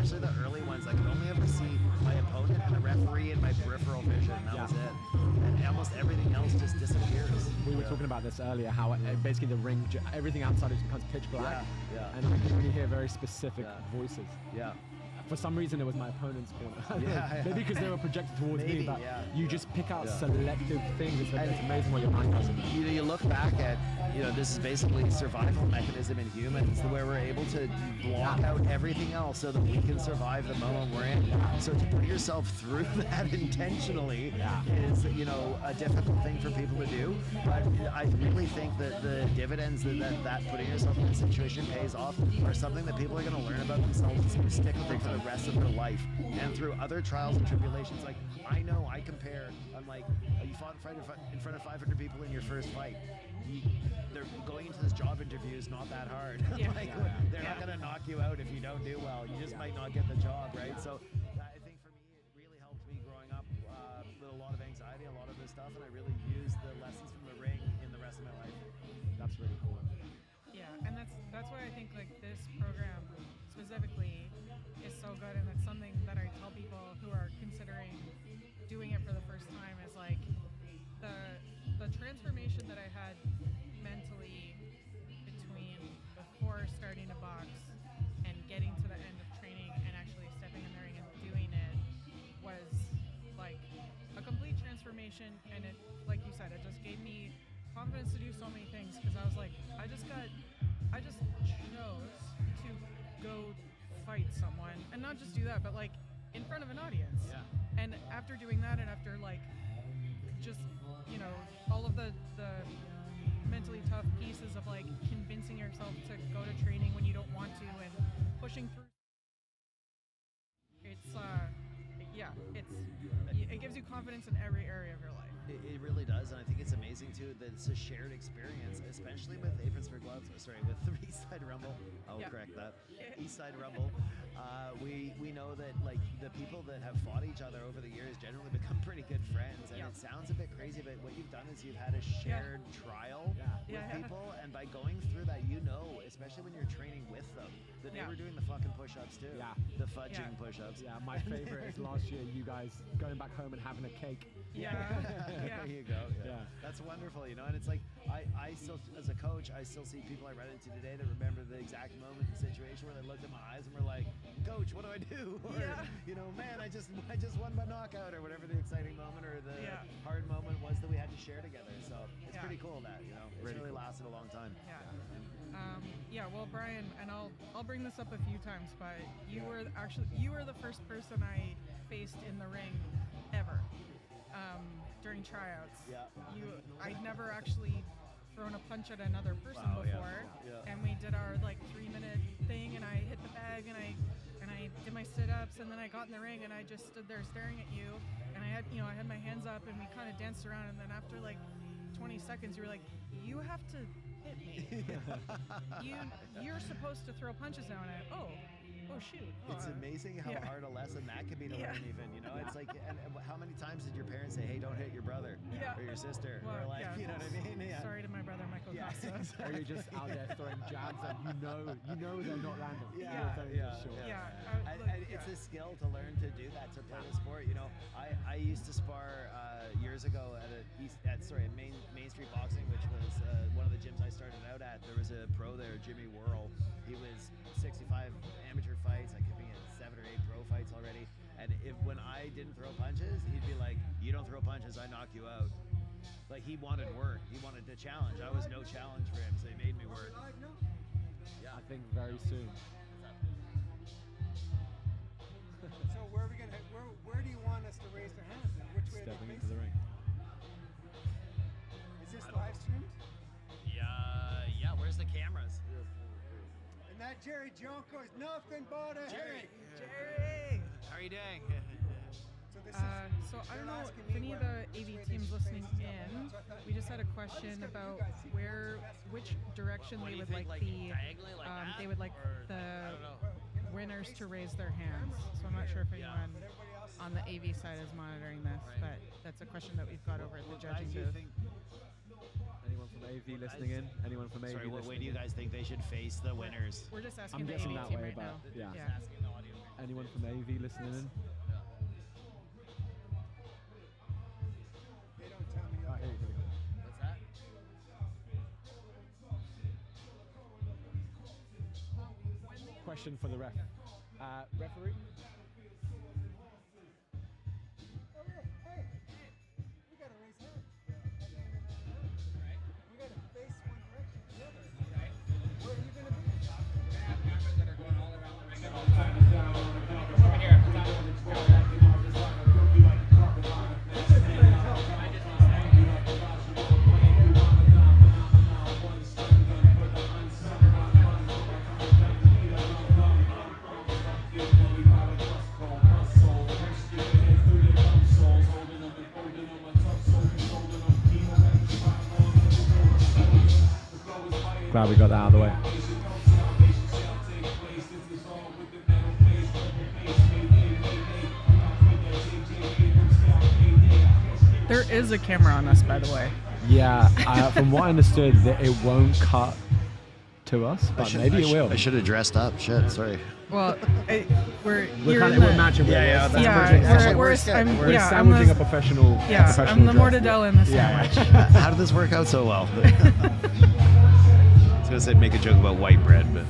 especially the early ones. I could only ever see my opponent and the referee in my peripheral vision. That was it. And almost everything else just disappears. We were talking about this earlier, how basically the ring, everything outside it becomes pitch black. Yeah. And I can only hear very specific voices. Yeah. For some reason, it was my opponent's corner. Yeah. Maybe because they were projected towards me, but you just pick out Yeah. selective things. It's amazing what your mind does. You look back at, this is basically a survival mechanism in humans where we're able to block out everything else so that we can survive the moment we're in. So to put yourself through that intentionally is, a difficult thing for people to do. But I really think that the dividends that putting yourself in a situation pays off are something that people are going to learn about themselves. It's going to stick with them for the rest of their life. And through other trials and tribulations, like I know I compare, I'm like, you fought in front of 500 people in your first fight. They're going into this job interview is not that hard. They're not going to knock you out if you don't do well. You just might not get the job, right? So I think for me, it really helped me growing up with a lot of anxiety, a lot of this stuff, and I really used the lessons from the ring in the rest of my life. That's really cool. Yeah, and that's why I think like this program specifically is so good, and it's something that I tell people who are considering doing it for the first time is like the transformation that I had mentally between before starting to box and getting to the end of training and actually stepping in the ring and doing it was like a complete transformation. And it, like you said, it just gave me confidence to do so many things, because I was like, I just chose to go fight someone, and not just do that, but like in front of an audience. Yeah. And after doing that, and after like just all of the mentally tough pieces of like convincing yourself to go to training when you don't want to and pushing through, it gives you confidence in every area of your life. It really does, and I think it's amazing too that it's a shared experience, especially with Aprons for Gloves. Sorry, with the Eastside Rumble. I will correct that. Eastside Rumble. We know that like the people that have fought each other over the years generally become pretty good friends, and it sounds a bit crazy, but what you've done is you've had a shared trial with people, and by going through that, especially when you're training with them, that they were doing the fucking push-ups too. Yeah. The fudging push-ups. Yeah, my favorite is last year you guys going back home and having a cake. There you go. Yeah. That's wonderful, and it's like I still, as a coach, I still see people I run into today that remember the exact moment and situation where they looked in my eyes and were like, "Coach, what do I do?" Or man, I just won by knockout, or whatever the exciting moment or the hard moment was that we had to share together. So it's pretty cool that it's really cool. Lasted a long time. Well, Bryan, and I'll bring this up a few times, but you were the first person I faced in the ring ever. During tryouts. I'd never actually thrown a punch at another person before. And we did our like 3-minute thing, and I hit the bag, and I did my sit-ups, and then I got in the ring, and I just stood there staring at you, and I had my hands up, and we kind of danced around, and then after like 20 seconds you were like, you have to hit me. You're supposed to throw punches now, and oh shoot. It's amazing how hard a lesson that can be to learn even, It's like, and how many times did your parents say, hey, don't hit your brother or your sister? Or like, you know what I mean? Sorry to my brother, Michael Costa. Exactly. Or you're just out there throwing jabs and you know they're not random. It's a skill to learn to do that, to play the sport. I used to spar years ago at Main Street Boxing, which was one of the gyms I started out at. There was a pro there, Jimmy Worrell. He was 65 amateur fights. I could be in 7 or 8 pro fights already. And when I didn't throw punches, he'd be like, "You don't throw punches, I knock you out." Like, he wanted work. He wanted to challenge. I was no challenge for him, so he made me work. I think very soon. So where do you want us to raise their hands? Which way Stepping into the ring. Is this live streamed? Yeah. Where's the cameras? And that Jerry Jonko is nothing but a Jerry. How are you doing? So this So I don't know if any of the AV teams listening in, we just had a question about which direction they would like the winners to raise their hands. So I'm not sure if anyone on the AV side is monitoring this, but that's a question that we've got over at the judging booth. Anyone from AV listening in? Anyone from AV Sorry, what listening way do you guys think they should face the winners? We're just asking I'm the guessing AV that team way, right but now. yeah. Asking the audience. anyone from AV listening in? They don't tell me. Right, here we go. What's that? Question for the ref. Referee? Oh, hey, we gotta raise hands. At the end of the round. We gotta face one direction or the other. Where are you gonna be? Glad we got that out of the way. There is a camera on us, by the way. Yeah, from what I understood, that it won't cut to us, but maybe it will. I should have dressed up. Shit, sorry. Well, We're you're kind in of the, matching. Yeah, that's yeah, perfect. Actually, we're, works good. I'm, We're yeah, I'm sandwiching the, a professional. yeah, professional I'm the dress. mortadella in the Yeah. sandwich. How did this work out so well? I was gonna say make a joke about white bread, but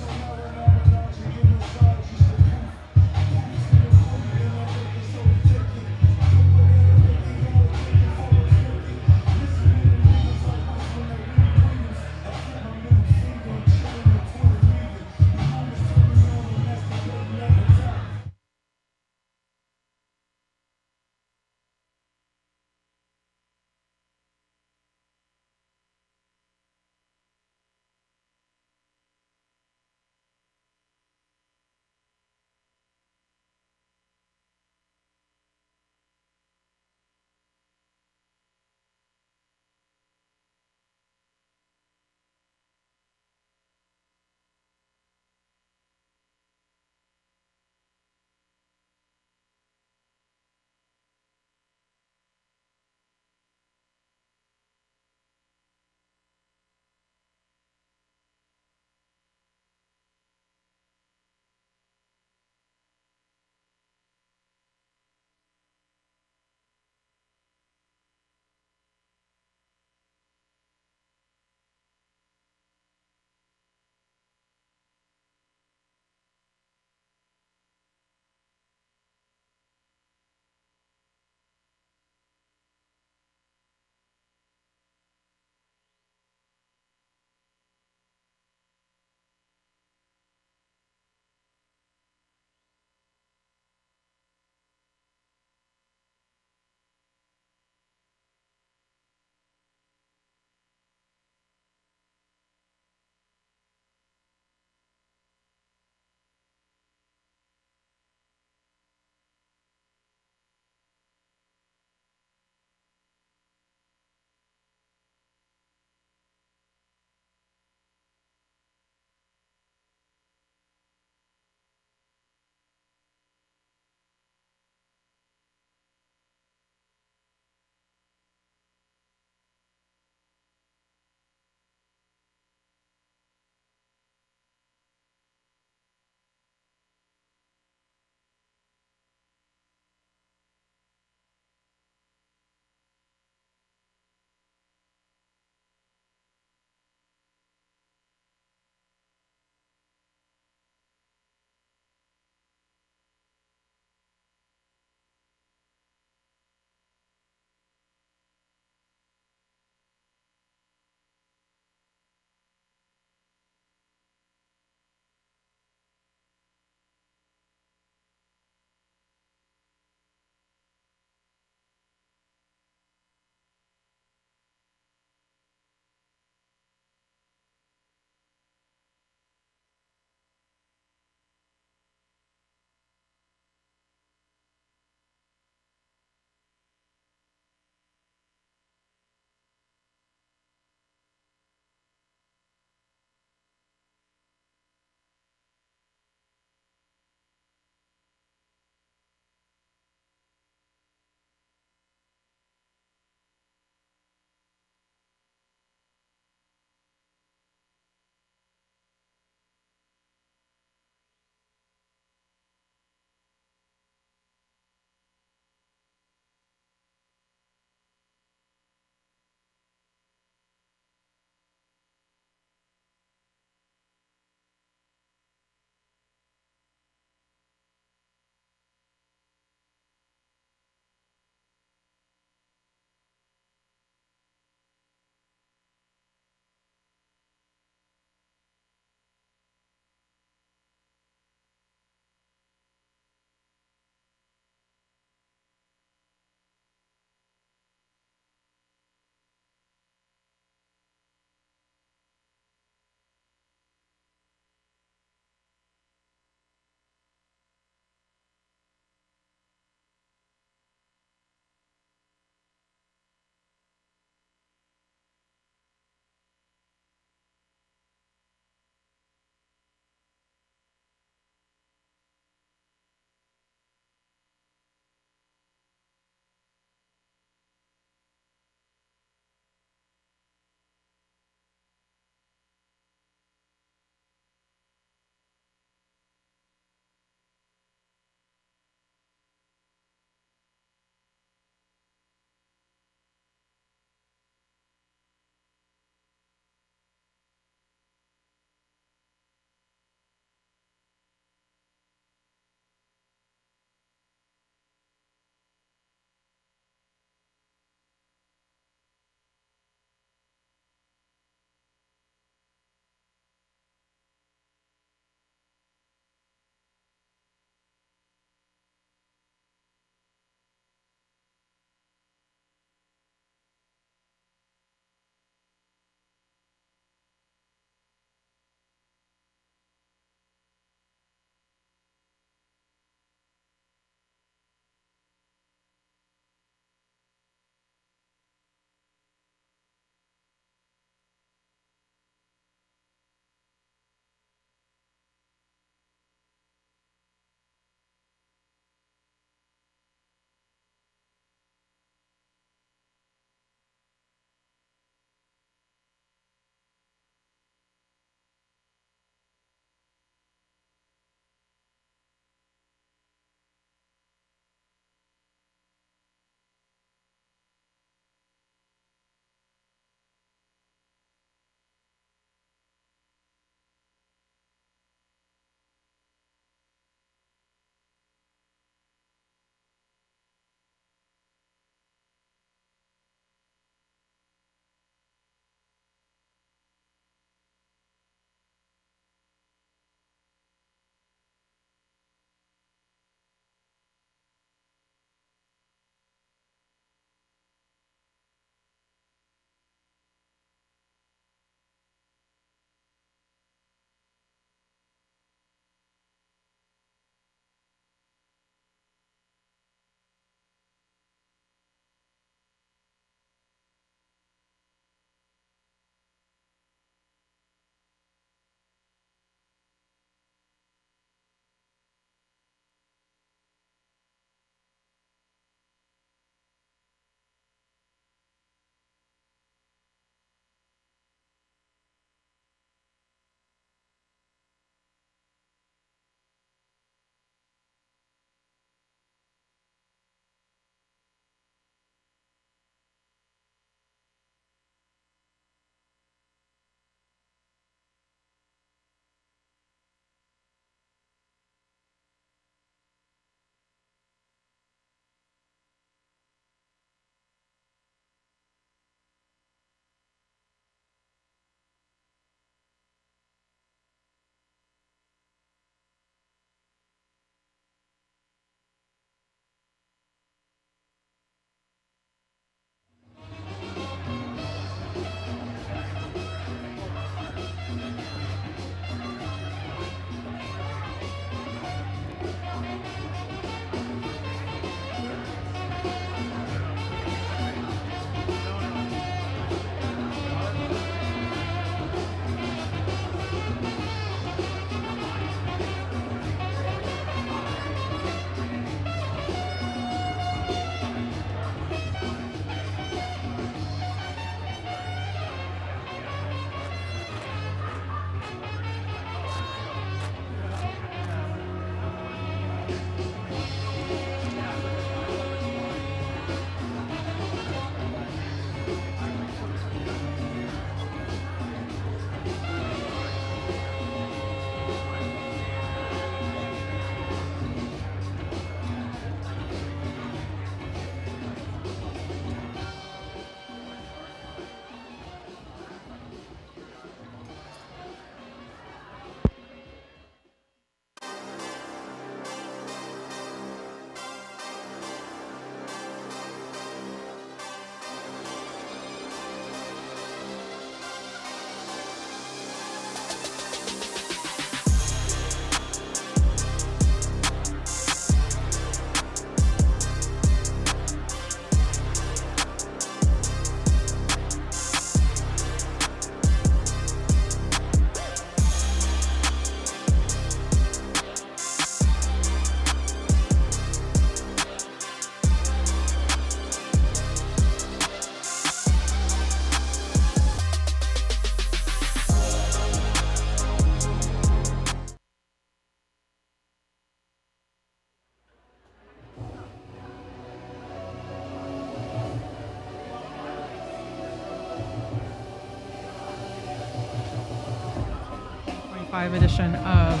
2025 edition of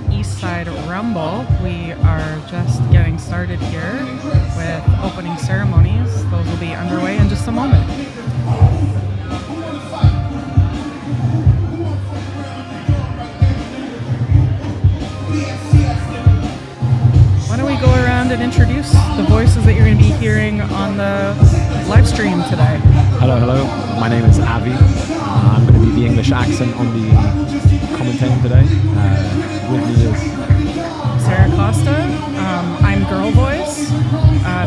Eastside Rumble. We are just getting started here with opening ceremonies. Those will be underway in just a moment. Why don't we go around and introduce the voices that you're going to be hearing on the live stream today? Hello. My name is Avi. I'm going to be the English accent on the commentating today. With me is Sarah Costa. I'm Girl Voice.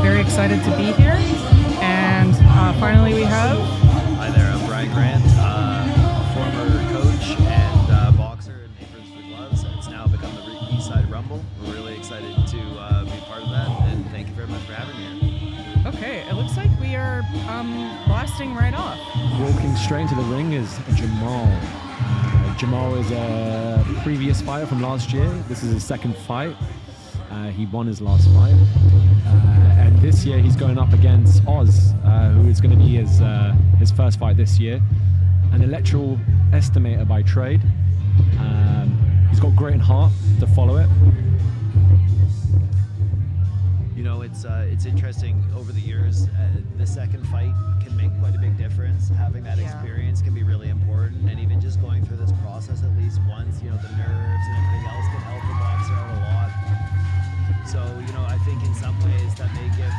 Very excited to be here. And finally we have... Hi there, I'm Bryan, former coach and boxer in Neighbors for Gloves. It's now become the Eastside Rumble. We're really excited to be part of that, and thank you very much for having me here. Okay, it looks like we are blasting right off. walking straight into the ring is Jamal. Jamal is a previous fighter from last year. This is his second fight. He won his last fight. And this year he's going up against Oz, who is going to be his first fight this year. An electoral estimator by trade. He's got grit and heart to follow it. You know, it's interesting. Over the years, the second fight can make quite a big difference. Having that experience can be really important, and even just going through this process at least once, you know, the nerves and everything else can help the boxer out a lot. So, you know, I think in some ways that may give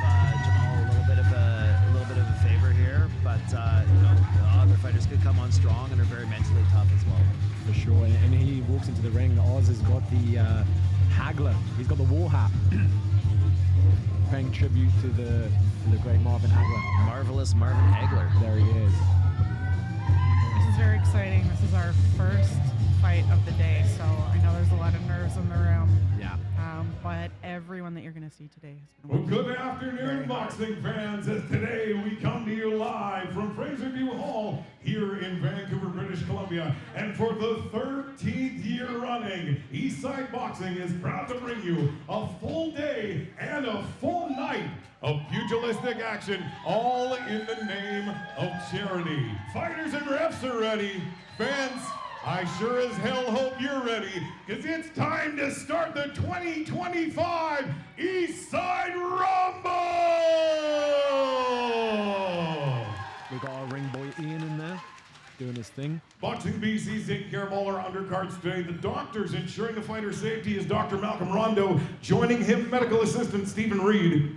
Jamal a little bit of a favor here, but you know, the other fighters could come on strong and are very mentally tough as well. For sure, and he walks into the ring. Oz has got the haggler. He's got the war hat. Paying tribute to the great Marvin Hagler. Marvelous Marvin Hagler. There he is. This is very exciting. This is our first fight of the day, so I know there's a lot of nerves in the room. Yeah. But everyone that you're going to see today has been Well, working good afternoon, boxing fans, as today we come to you live from Fraserview Hall here in Vancouver, British Columbia. And for the 13th year running, Eastside Boxing is proud to bring you a full day and a full night of pugilistic action, all in the name of charity. Fighters and refs are ready. Fans, I sure as hell hope you're ready, because it's time to start the 2025 Eastside Rumble! We got our ring boy Ian in there, doing his thing. Boxing BC's taking care of all our undercards today. The doctors ensuring the fighter's safety is Dr. Malcolm Rondo. Joining him, medical assistant Stephen Reed.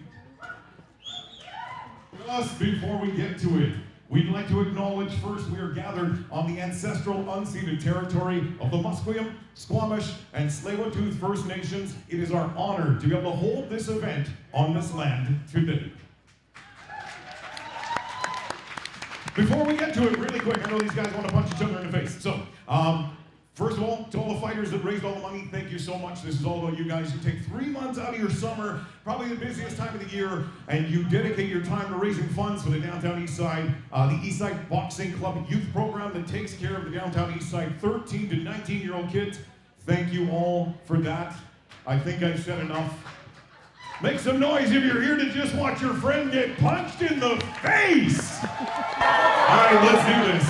Just before we get to it, we'd like to acknowledge first we are gathered on the ancestral unceded territory of the Musqueam, Squamish, and Tsleil-Waututh First Nations. It is our honor to be able to hold this event on this land today. Before we get to it, really quick, I know these guys want to punch each other in the face. So, first of all, to all the fighters that raised all the money, thank you so much. This is all about you guys. You take 3 months out of your summer, probably the busiest time of the year, and you dedicate your time to raising funds for the Downtown Eastside, the Eastside Boxing Club youth program that takes care of the Downtown Eastside 13 to 19-year-old kids. Thank you all for that. I think I've said enough. Make some noise if you're here to just watch your friend get punched in the face. All right, let's do this.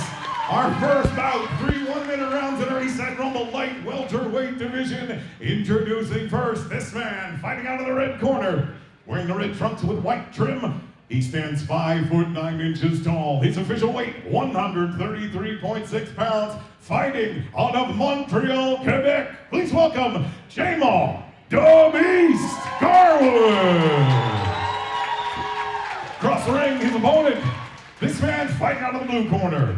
Our first bout, 3 one-minute rounds in our Eastside Rumble light welterweight division. Introducing first this man, fighting out of the red corner, wearing the red trunks with white trim. He stands 5'9" tall. His official weight, 133.6 pounds. Fighting out of Montreal, Quebec. Please welcome Jamal Beast Garwood. Across the ring, his opponent. This man's fighting out of the blue corner.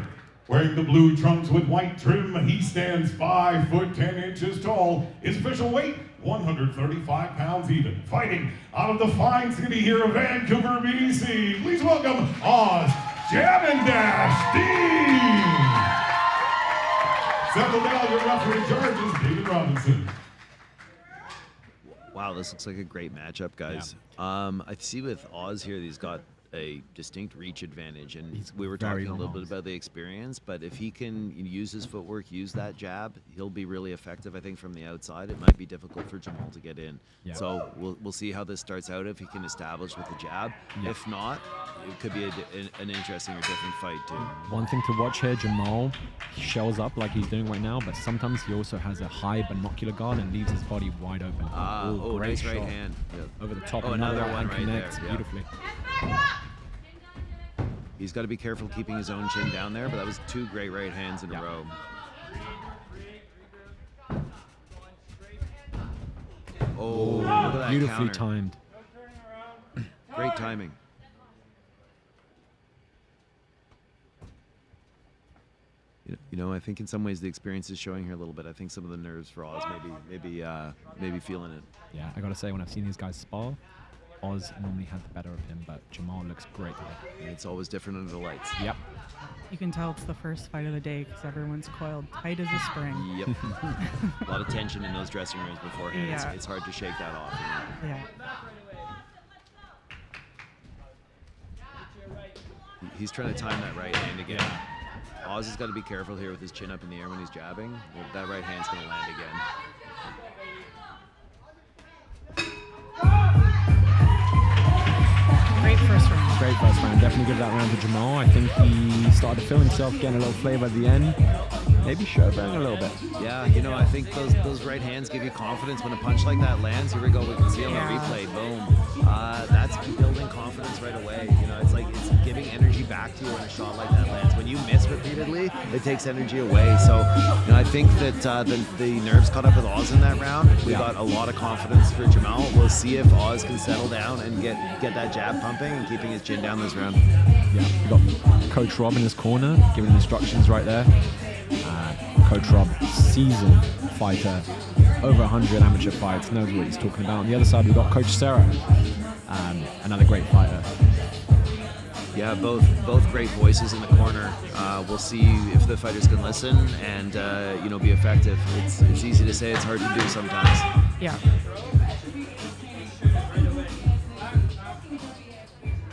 Wearing the blue trunks with white trim, he stands 5'10" tall. His official weight, 135 pounds even. Fighting out of the fine city here of Vancouver, BC. Please welcome Oz Jam-and-Dash Dean. Settle down, your referee in charge is David Robinson. Wow, this looks like a great matchup, guys. I see with Oz here, he's got a distinct reach advantage, and He's we were very talking a long little bit arms. about the experience. But if he can use his footwork, use that jab, he'll be really effective. I think from the outside, it might be difficult for Jamal to get in. Yeah. So we'll see how this starts out if he can establish with the jab. Yeah. If not, it could be an interesting or different fight too. One thing to watch here, Jamal shells up like he's doing right now, but sometimes he also has a high binocular guard and leaves his body wide open. Oh, great nice right shot. hand. Yeah. Over the top, Oh, another and one right connects there, yeah. beautifully. He's got to be careful keeping his own chin down there, but that was 2 great right hands in Yeah. a row. Oh, look at that Beautifully counter. timed. Great timing. You know, I think in some ways the experience is showing here a little bit. I think some of the nerves for Oz maybe feeling it. Yeah, I gotta say, when I've seen these guys spar, Oz normally had the better of him, but Jamal looks great today. And it's always different under the lights. Yep. You can tell it's the first fight of the day because everyone's coiled tight as a spring. Yep. A lot of tension in those dressing rooms beforehand. Yeah. It's hard to shake that off. Yeah. He's trying to time that right hand again. Oz has got to be careful here with his chin up in the air when he's jabbing. That right hand's going to land again. Great first round. Great first round. Definitely give that round to Jamal. I think he started to feel himself getting a little flavor at the end. Maybe showboating a little bit. Yeah, you know, I think those right hands give you confidence when a punch like that lands. Here we go. We can see on the Yeah. replay. Boom. That's building confidence right away. You know, it's like it's giving energy back to you when a shot like that lands. When you miss repeatedly, it takes energy away. So, you know, I think that the nerves caught up with Oz in that round. We got a lot of confidence for Jamal. We'll see if Oz can settle down and get that jab pumping and keeping his chin down this round. Yeah, we got Coach Rob in his corner, giving instructions right there. Coach Rob, seasoned fighter, over 100 amateur fights, knows what he's talking about. On the other side, we've got Coach Sarah, another great fighter. Yeah, both great voices in the corner. We'll see if the fighters can listen and be effective. It's easy to say, it's hard to do sometimes. Yeah.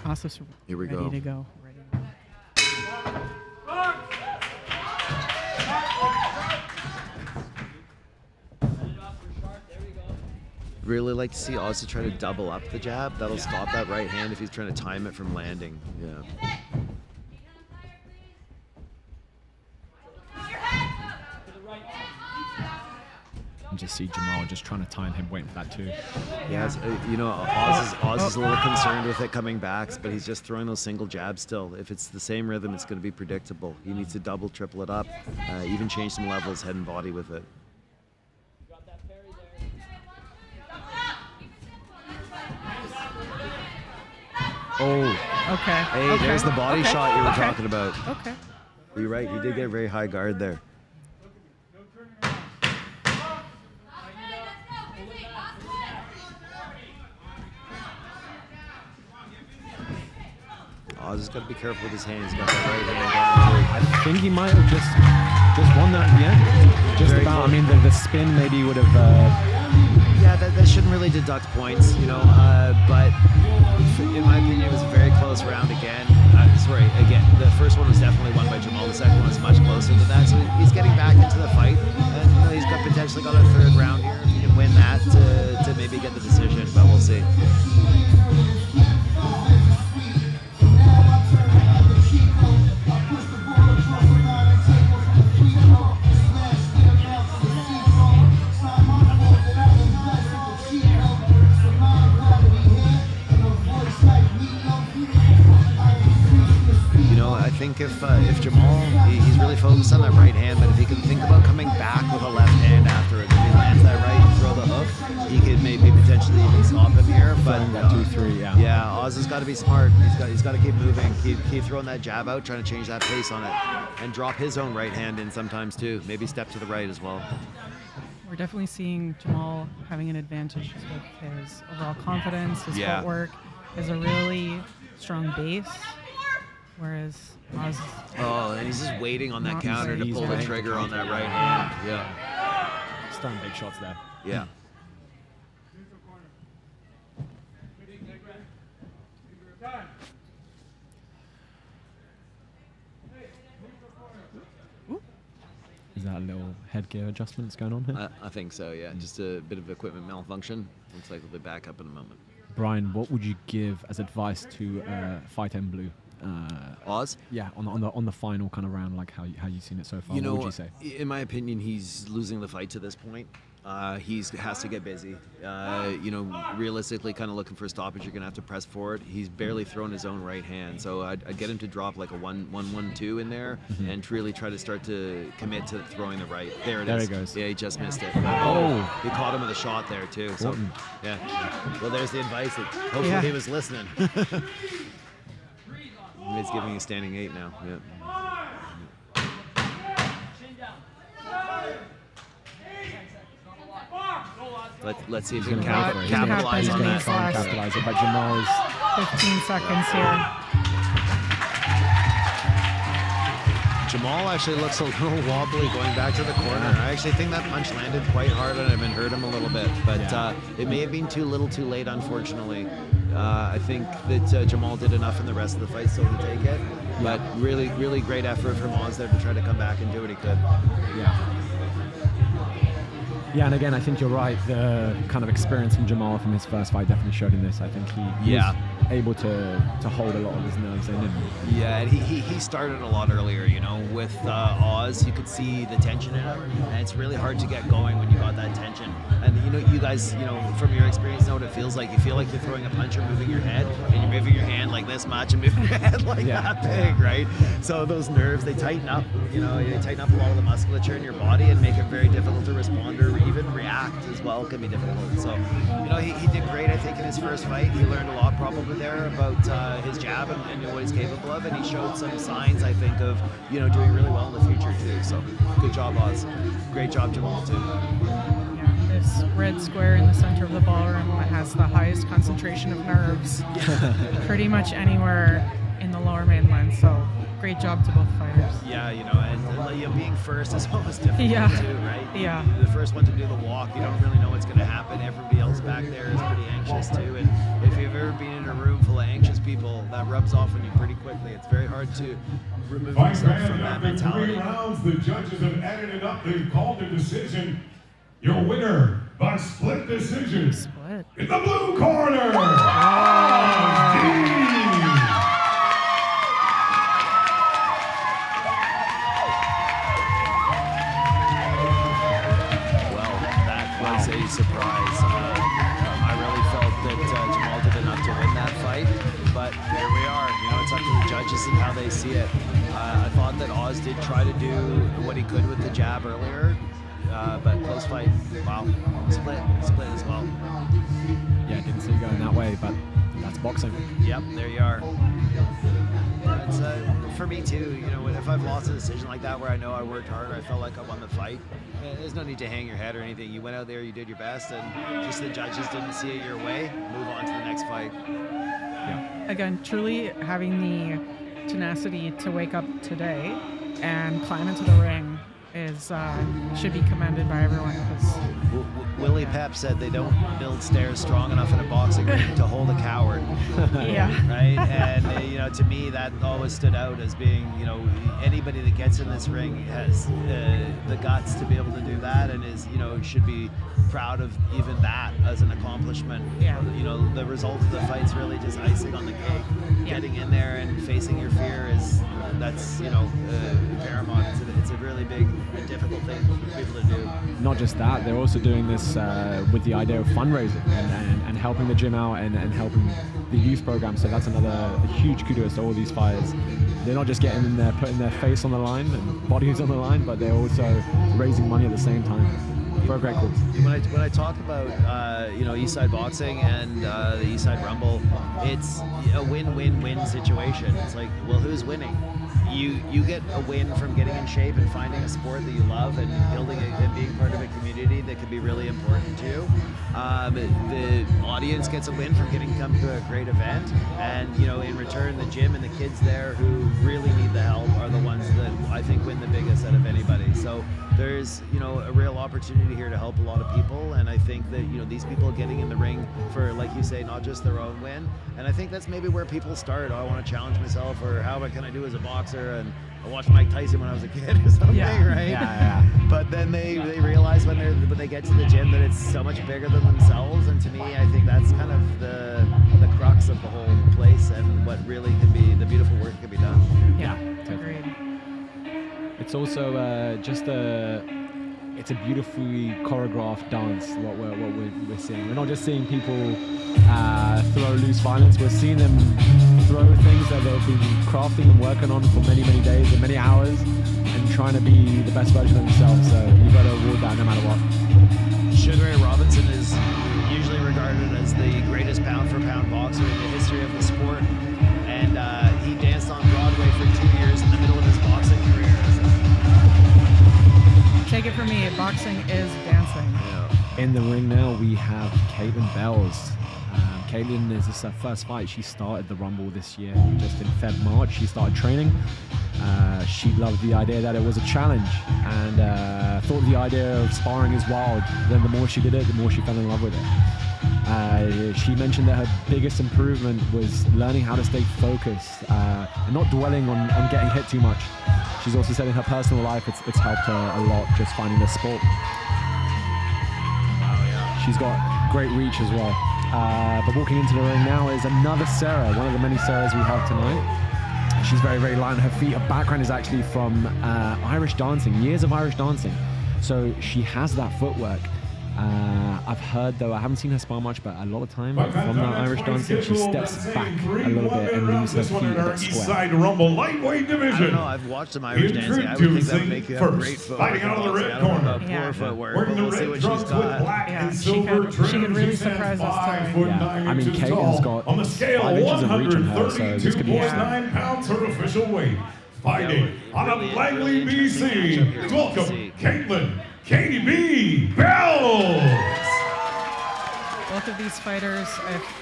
Osso's Here we ready go. to go. Ready to go. Really like to see Oz to try to double up the jab. That'll stop that right hand if he's trying to time it from landing. Yeah. And just see Jamal just trying to time him, waiting for that too. Yeah, Oz is a little concerned with it coming back, but he's just throwing those single jabs still. If it's the same rhythm, it's going to be predictable. He needs to double, triple it up, even change some levels, head and body with it. Oh, Okay. Hey, okay. there's the body okay. shot you were okay. talking about. Okay. You're right, he did get a very high guard there. Oz has got to be careful with his hands. He's got that right hand down too. I think he might have just won that at the end. Just Very about. close. I mean, the spin maybe would have. Yeah, that shouldn't really deduct points, but in my opinion, it was a very close round again. Again, the first one was definitely won by Jamal. The second one was much closer to that. So he's getting back into the fight, and he's potentially got a third round here. If he can win that to maybe get the decision, but we'll see. I think if Jamal, he's really focused on that right hand, but if he can think about coming back with a left hand after it, if he lands that right and throw the hook, he could maybe potentially even stop him here. But that 2-3, yeah. Yeah, Oz has got to be smart. He's got to keep moving, keep throwing that jab out, trying to change that pace on it, and drop his own right hand in sometimes too. Maybe step to the right as well. We're definitely seeing Jamal having an advantage just with his overall confidence, his Yeah. footwork, has a really strong base, whereas Oz. Oh, and he's just waiting on that Not counter to easy. pull the He's trigger waiting. on that right hand. Yeah, He's throwing big shots there. yeah. little headgear adjustments going on here. I think so, yeah. Just a bit of equipment malfunction. Looks like we'll be back up in a moment. Brian, what would you give as advice to Fight M Blue? Oz? Yeah, on the final kind of round, like how you've seen it so far. What would you say? In my opinion, he's losing the fight to this point. He has to get busy. Realistically, kind of looking for a stoppage. You're gonna have to press forward. He's barely thrown his own right hand, so I'd get him to drop like a 1-1-1-2 in there, and to really try to start to commit to throwing the right. There it is. He goes. Yeah, he just missed it. Oh, he caught him with a shot there too. So, yeah. Well, there's the advice. Hopefully, he was listening. He's giving you standing 8 now. Yeah. Let's see if he can capitalize on that. Capitalize it, but Jamal's 15 seconds here. Jamal actually looks a little wobbly going back to the corner. I actually think that punch landed quite hard on him and hurt him a little bit, but it may have been too little too late, unfortunately. I think that Jamal did enough in the rest of the fight still to take it, but really, really great effort from Oz there to try to come back and do what he could. Yeah, and again, I think you're right. The kind of experience from Jamal from his first fight definitely showed in this. I think he was able to hold a lot of his nerves in him. Yeah, and he started a lot earlier, with Oz. You could see the tension in him, and it's really hard to get going when you got that tension. And you guys, from your experience know what it feels like. You feel like you're throwing a punch or moving your head, and you're moving your hand like this much and moving your head like that big, right? So those nerves, they tighten up. They tighten up a lot of the musculature in your body and make it very difficult to respond or even react as well. Can be difficult. So, he did great, I think, in his first fight. He learned a lot probably there about his jab and what he's capable of, and he showed some signs, I think, of doing really well in the future too. So good job, Oz. Great job, Jamal, too. Yeah, this red square in the center of the ballroom has the highest concentration of nerves pretty much anywhere in the lower mainland. So great job to both fighters. Yeah, and being first is always difficult too, right? Yeah. The first one to do the walk, you don't really know what's going to happen. Everybody else back there is pretty anxious too, and if you've ever been in a room full of anxious people, that rubs off on you pretty quickly. It's very hard to remove yourself from that mentality. 3 rounds, the judges have added it up. They've called a decision. Your winner by split decision in the blue corner. A surprise. I really felt that Jamal did enough to win that fight, but here we are. It's up to the judges and how they see it. I thought that Oz did try to do what he could with the jab earlier, but close fight. Wow, split as well. Yeah, didn't see you going that way, but that's boxing. Yep, there you are. It's for me too. If I've lost a decision like that where I know I worked hard, I felt like I won the fight. There's no need to hang your head or anything. You went out there, you did your best, and just the judges didn't see it your way. Move on to the next fight. Yeah. Again, truly having the tenacity to wake up today and climb into the ring is should be commended by everyone. Willie Pep said they don't build stairs strong enough in a boxing ring to hold a coward. Yeah. Right? And, to me, that always stood out as being, anybody that gets in this ring has the guts to be able to do that and should be proud of even that as an accomplishment. Yeah. The result of the fight's really just icing on the cake. Yeah. Getting in there and facing your fear that's paramount. It's a really big and difficult thing for people to do. Not just that, they're also doing this with the idea of fundraising and helping the gym out and helping the youth program. So that's another huge kudos to all these fighters. They're not just getting in there, putting their face on the line and bodies on the line, but they're also raising money at the same time. For a great cause. When I talk about Eastside Boxing and the Eastside Rumble, it's a win-win-win situation. It's like, well, who's winning? You get a win from getting in shape and finding a sport that you love and building and being part of a community that can be really important to you. The audience gets a win from getting to come to a great event, and in return, the gym and the kids there who really need the help are the ones that I think win the biggest out of anybody. So there's a real opportunity here to help a lot of people, and I think that, you know, these people getting in the ring for, like you say, not just their own win. And I think that's maybe where people start. Oh, I want to challenge myself, or how can I do as a boxer? And I watched Mike Tyson when I was a kid or something, right? Yeah. But then they realize when they get to the gym that it's so much bigger than themselves. And to me, I think that's kind of the crux of the whole place, and what really can be the beautiful work that can be done. Yeah, agreed. It's also it's a beautifully choreographed dance. What we're seeing. We're not just seeing people throw loose violence. We're seeing them throw things that they've been crafting and working on for many days and many hours, and trying to be the best version of themselves. So you got to award that no matter what. Sugar Ray Robinson is usually regarded as the greatest pound-for-pound boxer in the history of the sport, and he danced on Broadway for 2 years in the middle of his boxing career. Take it from me, boxing is dancing. In the ring now, we have Caitlin Bells. Caitlin, this is her first fight. She started the Rumble this year, just in March. She started training. She loved the idea that it was a challenge, and thought the idea of sparring is wild. Then the more she did it, the more she fell in love with it. She mentioned that her biggest improvement was learning how to stay focused and not dwelling on getting hit too much. She's also said in her personal life it's helped her a lot just finding the sport. She's got great reach as well. But walking into the ring now is another Sarah, one of the many Sarahs we have tonight. She's very light on her feet. Her background is actually from Irish dancing, years of Irish dancing. So she has that footwork. I've heard, though, I haven't seen her spar much, but a lot of time from that Irish dancing, she steps back a little bit and leaves her feet a bit square. Eastside Rumble lightweight division. I don't know, I've watched some Irish dancing. I would think that would make you have great footwork. Fighting out of the red I don't know about corner. poor footwork, Wearing but the we'll see red what she's trunks with got. black Yeah, and she silver could trim. really She stands surprise us 5 tonight. foot Yeah. 9 I mean, inches Caitlin's tall. got On the scale, 5 inches of reach in her, so this could be 132.9 pounds her official weight. Fighting out of really Langley, interesting matchup here BC. to Welcome, see. Caitlin Katie B. Bells. Both of these fighters,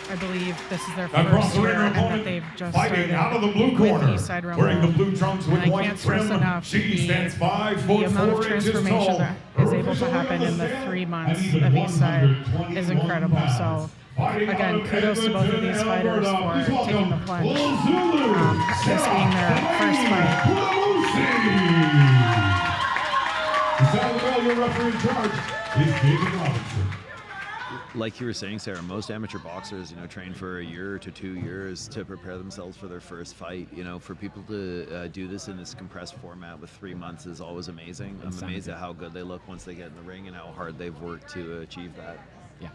I believe this is their Across first the year, ring, and opponent that they've just fighting started out of the blue with corner, Eastside Rumble. wearing the blue trunks with And I white can't stress trim. enough She stands 5 the foot amount 4 of inches transformation tall. that is able to happen in the 3 months of Eastside is incredible. So again, kudos to both of these fighters for taking the plunge. This being their first fight. Your referee in charge is David Robinson. Like you were saying, Sarah, most amateur boxers, you know, train for a year to 2 years to prepare themselves for their first fight. You know, for people to do this in this compressed format with 3 months is always amazing. I'm amazed at how good they look once they get in the ring and how hard they've worked to achieve that. Yeah.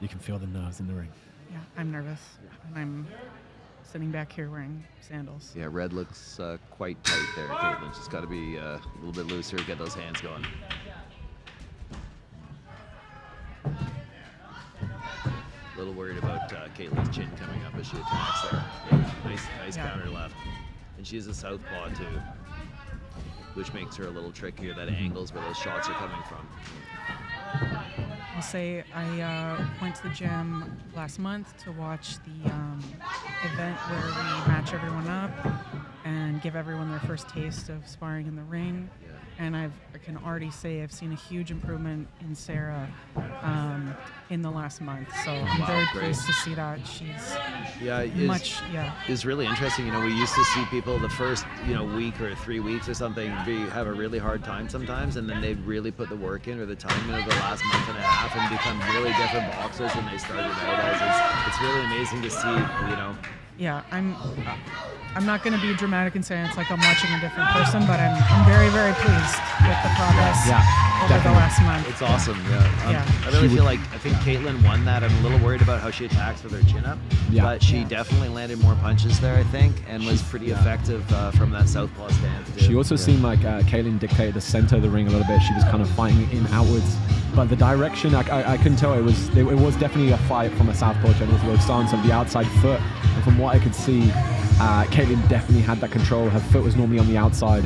You can feel the nerves in the ring. Yeah, I'm nervous. And I'm sitting back here wearing sandals. Yeah, red looks quite tight there, Caitlin. She's got to be a little bit looser, get those hands going. A little worried about Caitlin's chin coming up as she attacks there. Nice counter left. And she's a southpaw too, which makes her a little trickier. That angles where those shots are coming from. I'll say I went to the gym last month to watch the event where we match everyone up and give everyone their first taste of sparring in the ring. Yeah. And I can already say I've seen a huge improvement in Sarah in the last month. So I'm very pleased to see that. She's It's really interesting. You know, we used to see people the first, week or 3 weeks or something have a really hard time sometimes, and then they'd really put the work in or the time in over the last month and a half and become really different boxers than they started out as. It's really amazing to see, Yeah, I'm not going to be dramatic and say it's like I'm watching a different person, but I'm very, very pleased with the progress over the last month. It's awesome, yeah. I really feel like, I think Caitlin won that. I'm a little worried about how she attacks with her chin up, but she definitely landed more punches there, I think, and was pretty effective from that southpaw stance, too. She also seemed like Caitlin dictated the center of the ring a little bit. She was kind of fighting in outwards, but the direction, I couldn't tell. It was definitely a fight from a southpaw to the stance of the outside foot, and from what I could see, Caitlin definitely had that control. Her foot was normally on the outside.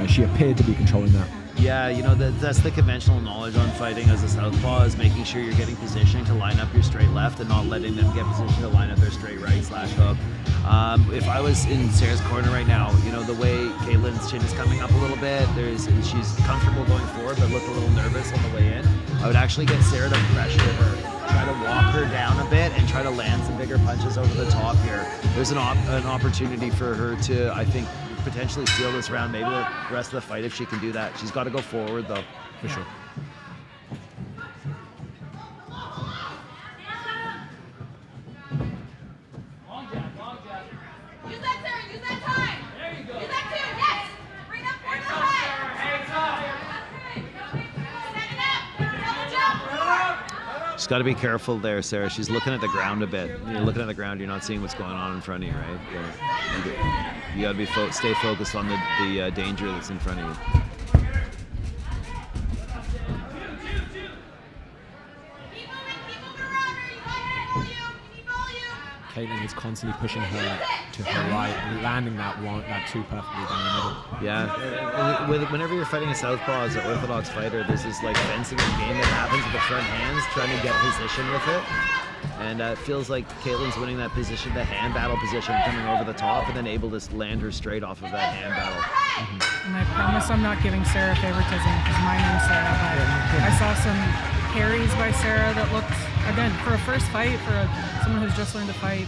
She appeared to be controlling that. Yeah, you know, that's the conventional knowledge on fighting as a southpaw, is making sure you're getting positioning to line up your straight left and not letting them get position to line up their straight right / hook. If I was in Sarah's corner right now, you know, the way Caitlin's chin is coming up a little bit, she's comfortable going forward but looked a little nervous on the way in. I would actually get Sarah to pressure her, try to walk her down a bit and try to land some bigger punches over the top here. There's an opportunity for her to, I think, potentially steal this round, maybe the rest of the fight if she can do that. She's got to go forward though, for sure. Long jab. Use that, Sarah. Use that time. There you go. Use that too. Yes. Bring up for the head. Set it up. Double jump. She's got to be careful there, Sarah. She's looking at the ground a bit. You're looking at the ground, you're not seeing what's going on in front of you, right? You got to be stay focused on the danger that's in front of you. Caitlin is constantly pushing her to her right, landing that two perfectly down the middle. Yeah, whenever you're fighting a southpaw as an orthodox fighter, there's this like fencing game that happens with the front hands, trying to get position with it. And it feels like Caitlin's winning that position, the hand battle position, coming over the top, and then able to land her straight off of that hand battle. And I promise I'm not giving Sarah favoritism because my name's Sarah, but I saw some parries by Sarah that looked, again, for a first fight, for someone who's just learned to fight,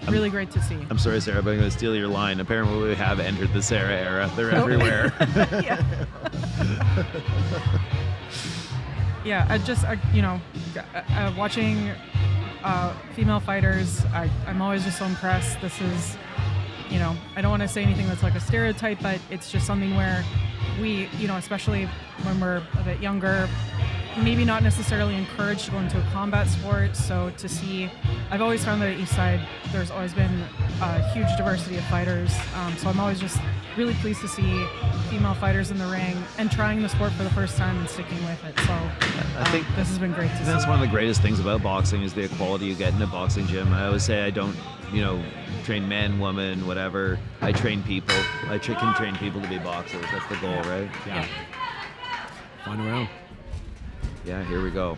really great to see. I'm sorry, Sarah, but I'm going to steal your line. Apparently we have entered the Sarah era. They're everywhere. Watching female fighters, I'm always just so impressed. This is, I don't want to say anything that's like a stereotype, but it's just something where we, especially when we're a bit younger, maybe not necessarily encouraged to go into a combat sport. So to see, I've always found that at Eastside, there's always been a huge diversity of fighters. So I'm always just really pleased to see female fighters in the ring and trying the sport for the first time and sticking with it. So I think this has been great to see. That's one of the greatest things about boxing is the equality you get in a boxing gym. I always say I don't, train men, women, whatever. I train people. I can train people to be boxers. That's the goal, right? Yeah. Final round. Yeah, here we go.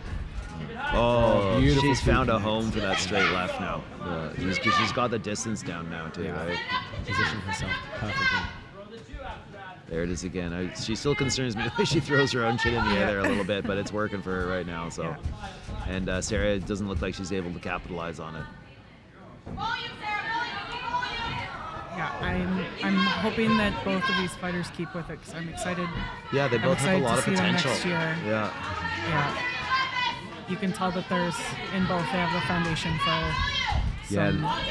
Oh, Beautiful she's found a feet. home for that straight left now. She's got the distance down now too, right? Position herself perfectly. There it is again. She still concerns me the way she throws her own chin in the air there a little bit, but it's working for her right now. So, and Sarah doesn't look like she's able to capitalize on it. Yeah, I'm hoping that both of these fighters keep with it because I'm excited. Yeah, they both have a lot of potential. Next year. Yeah. You can tell that in both they have the foundation for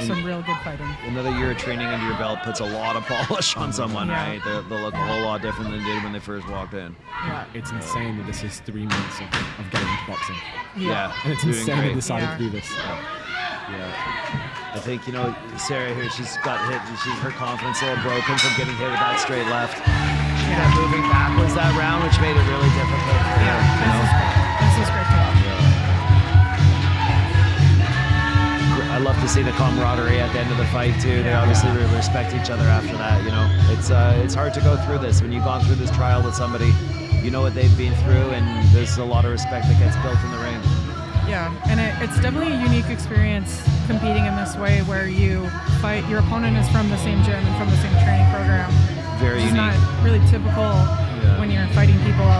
some real good fighting. Another year of training under your belt puts a lot of polish on someone, right? They'll look a whole lot different than they did when they first walked in. Yeah, it's insane that this is 3 months of getting into boxing. Yeah, and it's insane they decided to do this. Yeah. I think, Sarah here, she's got hit, her confidence a little broken from getting hit with that straight left. She kept moving backwards that round, which made it really difficult for her. This is great to watch. I love to see the camaraderie at the end of the fight too. They obviously really respect each other after that. It's hard to go through this when you've gone through this trial with somebody. You know what they've been through, and there's a lot of respect that gets built in the ring. Yeah, and it's definitely a unique experience competing in this way, where you fight. Your opponent is from the same gym and from the same training program. Very unique. It's not really typical when you're fighting people,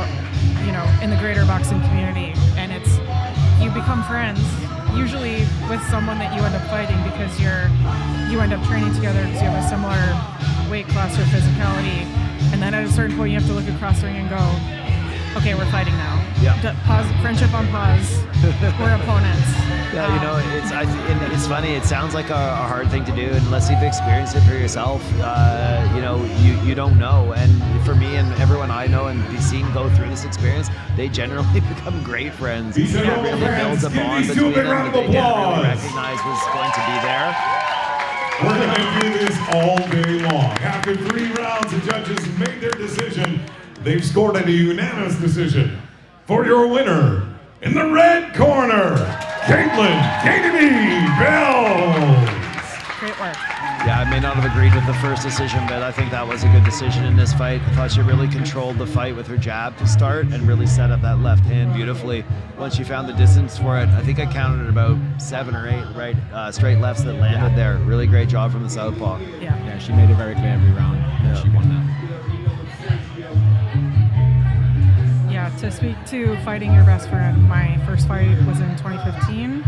in the greater boxing community, and you become friends. Usually with someone that you end up fighting because you end up training together because you have a similar weight class or physicality, and then at a certain point you have to look across the ring and go, okay, we're fighting now. Pause, friendship on pause. We're opponents. Yeah, it's funny. It sounds like a hard thing to do unless you've experienced it for yourself. You don't know. And for me and everyone I know and be seen go through this experience, they generally become great friends. It really builds a bond between them that they didn't really recognize was going to be there. We're going to do this all day long. After 3 rounds, the judges made their decision. They've scored a unanimous decision. For your winner, in the red corner, Caitlin Bells. Great work. Yeah, I may not have agreed with the first decision, but I think that was a good decision in this fight. I thought she really controlled the fight with her jab to start and really set up that left hand beautifully. Once she found the distance for it, I think I counted about 7 or 8 straight lefts that landed there. Really great job from the southpaw. Yeah, she made it very clear every round. Yeah. She won that. Yeah, to speak to fighting your best friend, my first fight was in 2015,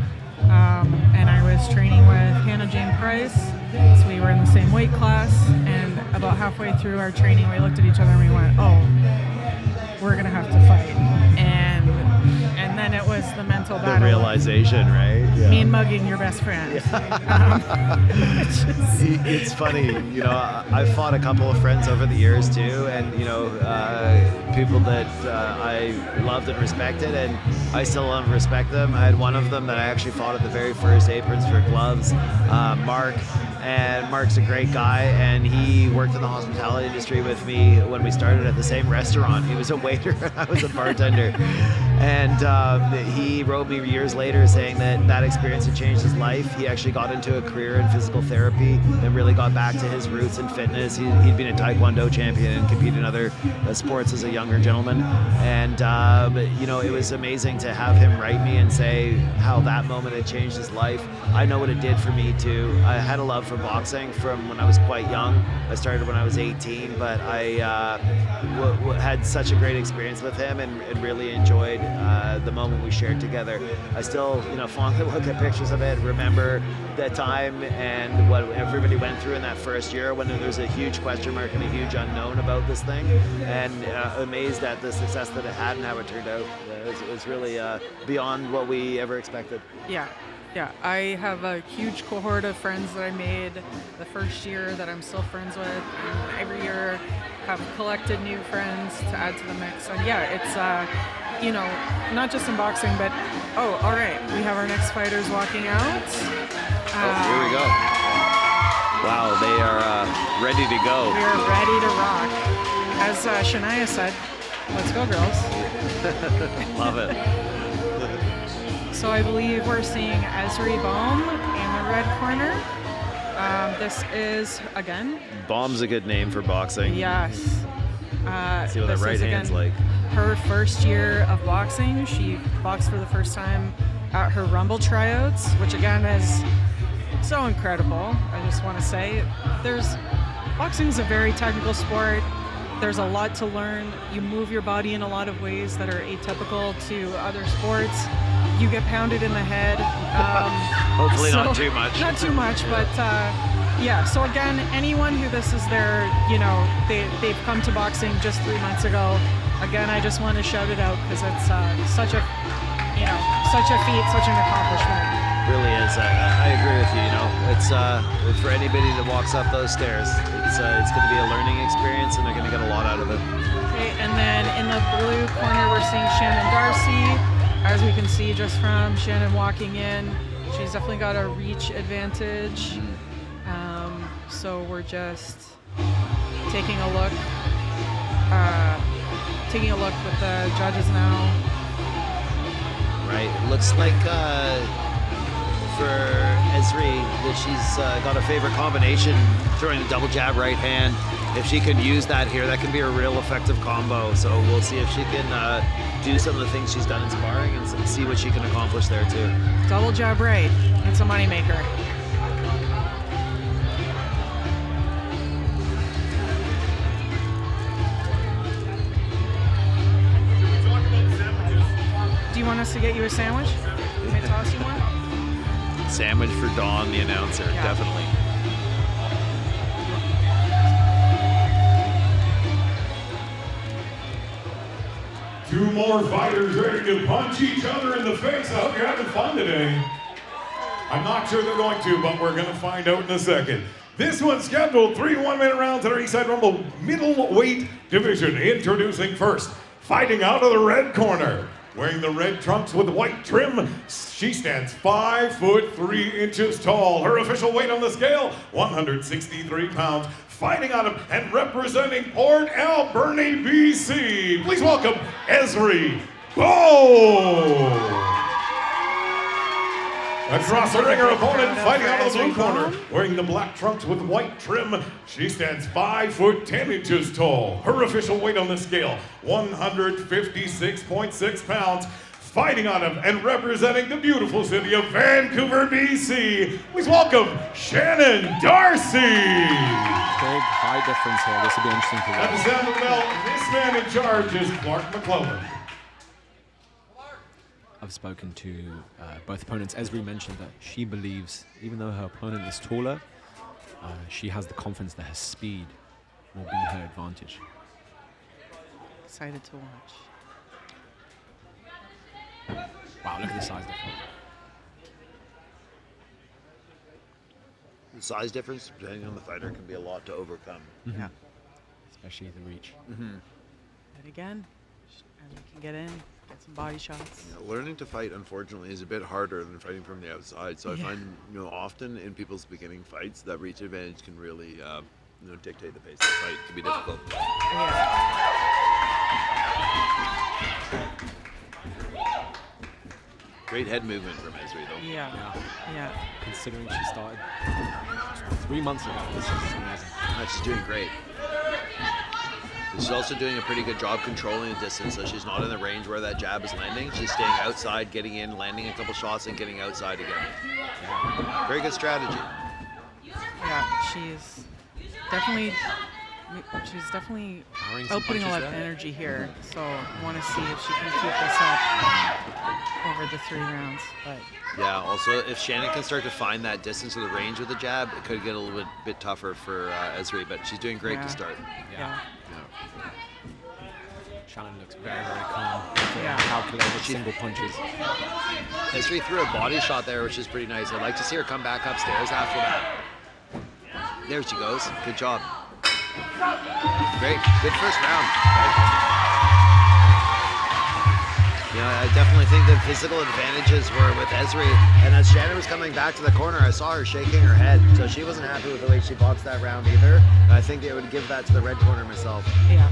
and I was training with Hannah Jane Price, so we were in the same weight class, and about halfway through our training, we looked at each other and we went, oh, we're going to have to fight. And then it was the mental battle. The realization, right? Yeah. Me mugging your best friend. It's funny, you know, I've fought a couple of friends over the years too, and you know, people that I loved and respected, and I still love and respect them. I had one of them that I actually fought at the very first Aprons for Gloves, Mark. And Mark's a great guy, and he worked in the hospitality industry with me when we started at the same restaurant. He was a waiter, I was a bartender. And he wrote me years later saying that experience had changed his life. He actually got into a career in physical therapy and really got back to his roots in fitness. He'd been a Taekwondo champion and competed in other sports as a younger gentleman. And, you know, it was amazing to have him write me and say how that moment had changed his life. I know what it did for me too. I had a love for boxing from when I was quite young. I started when I was 18, but I had such a great experience with him and really enjoyed the moment we shared together. I still, you know, fondly look at pictures of it, remember that time and what everybody went through in that first year when there was a huge question mark and a huge unknown about this thing, and amazed at the success that it had and how it turned out. It was really beyond what we ever expected. Yeah, I have a huge cohort of friends that I made the first year that I'm still friends with, and every year have collected new friends to add to the mix. And yeah, it's, you know, not just in boxing, but, oh, all right, we have our next fighters walking out. Here we go. Wow, they are ready to go. We are ready to rock. As Shania said, let's go, girls. Love it. So I believe we're seeing Esri Baum in the red corner. This is, again... Baum's a good name for boxing. Yes. See what that right hand's like. Her first year of boxing. She boxed for the first time at her Rumble tryouts, which again is so incredible. I just want to say, boxing is a very technical sport. There's a lot to learn. You move your body in a lot of ways that are atypical to other sports. You get pounded in the head. Hopefully not too much. Not too much, but yeah. So again, anyone who this is their, you know, they've come to boxing just 3 months ago. Again, I just want to shout it out because it's such a, you know, such a feat, such an accomplishment. Really is. I agree with you. You know, it's for anybody that walks up those stairs, it's going to be a learning experience, and they're going to get a lot out of it. Okay, and then in the blue corner, we're seeing Shannon Darcy. As we can see just from Shannon walking in, she's definitely got a reach advantage. So we're just taking a look with the judges now. Right. It looks like for Esri that she's got a favorite combination, throwing a double jab right hand. If she can use that here, that can be a real effective combo. So we'll see if she can do some of the things she's done in sparring and see what she can accomplish there too. Double jab right. It's a moneymaker. Do you want us to get you a sandwich? Can I toss you one? Sandwich for Dawn, the announcer, Yeah. definitely. Two more fighters ready to punch each other in the face. I hope you're having fun today. I'm not sure they're going to, but we're going to find out in a second. This one's scheduled 3 one-minute rounds in our Eastside Rumble middleweight division. Introducing first, fighting out of the red corner. Wearing the red trunks with white trim, she stands 5'3" tall. Her official weight on the scale, 163 pounds. Fighting out of and representing Port Alberni, BC. Please welcome Esri Baum. Across the ring, her opponent Proud of fighting her out of the blue Esri corner, Bone. wearing the black trunks with white trim. She stands 5 foot 10 inches tall. Her official weight on the scale, 156.6 pounds. Fighting out of and representing the beautiful city of Vancouver, BC, please welcome Shannon Darcy. Big high difference here. This will be interesting to At the watch. sound of the bell, this man in charge is Clark McClellan. I've spoken to both opponents. Esri mentioned that she believes, even though her opponent is taller, she has the confidence that her speed will be her advantage. Excited to watch. Wow, look at the size difference. The size difference, depending on the fighter, can be a lot to overcome. Yeah. Especially the reach. But again, and we can get in, get some body shots. Learning to fight, unfortunately, is a bit harder than fighting from the outside. So I Yeah. find, often in people's beginning fights, that reach advantage can really, dictate the pace of the fight. It can be difficult. Great head movement from Esri, though. Yeah. Yeah. Considering she started 3 months ago, this is amazing. She's doing great. She's also doing a pretty good job controlling the distance, so she's not in the range where that jab is landing. She's staying outside, getting in, landing a couple shots, and getting outside again. Very good strategy. Yeah, she's definitely Powering some outputting a punches lot of there. energy here. So I want to see if she can keep this up over the 3 rounds. But Yeah, also, if Shannon can start to find that distance or the range with the jab, it could get a little bit tougher for Esri, but she's doing great Yeah. to start. yeah. Shannon looks very, very calm. Yeah. Calculated single punches. Esri threw a body shot there, which is pretty nice. I'd like to see her come back upstairs after that. There she goes. Good job. Great. Good first round. I definitely think the physical advantages were with Esri. And as Shannon was coming back to the corner, I saw her shaking her head. So she wasn't happy with the way she boxed that round either. And I think they would give that to the red corner myself. Yeah.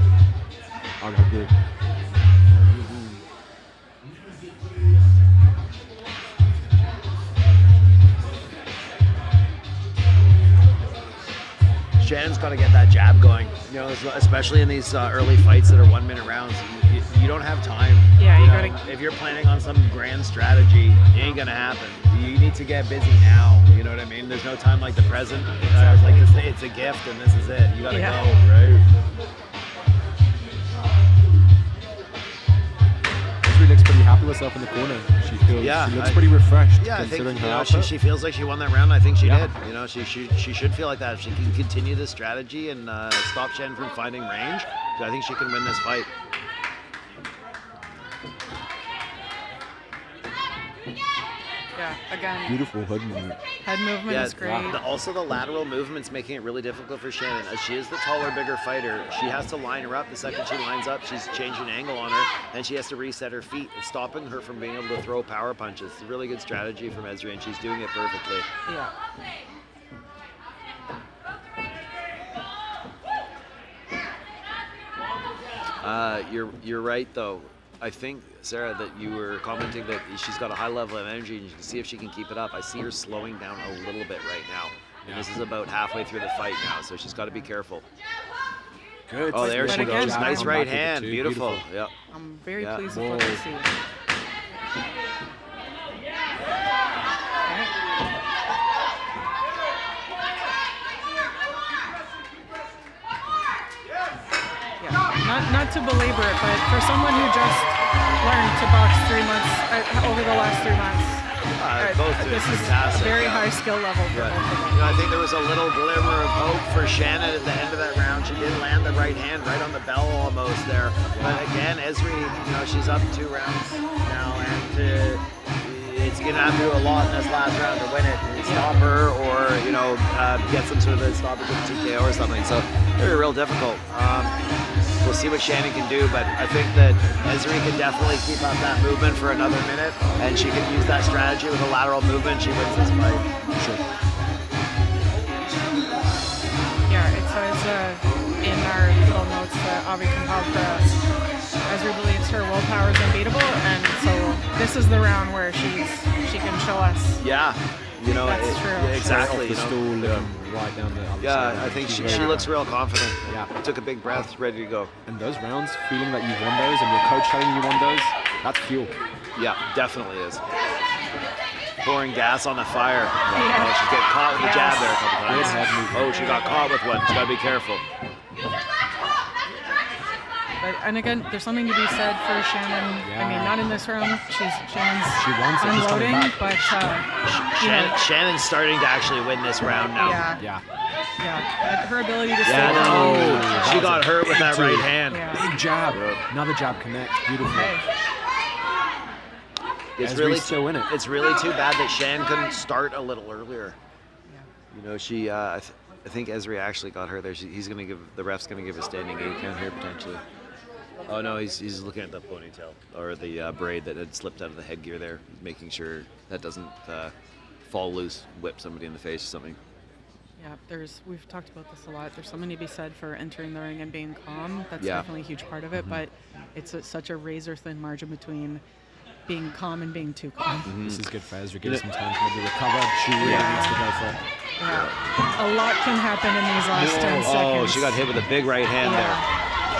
I would agree. Shannon's got to get that jab going, especially in these early fights that are 1 minute rounds. You don't have time. Yeah, you gotta- If you're planning on some grand strategy, it ain't gonna happen. You need to get busy now. You know what I mean? There's no time like the present. I was like to say, it's a gift, and this is it. You gotta Yeah. go, right? Esri looks pretty happy with herself in the corner. She feels Yeah, she looks pretty refreshed. Yeah, I think considering her she output. feels like she won that round. I think she Yeah. did. She should feel like that if she can continue this strategy and stop Shannon from finding range. I think she can win this fight. Yeah. Again, Beautiful hood movement. head movement is great. Also the lateral movement's making it really difficult for Shannon. As she is the taller, bigger fighter, she has to line her up. The second she lines up, she's changing angle on her, and she has to reset her feet, stopping her from being able to throw power punches. It's a really good strategy from Esri, and she's doing it perfectly. Yeah. You're right, though. I think, Sarah, that you were commenting that she's got a high level of energy, and you can see if she can keep it up. I see her slowing down a little bit right now. And this is about halfway through the fight now, so she's got to be careful. Good. Oh, there But she again, goes. jab Nice on right back with the hand. two. Beautiful. Yep. I'm very Yeah. pleased with what I see. Yeah, not to belabor it, but for someone who just learned to box 3 months over the last 3 months, Both doing this is fantastic. a very yeah. high skill level for Yeah. both of them. I think there was a little glimmer of hope for Shannon at the end of that round. She did land the right hand right on the bell almost there. But again, Esri, she's up 2 rounds now, and it's going to have to do a lot in this last round to win it. Stop her or, get some sort of a stoppage with TKO or something. So very real difficult. We'll see what Shannon can do, but I think that Esri can definitely keep up that movement for another minute, and she can use that strategy with a lateral movement. She wins this fight. Sure. Yeah, it says in our little notes that Avi compiled for us, Esri believes her willpower is unbeatable, and so this is the round where she can show us. Yeah, you know, That's true. yeah, exactly. Off the You know. stool, looking right down the other side. Yeah, I think she looks real confident. Yeah. Took a big breath, ready to go. And those rounds, feeling that you've won those and your coach telling you won those, that's fuel. Yeah, definitely is. Pouring gas on the fire. Yeah. Oh, she's getting caught with the jab Yes. there a couple times. Yeah. Oh, she got caught with one. She gotta be careful. But, and again, there's something to be said for Shannon. I mean, not in this round. Shannon's She wants it. She's coming unloading, back. but you know, Shannon's starting to actually win this round now. yeah, Yeah. yeah. Her ability to stay Yeah, calm. no, she got hurt with that right hand. Yeah. Big jab. Another jab connect. Beautiful. Okay. It's Esri's really still in it. It's really too bad that Shan couldn't start a little earlier. Yeah. You know, she. I think Esri actually got her there. He's gonna give the ref's gonna give a standing 8 count here potentially. Oh no, he's looking at the ponytail or the braid that had slipped out of the headgear there, making sure that doesn't fall loose, whip somebody in the face or something. Yeah, we've talked about this a lot. There's something to be said for entering the ring and being calm. That's Yeah. definitely a huge part of it, but it's such a razor thin margin between being calm and being too calm. This is good for Ezra. Give her some time to maybe recover. She really needs to go for it. Yeah. A lot can happen in these last 10 seconds. Oh, she got hit with a big right hand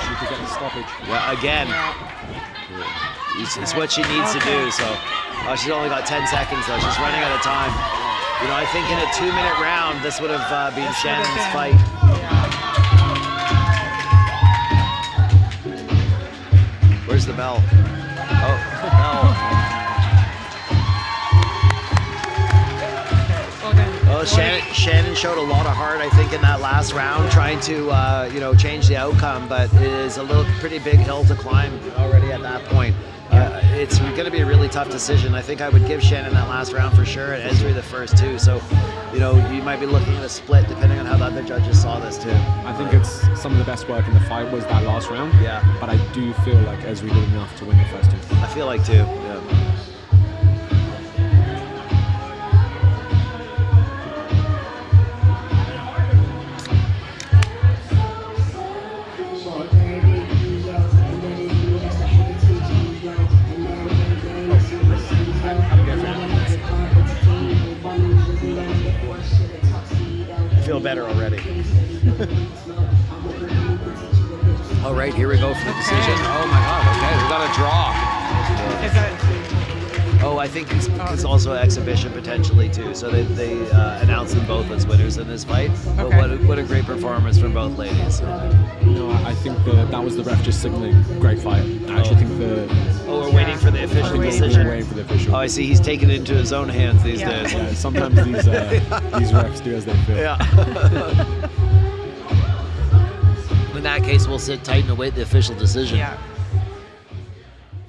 She could get the stoppage. there. Yeah, again. It's what she needs to do. So, she's only got 10 seconds though. She's running out of time. You know, I think in a 2-minute round, this would have been Shannon's fight. Where's the bell? Oh, the bell. Oh, Shannon showed a lot of heart, I think, in that last round, trying to, change the outcome. But it is a pretty big hill to climb already at that point. It's going to be a really tough decision. I think I would give Shannon that last round for sure, and Esri the first two. So, you might be looking at a split depending on how the other judges saw this too. I think it's some of the best work in the fight was that last round. Yeah. But I do feel like Esri did enough to win the first two. I feel like too. Yeah. Feel better already. All right, here we go for the decision. Oh my God! Okay, we got a draw. Is that Oh, I think it's also an exhibition potentially too. So they announced them both as winners in this fight. But Okay. what a great performance from both ladies. No, I think that was the ref just signaling great fight. I actually think Oh, we're waiting for the official we're decision. waiting for the official. Oh, I see. He's taking it into his own hands these Yeah. days. Yeah, sometimes these refs do as they feel. Yeah. In that case, we'll sit tight and await the official decision. yeah.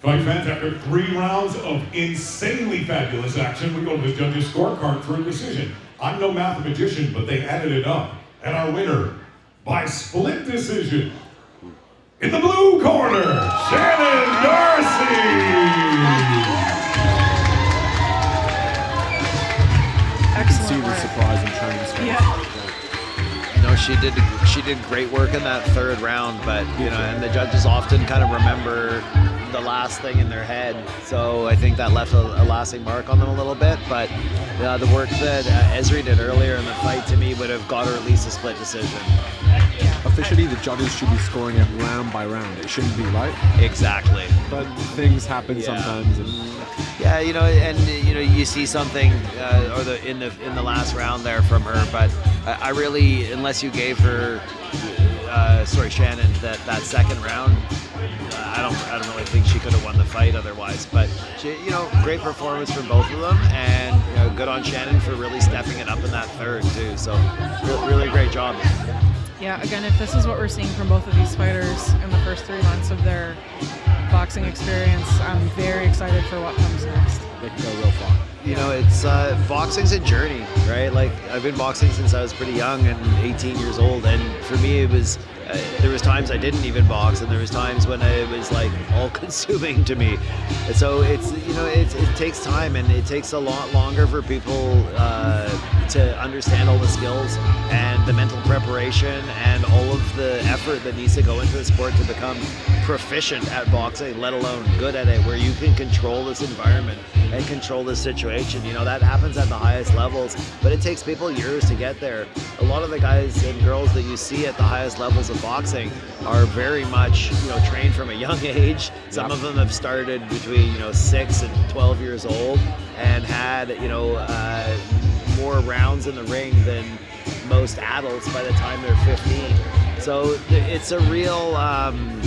Fight fans, after 3 rounds of insanely fabulous action, we go to the judges' scorecard for a decision. I'm no mathematician, but they added it up. And our winner, by split decision, in the blue corner, Shannon Darcy! See Excellent the work. surprise and transfer. Yeah. She did great work in that third round, but and the judges often kind of remember the last thing in their head, so I think that left a lasting mark on them a little bit. But the work that Esri did earlier in the fight, to me, would have got her at least a split decision. Officially, the judges should be scoring it round by round. It shouldn't be, right? Exactly. But things happen Yeah. sometimes. And Yeah, you see something in the last round there from her, but I really, unless you gave her, Shannon, that second round, I don't really think she could have won the fight otherwise. But she, great performance from both of them, and good on Shannon for really stepping it up in that third too. So really great job. Yeah, again, if this is what we're seeing from both of these fighters in the first 3 months of their boxing experience, I'm very excited for what comes next. they can go real far. It's boxing's a journey, right? Like, I've been boxing since I was pretty young and 18 years old, and for me it was there was times I didn't even box, and there was times when it was like all consuming to me. And so it's, you know, it takes time, and it takes a lot longer for people to understand all the skills and the mental preparation and all of the effort that needs to go into the sport to become proficient at boxing, let alone good at it, where you can control this environment and control this situation. You know, that happens at the highest levels, but it takes people years to get there. A lot of the guys and girls that you see at the highest levels of boxing are very much, you know, trained from a young age. Some of them have started between, you know, 6 and 12 years old and had, you know, more rounds in the ring than most adults by the time they're 15. So it's a real long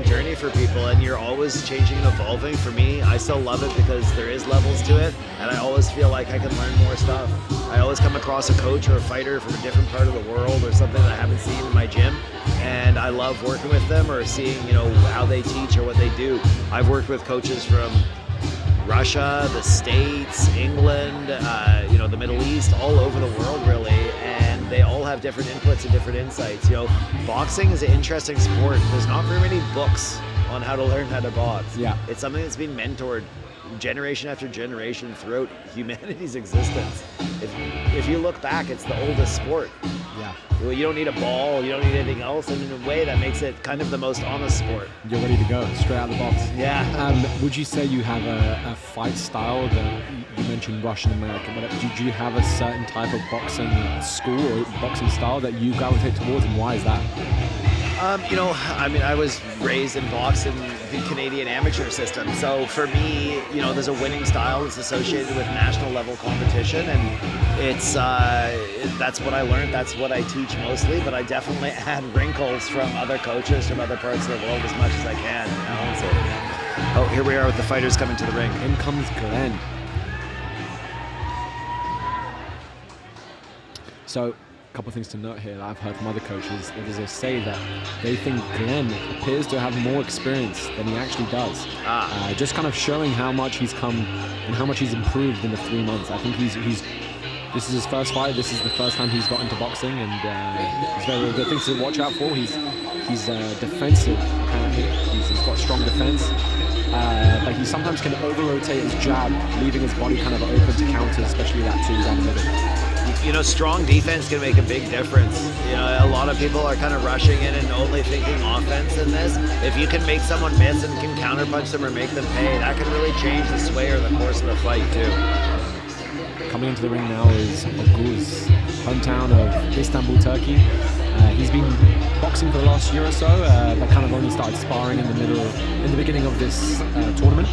journey for people, and you're always changing and evolving. For me, I still love it because there is levels to it, and I always feel like I can learn more stuff. I always come across a coach or a fighter from a different part of the world or something that I haven't seen in my gym, and I love working with them or seeing, you know, how they teach or what they do. I've worked with coaches from Russia, the States, England, you know, the Middle East, all over the world really, and they all have different inputs and different insights. You know, boxing is an interesting sport. There's not very many books on how to learn how to box. Yeah. It's something that's been mentored generation after generation throughout humanity's existence. If you look back, it's the oldest sport. Yeah. Well, you don't need a ball, you don't need anything else, and in a way that makes it kind of the most honest sport. You're ready to go, straight out of the box. Yeah. Would you say you have a fight style that you mentioned Russian American, but do you have a certain type of boxing school or boxing style that you gravitate towards, and why is that? You know, I mean, I was raised and boxed in the Canadian amateur system. So for me, you know, there's a winning style that's associated with national level competition, and it's that's what I learned. That's what I teach mostly. But I definitely add wrinkles from other coaches from other parts of the world as much as I can. You know? So, oh, here we are with the fighters coming to the ring. In comes Glenn. So, a couple of things to note here that I've heard from other coaches. They say that they think Glenn appears to have more experience than he actually does. Just kind of showing how much he's come and how much he's improved in the 3 months. I think this is his first fight. This is the first time he's got into boxing, and he's very, very good. Things to watch out for. He's defensive. Apparently, he's got strong defense. But he sometimes can over-rotate his jab, leaving his body kind of open to counter, especially that 2 down the middle. You know, strong defense can make a big difference. You know, a lot of people are kind of rushing in and only thinking offense in this. If you can make someone miss and can counterpunch them or make them pay, that can really change the sway or the course of the fight too. Coming into the ring now is Oguz, hometown of Istanbul, Turkey. He's been boxing for the last year or so, but kind of only started sparring in the beginning of this tournament.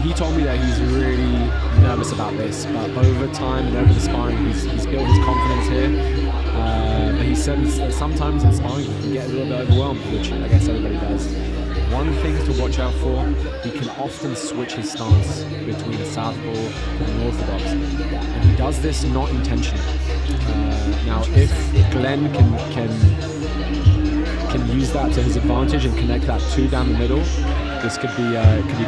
He told me that he's really nervous about this, but over time and over the sparring, he's built his confidence here. But he said sometimes in sparring he can get a little bit overwhelmed, which I guess everybody does. One thing to watch out for, he can often switch his stance between a southpaw and an orthodox, and he does this not intentionally. Now, if Glenn can use that to his advantage and connect that 2 down the middle, this could be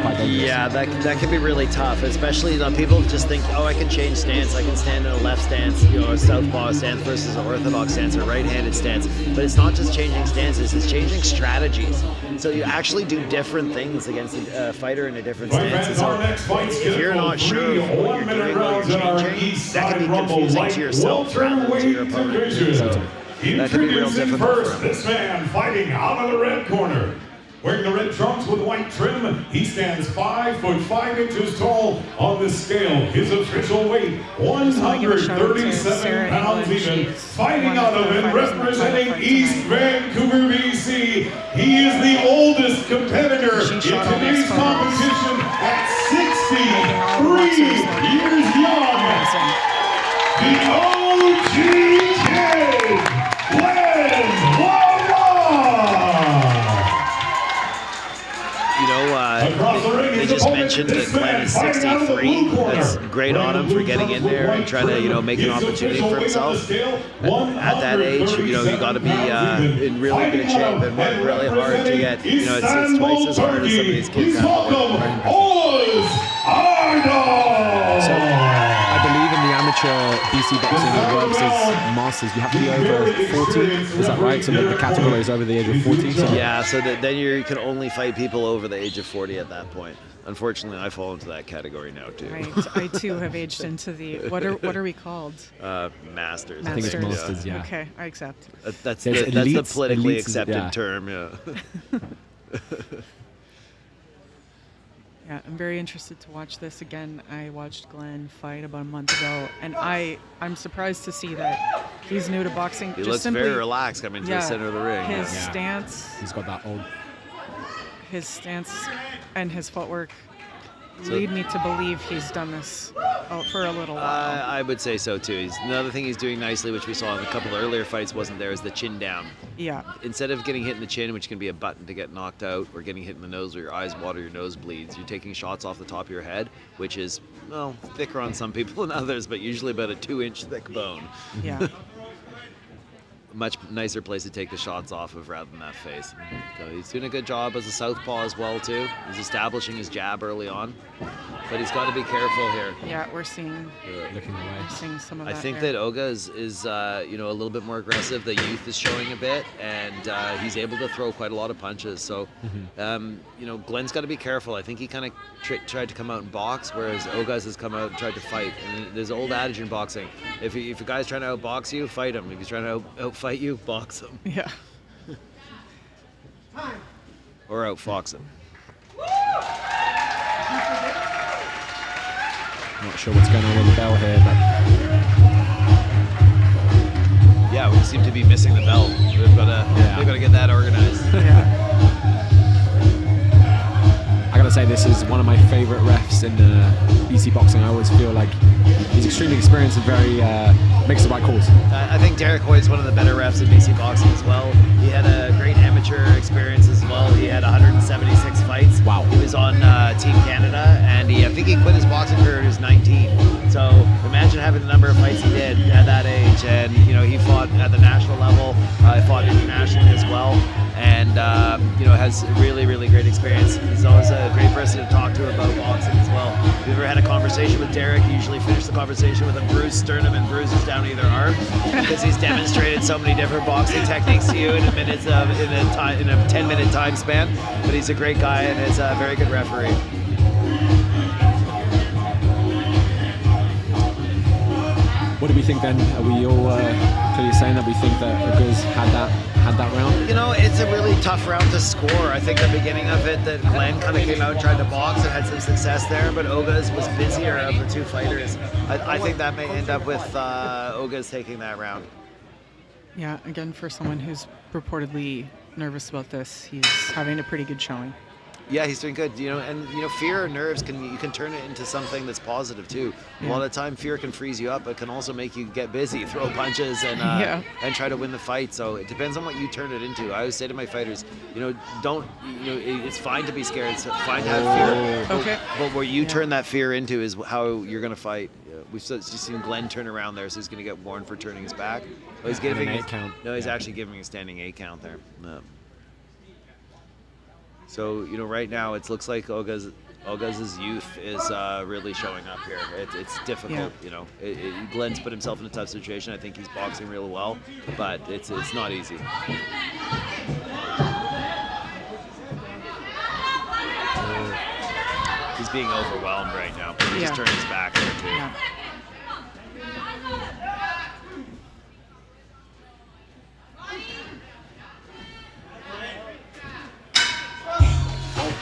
quite dangerous. Yeah, that can be really tough, especially, you know, people just think, oh, I can change stance. I can stand in a left stance, you know, a southpaw stance versus an orthodox stance or right-handed stance. But it's not just changing stances, it's changing strategies. So you actually do different things against a fighter in a different stance. So if you're not sure of what you're doing while you're changing, that can be confusing to yourself rather than to your opponent. So that can be real difficult first, for him. this man fighting out of the red corner. Wearing the red trunks with white trim, he stands 5 foot 5 inches tall on the scale. His official weight, 137 pounds even. Fighting out of and representing East Vancouver, BC. He is the oldest competitor in today's competition at 63 years young. The OG Kid, Glenn Walla! You know, they just mentioned that Glenn is 63. That's great on him for getting in there and trying to, you know, make an opportunity for himself. At that age, you know, you got to be in really good shape and work really hard to get, you know, it's twice as hard as some of these kids have to work. So, I believe in the amateur amateur BC boxing works as masters, you have to be over 40. Is that right? So the category is over the age of 40. So Yeah, so then you can only fight people over the age of 40 at that point. Unfortunately, I fall into that category now too. Right. I too have aged into the what are we called? Masters. I think it's Masters. masters. Yeah. Okay, I accept. That's There's the elites- politically elites is- accepted yeah. term. Yeah. Yeah, I'm very interested to watch this again. I watched Glenn fight about a month ago, and I'm surprised to see that he's new to boxing. He Just looks simply, very relaxed coming to the center of the ring. His Yeah. stance, He's got that old. and his footwork So- lead me to believe he's done this for a little while. I would say so too. Another thing he's doing nicely, which we saw in a couple of earlier fights, wasn't there, is the chin down. Yeah, Instead of getting hit in the chin, which can be a button to get knocked out, or getting hit in the nose where your eyes water, your nose bleeds, you're taking shots off the top of your head, which is, well, thicker on some people than others, but usually about a 2-inch thick bone. yeah. Much nicer place to take the shots off of rather than that face. So he's doing a good job as a southpaw as well too. He's establishing his jab early on, but he's got to be careful here. Yeah, we're seeing Looking away. some of I that. think there. that Oga is a little bit more aggressive. The youth is showing a bit, and he's able to throw quite a lot of punches. So, Glenn's got to be careful. I think he kind of tried to come out and box, whereas Ogas has come out and tried to fight. And there's an old adage in boxing: if a guy's trying to outbox you, fight him. If he's trying to outfight you, box him Yeah. or outfox him. Not sure what's going on with the bell here, but Yeah, we seem to be missing the bell. We've got to get that organized. Yeah. I gotta say this is one of my favorite refs in BC boxing. I always feel like he's extremely experienced and very makes the right calls. I think Derek Hoyt's one of the better refs in BC boxing as well. He had a great amateur experience as well. He had 176 fights. Wow. He was on Team Canada, and I think he quit his boxing career when he was 19. So imagine having the number of fights he did at that age. And he fought at the national level. He fought internationally as well, and has really, really great experience. He's always a great person to talk to about boxing as well. If you've ever had a conversation with Derek, you usually finish the conversation with a bruised sternum and bruises down either arm, because he's demonstrated so many different boxing techniques to you in a 10-minute time span. But he's a great guy and is a very good referee. What do we think then? Are we all clearly saying that we think that Oga's had that round? It's a really tough round to score. I think the beginning of it that Glenn kind of came out and tried to box and had some success there, but Oga's was busier of the two fighters. I think that may end up with Oga's taking that round. Yeah, again, for someone who's reportedly nervous about this, he's having a pretty good showing. Yeah, he's doing good. Fear or nerves you can turn it into something that's positive too. A lot of the time, fear can freeze you up, but can also make you get busy, throw punches, and try to win the fight. So it depends on what you turn it into. I always say to my fighters, it's fine to be scared. It's fine to have fear. Okay. But where you turn that fear into is how you're going to fight. We've just seen Glenn turn around there, so he's going to get warned for turning his back. Oh, he's giving an 8 count. No, he's actually giving a standing 8 count there. No. So, right now it looks like Oga's youth is really showing up here. It's difficult, Glenn's put himself in a tough situation. I think he's boxing real well, but it's not easy. He's being overwhelmed right now. He's just turning his back there too. Yeah.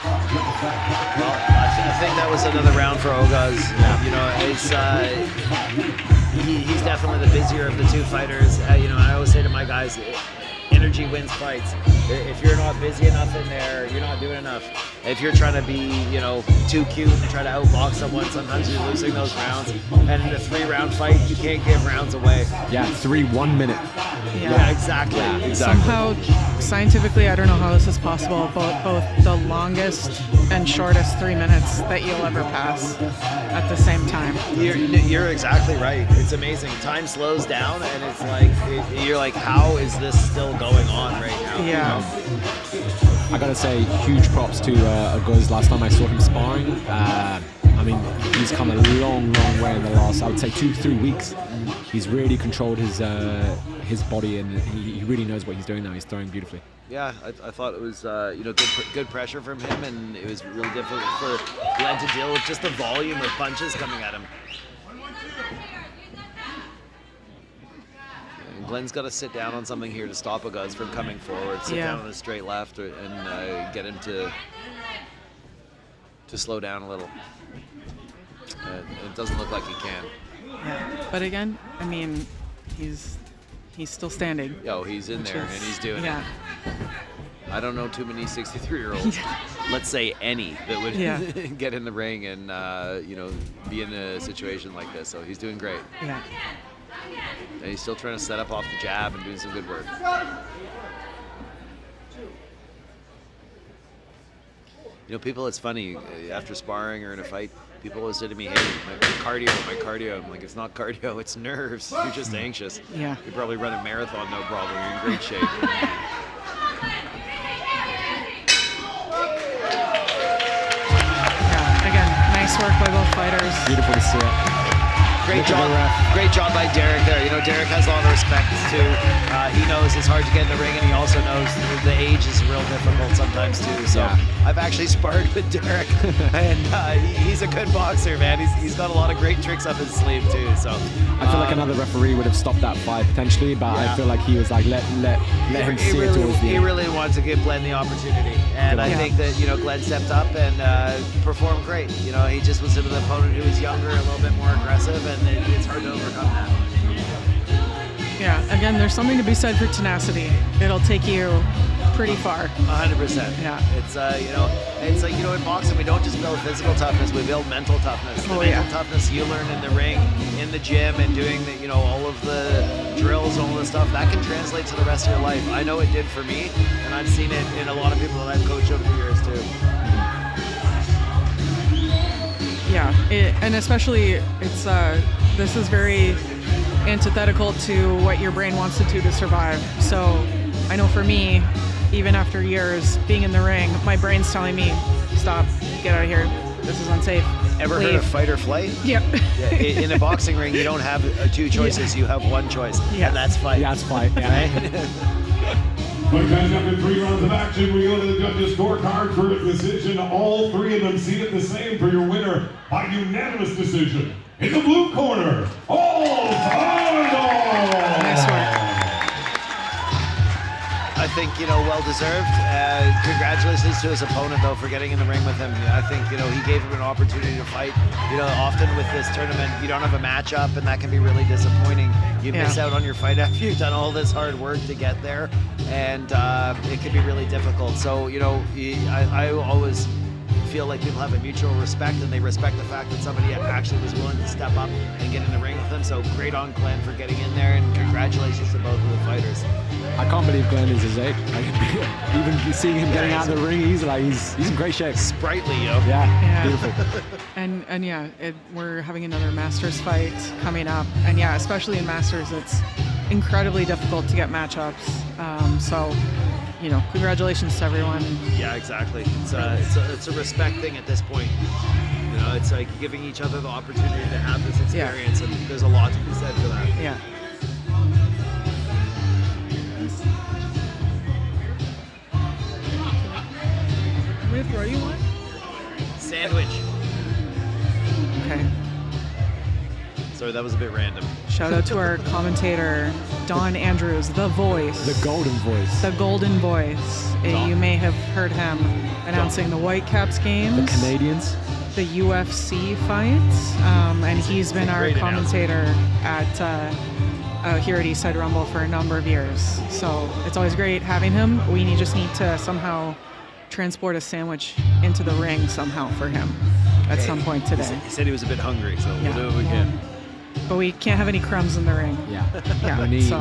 Well, I think that was another round for Ogas. He's definitely the busier of the two fighters. I always say to my guys, energy wins fights. If you're not busy enough in there, you're not doing enough. If you're trying to be, too cute and try to outbox someone, sometimes you're losing those rounds. And in a 3-round fight, you can't give rounds away. Yeah, 3 1-minute. Yeah, exactly. Somehow, scientifically, I don't know how this is possible, but both the longest and shortest 3 minutes that you'll ever pass at the same time. You're exactly right. It's amazing. Time slows down, and it's like you're like, how is this still going on right now? Yeah. I gotta say, huge props to Oga's. Last time I saw him sparring, I mean, he's come a long, long way in the last, I would say, 2-3 weeks. He's really controlled his body, and he really knows what he's doing now. He's throwing beautifully. Yeah, I thought it was good pressure from him, and it was really difficult for Glenn to deal with just the volume of punches coming at him. And Glenn's got to sit down on something here to stop Aguz from coming forward. Sit down on a straight left, and get him to slow down a little. It doesn't look like he can. Yeah. But again, I mean, he's still standing. Yo, he's in there, and he's doing it. I don't know too many 63-year-olds, let's say any, that would get in the ring and be in a situation like this. So he's doing great. Yeah. And he's still trying to set up off the jab and doing some good work. You know, people, it's funny, after sparring or in a fight, people always say to me, hey, my cardio. I'm like, it's not cardio, it's nerves. You're just anxious. Yeah. You probably run a marathon, no problem. You're in great shape. Yeah. Again, nice work by both fighters. Beautiful to see it. Great job by Derek there. You know, Derek has a lot of respect too. He knows it's hard to get in the ring, and he also knows the age is real difficult sometimes too. So I've actually sparred with Derek, and he's a good boxer, man. He's got a lot of great tricks up his sleeve too. So I feel like another referee would have stopped that fight potentially, but I feel like he was like, let him see it towards the end. He really wanted to give Glenn the opportunity, and I think that Glenn stepped up and performed great. You know, he just was an opponent who was younger, a little bit more aggressive, and it's hard to overcome that. Yeah, again, there's something to be said for tenacity. It'll take you pretty far. 100%. Yeah. It's it's like in boxing we don't just build physical toughness, we build mental toughness. The mental toughness you learn in the ring, in the gym, and doing all of the drills, all the stuff that can translate to the rest of your life. I know it did for me, and I've seen it in a lot of people that I've coached over the years too. Yeah, and especially this is very antithetical to what your brain wants to do to survive. So I know for me, even after years being in the ring, my brain's telling me, stop, get out of here, this is unsafe. Ever leave. heard of fight or flight? Yep. In a boxing ring, you don't have two choices, you have one choice, and that's fight. Yeah, that's fight. Yeah. But guys, after 3 rounds of action, we go to the judges' scorecard for a decision. All 3 of them seated the same for your winner by unanimous decision. In the blue corner, Untitled! Nice work. I think, well deserved. Congratulations to his opponent, though, for getting in the ring with him. I think, he gave him an opportunity to fight. Often with this tournament, you don't have a matchup, and that can be really disappointing. You miss out on your fight after you've done all this hard work to get there, and it can be really difficult. So, I always feel like people have a mutual respect, and they respect the fact that somebody actually was willing to step up and get in the ring with him. So great on Glenn for getting in there, and congratulations to both of the fighters. I can't believe Glenn is his age. Even seeing him getting out of the ring, he's in great shape. Sprightly, yo. Yeah. Beautiful. And we're having another Masters fight coming up, and especially in Masters, it's incredibly difficult to get matchups. So congratulations to everyone. Yeah, exactly. It's a respect thing at this point. It's like giving each other the opportunity to have this experience, and there's a lot to be said for that. Yeah. I'm gonna throw you one. Sandwich. Okay. Sorry, that was a bit random. Shout out to our commentator, Don Andrews, the voice. The golden voice. The golden voice. You may have heard him announcing the Whitecaps games. The Canadians. The UFC fights. And he's been our commentator at here at Eastside Rumble for a number of years. So it's always great having him. We just need to somehow transport a sandwich into the ring somehow for him at some point today. He said he was a bit hungry, so we'll do what we can. But we can't have any crumbs in the ring. Yeah.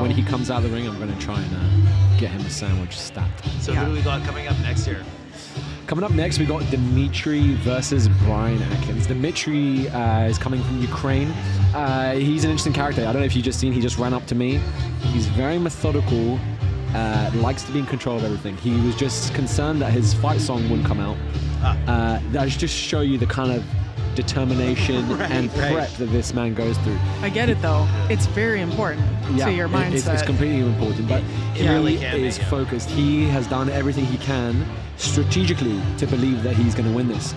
When he comes out of the ring, I'm going to try and get him a sandwich stat. So who do we got coming up next year? Coming up next, we got Dimitri versus Bryan Atkins. Dimitri is coming from Ukraine. He's an interesting character. I don't know if you've just seen, he just ran up to me. He's very methodical, likes to be in control of everything. He was just concerned that his fight song wouldn't come out. That just show you the kind of determination and right. prep that this man goes through. I get it though. It's very important to your mindset. It's completely important, but It really he can be, is yeah. focused. He has done everything he can strategically to believe that he's going to win this.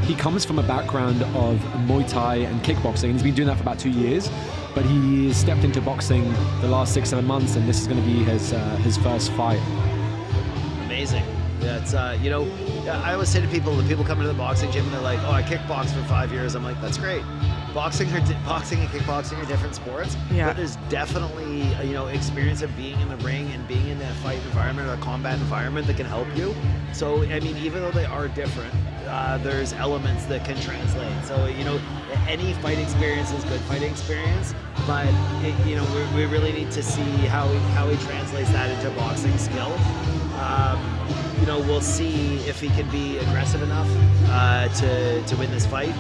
He comes from a background of Muay Thai and kickboxing, and he's been doing that for about 2 years, but he stepped into boxing the last 6-7 months, and this is going to be his first fight. Amazing. Yeah, it's you know, I always say to people, the people come into the boxing gym and they're like, "Oh, I kickboxed for 5 years." I'm like, "That's great." Boxing and kickboxing are different sports, Yeah. but there's definitely experience of being in the ring and being in a fight environment or a combat environment that can help you. So I mean, even though they are different, there's elements that can translate. So any fight experience is good fighting experience, but we really need to see how he translates that into boxing skill. We'll see if he can be aggressive enough to win this fight.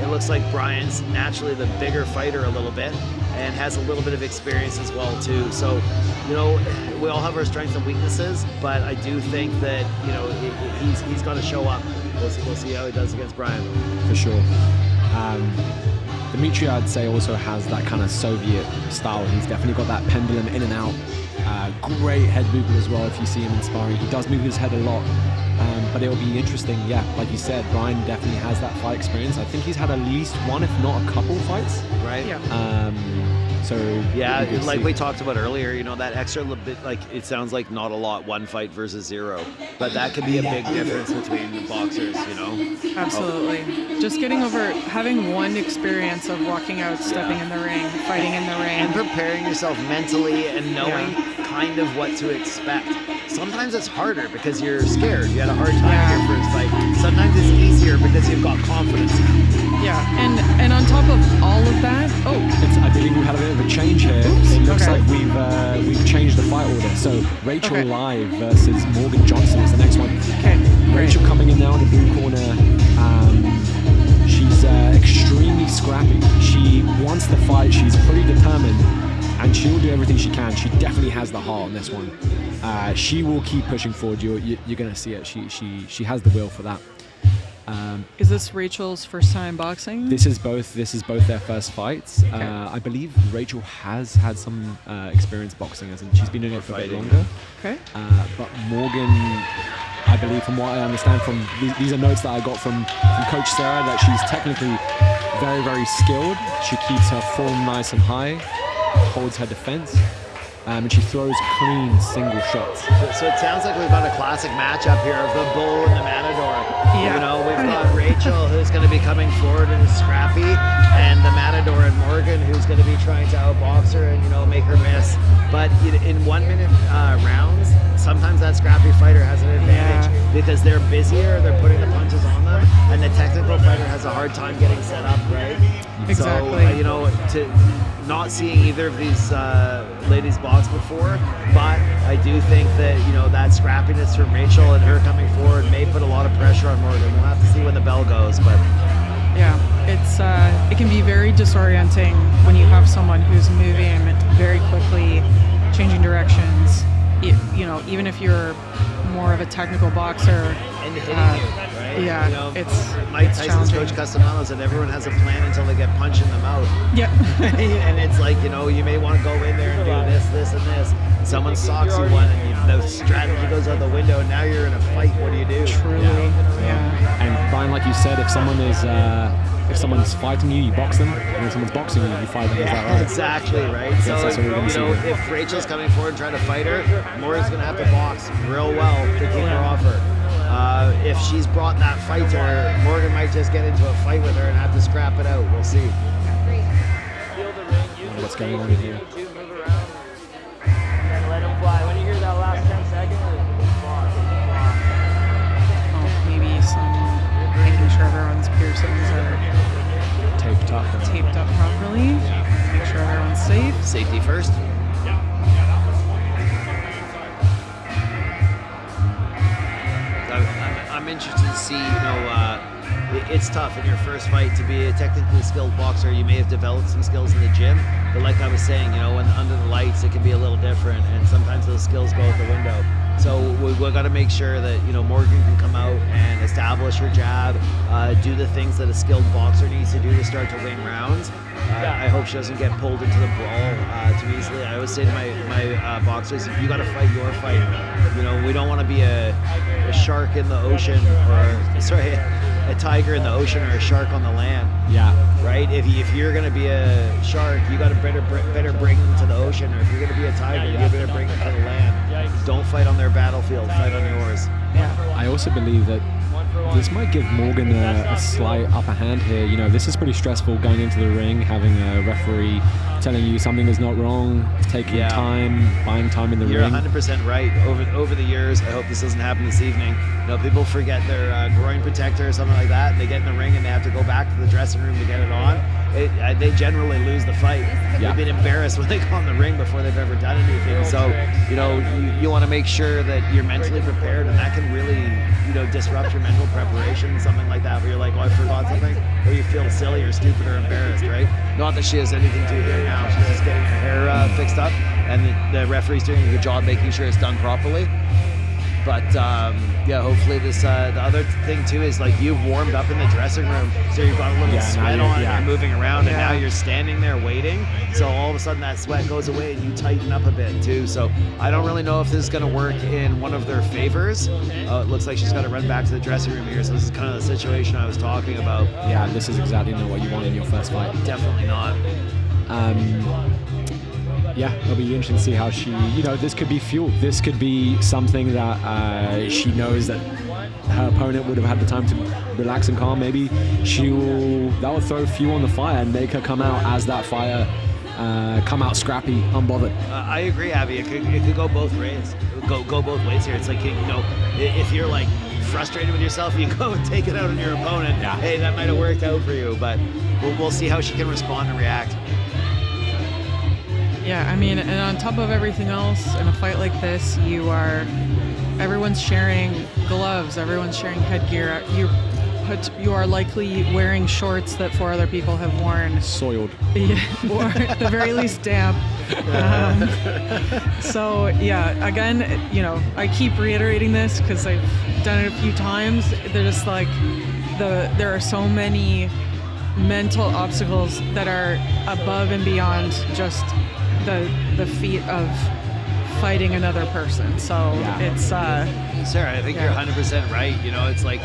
It looks like Bryan's naturally the bigger fighter a little bit and has a little bit of experience as well too. So, we all have our strengths and weaknesses, but I do think that he's going to show up. We'll see how he does against Bryan. For sure. Dimitri, I'd say, also has that kind of Soviet style. He's definitely got that pendulum in and out. Great head movement as well if you see him in sparring. He does move his head a lot, but it'll be interesting. Yeah, like you said, Bryan definitely has that fight experience. I think he's had at least one, if not a couple fights. Right? Yeah. So yeah, you can like see. we talked about earlier, that extra little bit, like it sounds like not a lot, one fight versus 0, but that could be a big difference between boxers, Absolutely. Just getting over having one experience of walking out, stepping in the ring, fighting in the ring. And preparing yourself mentally and knowing kind of what to expect. Sometimes it's harder because you're scared. You had a hard time in your first fight. Sometimes it's easier because you've got confidence. Yeah, and on top of all of that, I believe we've had a bit of a change here. It looks Okay. like we've changed the fight order. So Rachel Okay. Live versus Morgan Johnson is the next one. okay, Rachel coming in now in the blue corner. She's extremely scrappy. She wants the fight. She's pretty determined, and she'll do everything she can. She definitely has the heart on this one. She will keep pushing forward. You're going to see it. She has the will for that. Is this Rachel's first time boxing? This is both their first fights. Okay. I believe Rachel has had some experience boxing, as in she's been doing it for a bit longer. Okay. But Morgan, I believe, from what I understand from these are notes that I got from Coach Sarah, that she's technically very, very skilled. She keeps her form nice and high, holds her defense, and she throws clean single shots. So it sounds like we've got a classic matchup here of the bull and the matador. Yeah. We've got Rachel, who's going to be coming forward and is scrappy, and the matador and Morgan, who's going to be trying to outbox her and make her miss. But in 1 minute rounds, sometimes that scrappy fighter has an advantage because they're busier, they're putting the punches on them, and the technical fighter has a hard time getting set up, right? Exactly. So, to not seeing either of these ladies box before, but I do think that that scrappiness from Rachel and her coming forward may put a lot of pressure on Morgan. We'll have to see when the bell goes, but Yeah, it can be very disorienting when you have someone who's moving very quickly, changing directions. Even if you're more of a technical boxer, and hitting you, right? yeah, it's Mike it's Tyson's challenging. Coach Castellanos said everyone has a plan until they get punched in the mouth. Yeah. And it's like, you may want to go in there and do this, and this. And someone socks you one, and the strategy goes out the window, and now you're in a fight. What do you do? Truly, yeah. And Bryan, like you said, if someone's fighting you, you box them. And if someone's boxing you, you fight them. Is that right? Exactly, right? Yes, So, that's what we're gonna see. if Rachel's coming forward and trying to fight her, Morgan's going to have to box real well to keep her off her. If she's brought that fight to her, Morgan might just get into a fight with her and have to scrap it out. We'll see. What's going on here? Move around and let them fly. When you hear that last 10 seconds, Maybe making sure everyone's piercings are Taped up. taped up properly. Make sure everyone's safe. Safety first. I'm interested to see, it's tough in your first fight to be a technically skilled boxer. You may have developed some skills in the gym, but like I was saying, when under the lights, it can be a little different, and sometimes those skills go out the window. So we've got to make sure that, you know, Morgan can come out and establish her jab, do the things that a skilled boxer needs to do to start to win rounds. I hope she doesn't get pulled into the brawl too easily. I always say to my boxers, you got to fight your fight. You know, we don't want to be a shark in the ocean, or sorry, a tiger in the ocean or a shark on the land. Yeah. Right? If you're gonna be a shark, you got to better bring them to the ocean, or if you're gonna be a tiger, you better bring them to the land. Don't fight on their battlefield, fight on yours. I also believe that this might give Morgan a slight upper hand here. You know, this is pretty stressful going into the ring, having a referee telling you something is not wrong, taking time, buying time in the You're ring. 100% right. Over the years, I hope this doesn't happen this evening. You know, people forget their groin protector or something like that, and they get in the ring and they have to go back to the dressing room to get it on. They generally lose the fight. They've been embarrassed when they go in the ring before they've ever done anything. So, you know, you want to make sure that you're mentally prepared, and that can really, you know, disrupt your mental preparation, something like that, where you're like, oh, I forgot something, or you feel silly or stupid or embarrassed, right? Not that she has anything to here now. She's just getting her hair fixed up, and the referee's doing a good job making sure it's done properly. But yeah, hopefully this. The other thing too is, like, you've warmed up in the dressing room, so you've got a little sweat on, and you're moving around, and now you're standing there waiting. So all of a sudden that sweat goes away, and you tighten up a bit too. So I don't really know if this is going to work in one of their favors. It looks like she's got to run back to the dressing room here. So this is kind of the situation I was talking about. Yeah, this is exactly not what you want in your first fight. Definitely not. Yeah, it'll be interesting to see how she, you know, this could be fuel. This could be something that she knows that her opponent would have had the time to relax and calm. Maybe that will throw fuel on the fire and make her come out as that fire, come out scrappy, unbothered. I agree, Abby. It could go both ways. Go both ways here. It's like, you know, if you're like frustrated with yourself, you go and take it out on your opponent. Yeah. Hey, that might have worked out for you, but we'll see how she can respond and react. Yeah, I mean, and on top of everything else, in a fight like this, everyone's sharing gloves, everyone's sharing headgear. You are likely wearing shorts that 4 other people have worn. Soiled. Yeah, or at the very least damp. So yeah, again, you know, I keep reiterating this because I've done it a few times. They're just like, there are so many mental obstacles that are above and beyond just the feat of fighting another person. So it's Sarah, I think you're 100% right. You know, it's like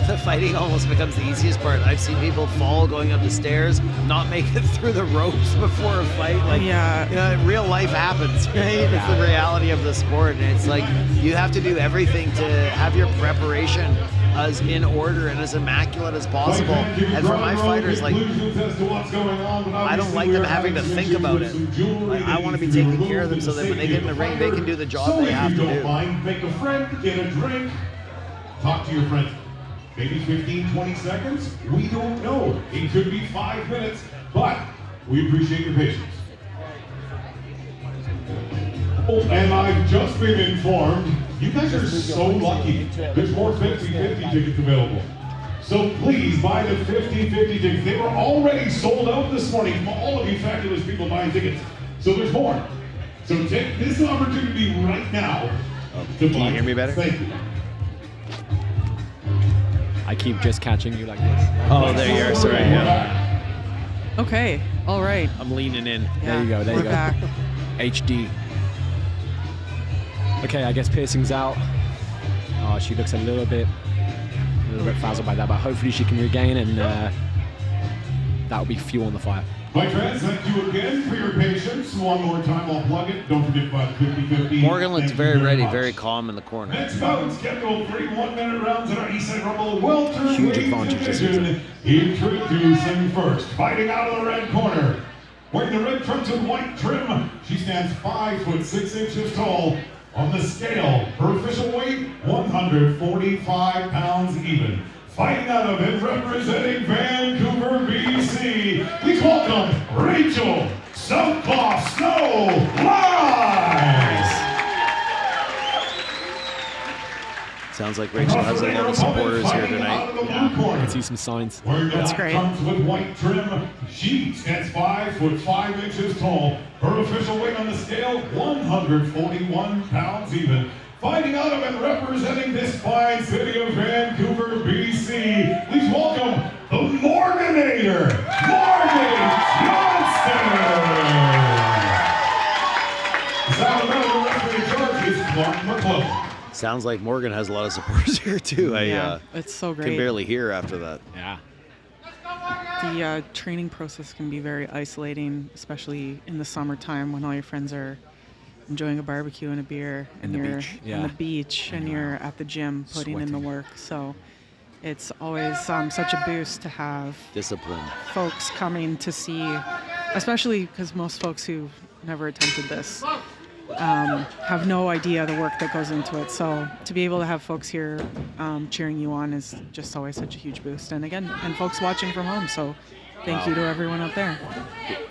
the fighting almost becomes the easiest part. I've seen people fall going up the stairs, not make it through the ropes before a fight. Like, you know, real life happens, right? It's the reality of the sport, and it's like you have to do everything to have your preparation as in order and as immaculate as possible. And for my fighters, like, I don't like them having to think about it. Like, I want to be taking care of them so that when they get in the ring, they can do the job they have to do. Make a friend, get a drink, talk to your friends. Maybe 15, 20 seconds? We don't know. It could be 5 minutes, but we appreciate your patience. Oh, and I've just been informed, you guys are so lucky. There's more 50-50 tickets available. So please buy the 50-50 tickets. They were already sold out this morning from all of you fabulous people buying tickets. So there's more. So take this opportunity right now to buy. Can you hear me better? Thank you. I keep just catching you like this. Oh, there you are. Sorry. Yeah. okay. All right. I'm leaning in. There you go. There you We're go. back. HD. Okay, I guess piercing's out. Oh, she looks a little bit frazzled by that, but hopefully she can regain, and that'll be fuel on the fire. My friends, thank you again for your patience. One more time, I'll plug it. Don't forget about 50-50. Morgan looked Thank you very ready, much. very calm in the corner. Next bout, scheduled 3 1-minute rounds in our Eastside Rumble welterweight Huge advantage this division. Introducing first, fighting out of the red corner. Wearing the red trunks with white trim, she stands 5 foot 6 inches tall. On the scale, her official weight, 145 pounds even. Fighting out of and representing Vancouver, BC, please welcome Rachel Southpaw Snow Live! Sounds like Rachel has a lot of supporters here tonight. I can see some signs. That's great. With white trim, she stands 5 foot 5 inches tall. Her official weight on the scale, 141 pounds even. fighting out of and representing this fine city of Vancouver, BC. Please welcome the Morganator, Morgan Johnston. Sound the referee in charge is Clark McClellan. Sounds like Morgan has a lot of supporters here too. It's so Can great. barely hear after that. Yeah. The training process can be very isolating, especially in the summertime when all your friends are enjoying a barbecue and a beer, and the you're beach, on yeah. the beach and you're at the gym putting in the Sweating. work. So it's always such a boost to have Discipline. folks coming to see, especially because most folks who've never attempted this have no idea the work that goes into it. So to be able to have folks here cheering you on is just always such a huge boost. And again, and folks watching from home. So thank you to everyone out there.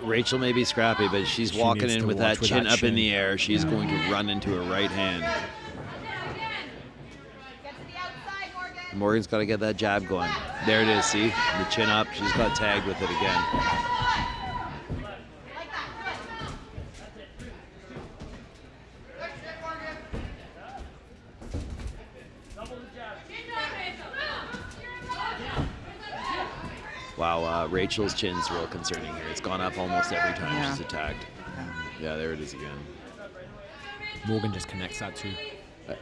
Rachel may be scrappy, but she's walking needs in to with watch that with chin that up in chin. the air. She's going to run into a right hand. Get to the outside, Morgan. Morgan's got to get that jab going. There it is, see? The chin up. She's got tagged with it again. Like that. Wow, Rachel's chin's real concerning here. It's gone up almost every time Yeah. she's attacked. Yeah, there it is again. Morgan just connects that too.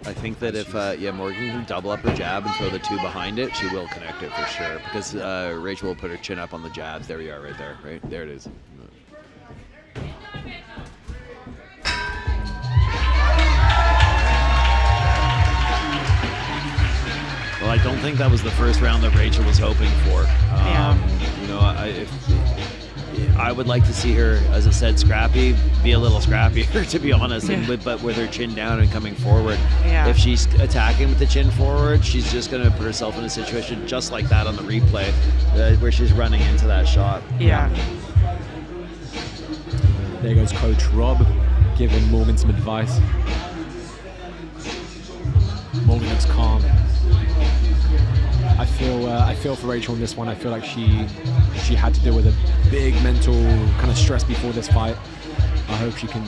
I think that if Morgan can double up her jab and throw the two behind it, she will connect it for sure. Because Rachel will put her chin up on the jabs. There we are, right there. Right there it is. Well, I don't think that was the first round that Rachel was hoping for. You know, I would like to see her, as I said, scrappy, be a little scrappier, to be honest, but with her chin down and coming forward. Yeah. If she's attacking with the chin forward, she's just going to put herself in a situation just like that on the replay, where she's running into that shot. Yeah. There goes Coach Rob giving Morgan some advice. Morgan looks calm. I feel for Rachel in this one. I feel like she had to deal with a big mental kind of stress before this fight. I hope she can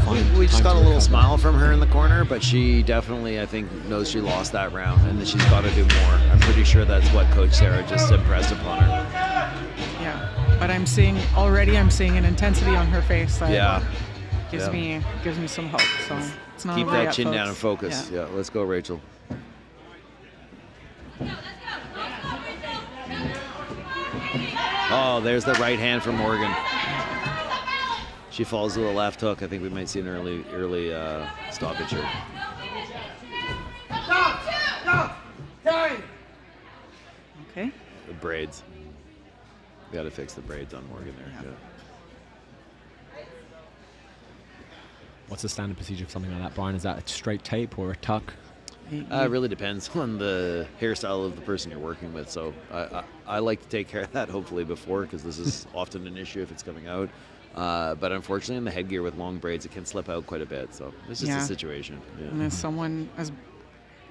find We just time got to a little recover. smile from her in the corner, but she definitely, I think, knows she lost that round and that she's got to do more. I'm pretty sure that's what Coach Sarah just impressed upon her. Yeah. But I'm seeing an intensity on her face that gives Yeah. me some hope. So it's not Keep over that yet, chin folks. down and focus. Yeah, let's go, Rachel. Oh, there's the right hand from Morgan. She falls to the left hook. I think we might see an early stoppage here. Okay. The braids. Got to fix the braids on Morgan there. Yeah. What's the standard procedure for something like that, Brian? Is that a straight tape or a tuck? It really depends on the hairstyle of the person you're working with. So I like to take care of that hopefully before, because this is often an issue if it's coming out. But unfortunately, in the headgear with long braids, it can slip out quite a bit. So it's just a situation. Yeah. And as someone,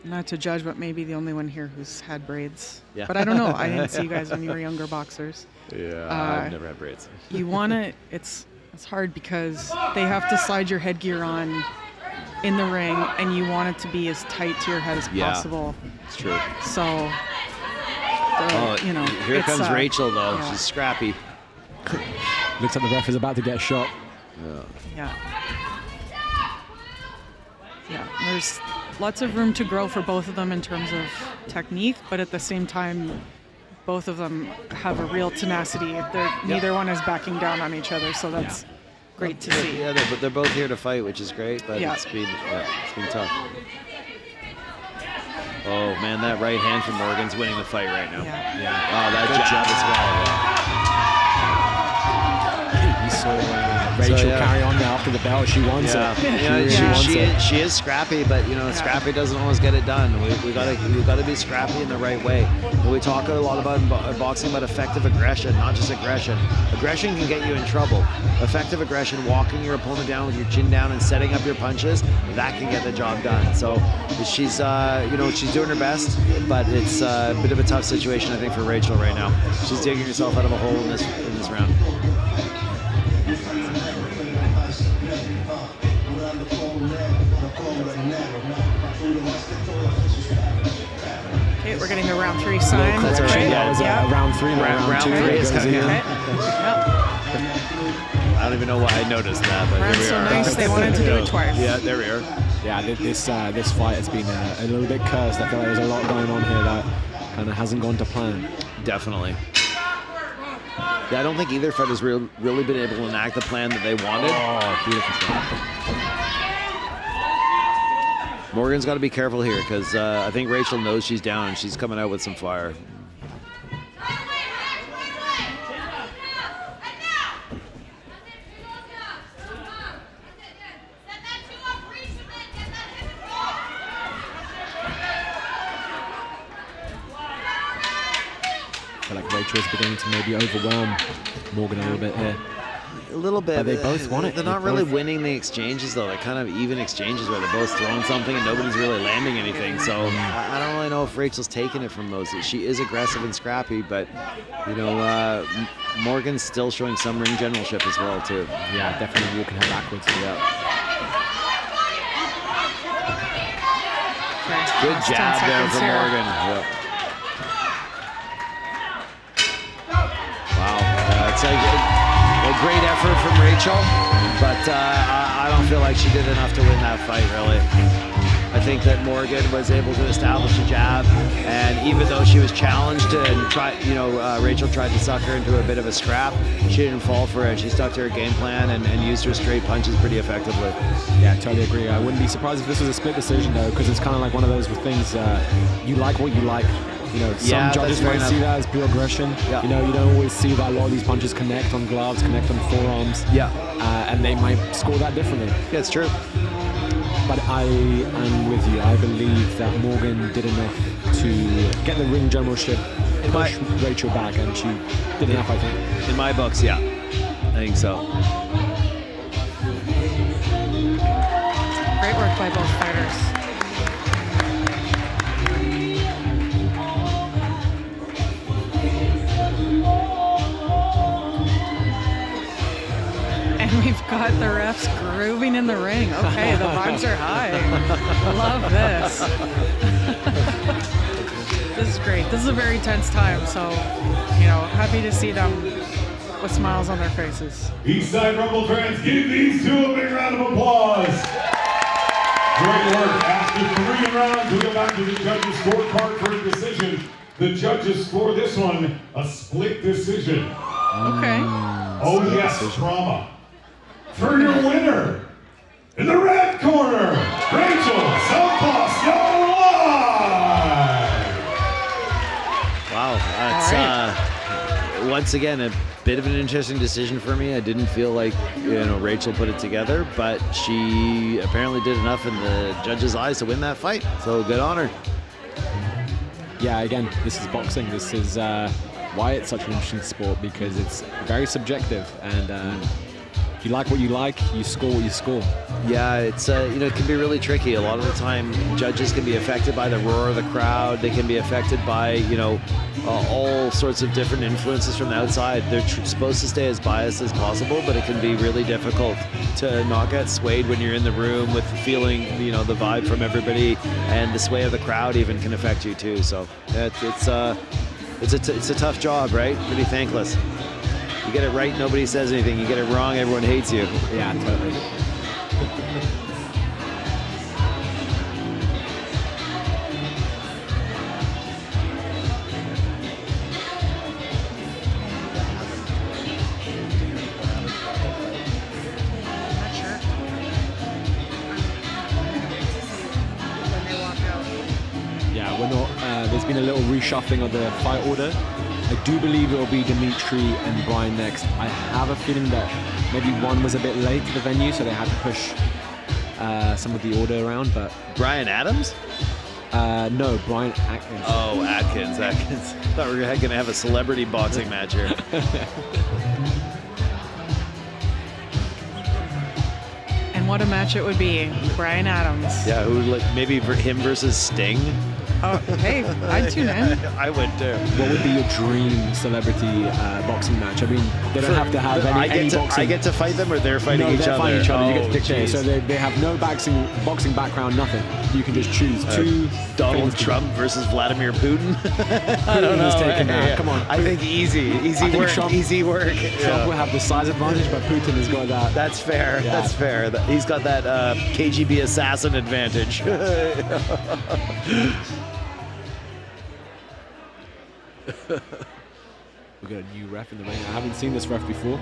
not to judge, but maybe the only one here who's had braids. Yeah. But I don't know. I didn't see you guys when you were younger boxers. Yeah, I've never had braids. You want to, it's hard because they have to slide your headgear on in the ring, and you want it to be as tight to your head as possible. It's true. So, Here it's, comes Rachel, though. yeah. She's scrappy. Looks like the ref is about to get a shot. Yeah. Yeah, there's lots of room to grow for both of them in terms of technique, but at the same time, both of them have a real tenacity. Neither one is backing down on each other, so that's great to see. Yeah, they're both here to fight, which is great, but Yeah. it's been tough. Oh, man, that right hand from Morgan's winning the fight right now. Yeah. Oh, that jab as well. You saw Rachel yeah. carry on now after the bell. She wants Yeah, it. she is scrappy, but scrappy doesn't always get it done. We gotta be scrappy in the right way. And we talk a lot about in boxing about effective aggression, not just aggression. Aggression can get you in trouble. Effective aggression, walking your opponent down with your chin down and setting up your punches, that can get the job done. So she's she's doing her best, but it's a bit of a tough situation I think for Rachel right now. She's digging herself out of a hole in this round. round 3 sign. That's Correction, right, that was round 3, not round 2. three is It goes coming in. up. I don't even know why I noticed that, but Round's here we so are. nice, they wanted to do it twice. Yeah, there we are. Yeah, this fight has been a little bit cursed. I feel like there's a lot going on here that kind of hasn't gone to plan. Definitely. Yeah, I don't think either fighter's really been able to enact the plan that they wanted. Oh, beautiful shot. Morgan's got to be careful here because I think Rachel knows she's down and she's coming out with some fire. I feel like Rachel's beginning to maybe overwhelm Morgan a little bit here. A little bit. But they both want it. They're They not really both- winning the exchanges, though. They're kind of even exchanges where they're both throwing something and nobody's really landing anything. So I don't really know if Rachel's taking it from those. She is aggressive and scrappy, but, Morgan's still showing some ring generalship as well, too. Yeah, definitely walking her backwards. Yeah. Okay. Good Last 10 jab there seconds from here. Morgan. Yep. Wow. It's a great effort from Rachel, but I don't feel like she did enough to win that fight, really. I think that Morgan was able to establish a jab, and even though she was challenged and Rachel tried to suck her into a bit of a scrap, she didn't fall for it. She stuck to her game plan and used her straight punches pretty effectively. Yeah, I totally agree. I wouldn't be surprised if this was a split decision, though, because it's kind of like one of those things, you like what you like. Some Yeah, judges that's fair might see enough. that as pure aggression. Yeah. You don't always see that a lot of these punches connect on gloves, connect on forearms. Yeah. And they might score that differently. Yeah, it's true. But I am with you. I believe that Morgan did enough to get the ring generalship, push Rachel back, and she did enough, I think. In my books, yeah. I think so. Great work by both fighters. And we've got the refs grooving in the ring. Okay, the vibes are high. Love this. This is great. This is a very tense time, so, happy to see them with smiles on their faces. Eastside Rumble fans, give these two a big round of applause. Great work. After 3 rounds, we go back to the judges' scorecard for a decision. The judges score this one a split decision. Okay. Oh yes, trauma. For your winner, in the red corner, Rachel Southpaw Snowline. Wow, that's once again a bit of an interesting decision for me. I didn't feel like Rachel put it together, but she apparently did enough in the judges' eyes to win that fight. So good on her. Yeah, again, this is boxing. This is why it's such an interesting sport, because it's very subjective, and you like what you like, you score what you score. Yeah, it's it can be really tricky. A lot of the time, judges can be affected by the roar of the crowd. They can be affected by all sorts of different influences from the outside. They're supposed to stay as biased as possible, but it can be really difficult to not get swayed when you're in the room with the feeling, the vibe from everybody, and the sway of the crowd even can affect you too. So it's a tough job, right? Pretty thankless. You get it right, nobody says anything. You get it wrong, everyone hates you. Yeah, totally. Not sure. When they walk out. Yeah, we're not. There's been a little reshuffling of the fight order. I do believe it will be Dimitri and Bryan next. I have a feeling that maybe one was a bit late to the venue, so they had to push some of the order around. But Bryan Adams? no, Bryan Atkins. Oh, Atkins. Thought we were going to have a celebrity boxing match here. And what a match it would be. Bryan Adams. Yeah, maybe him versus Sting? Oh, hey, I'd tune in. I would too. What would be your dream celebrity boxing match? I mean, they don't have to have any boxing. I get to fight them, or they're fighting no, each they're other. fighting each other. You get Oh, to dictate. geez. So they have no boxing background, nothing. You can just choose two. Donald famous people. Trump versus Vladimir Putin. I Putin don't know. is taking that. Yeah. Come on. I think easy think work. Trump- Easy work. Trump will have the size advantage, but Putin has got that. That's fair. Yeah. That's fair. He's got that KGB assassin advantage. We got a new ref in the ring. I haven't seen this ref before.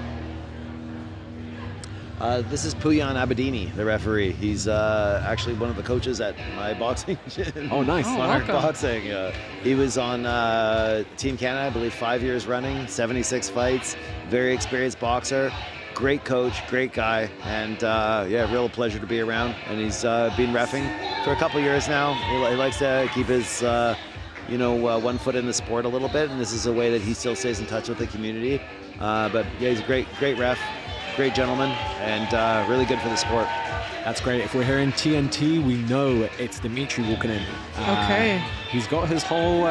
This is Puyan Abedini, the referee. He's actually one of the coaches at my boxing gym. Oh, nice. Oh, Monarch welcome. Boxing. He was on Team Canada, I believe, 5 years running, 76 fights. Very experienced boxer. Great coach, great guy, and yeah, real pleasure to be around. And he's been reffing for a couple years now. He likes to keep his, one foot in the sport a little bit, and this is a way that he still stays in touch with the community. But yeah, he's a great ref, great gentleman, and really good for the sport. That's great. If we're hearing TNT, we know it's Dimitri walking in. Okay. He's got his whole.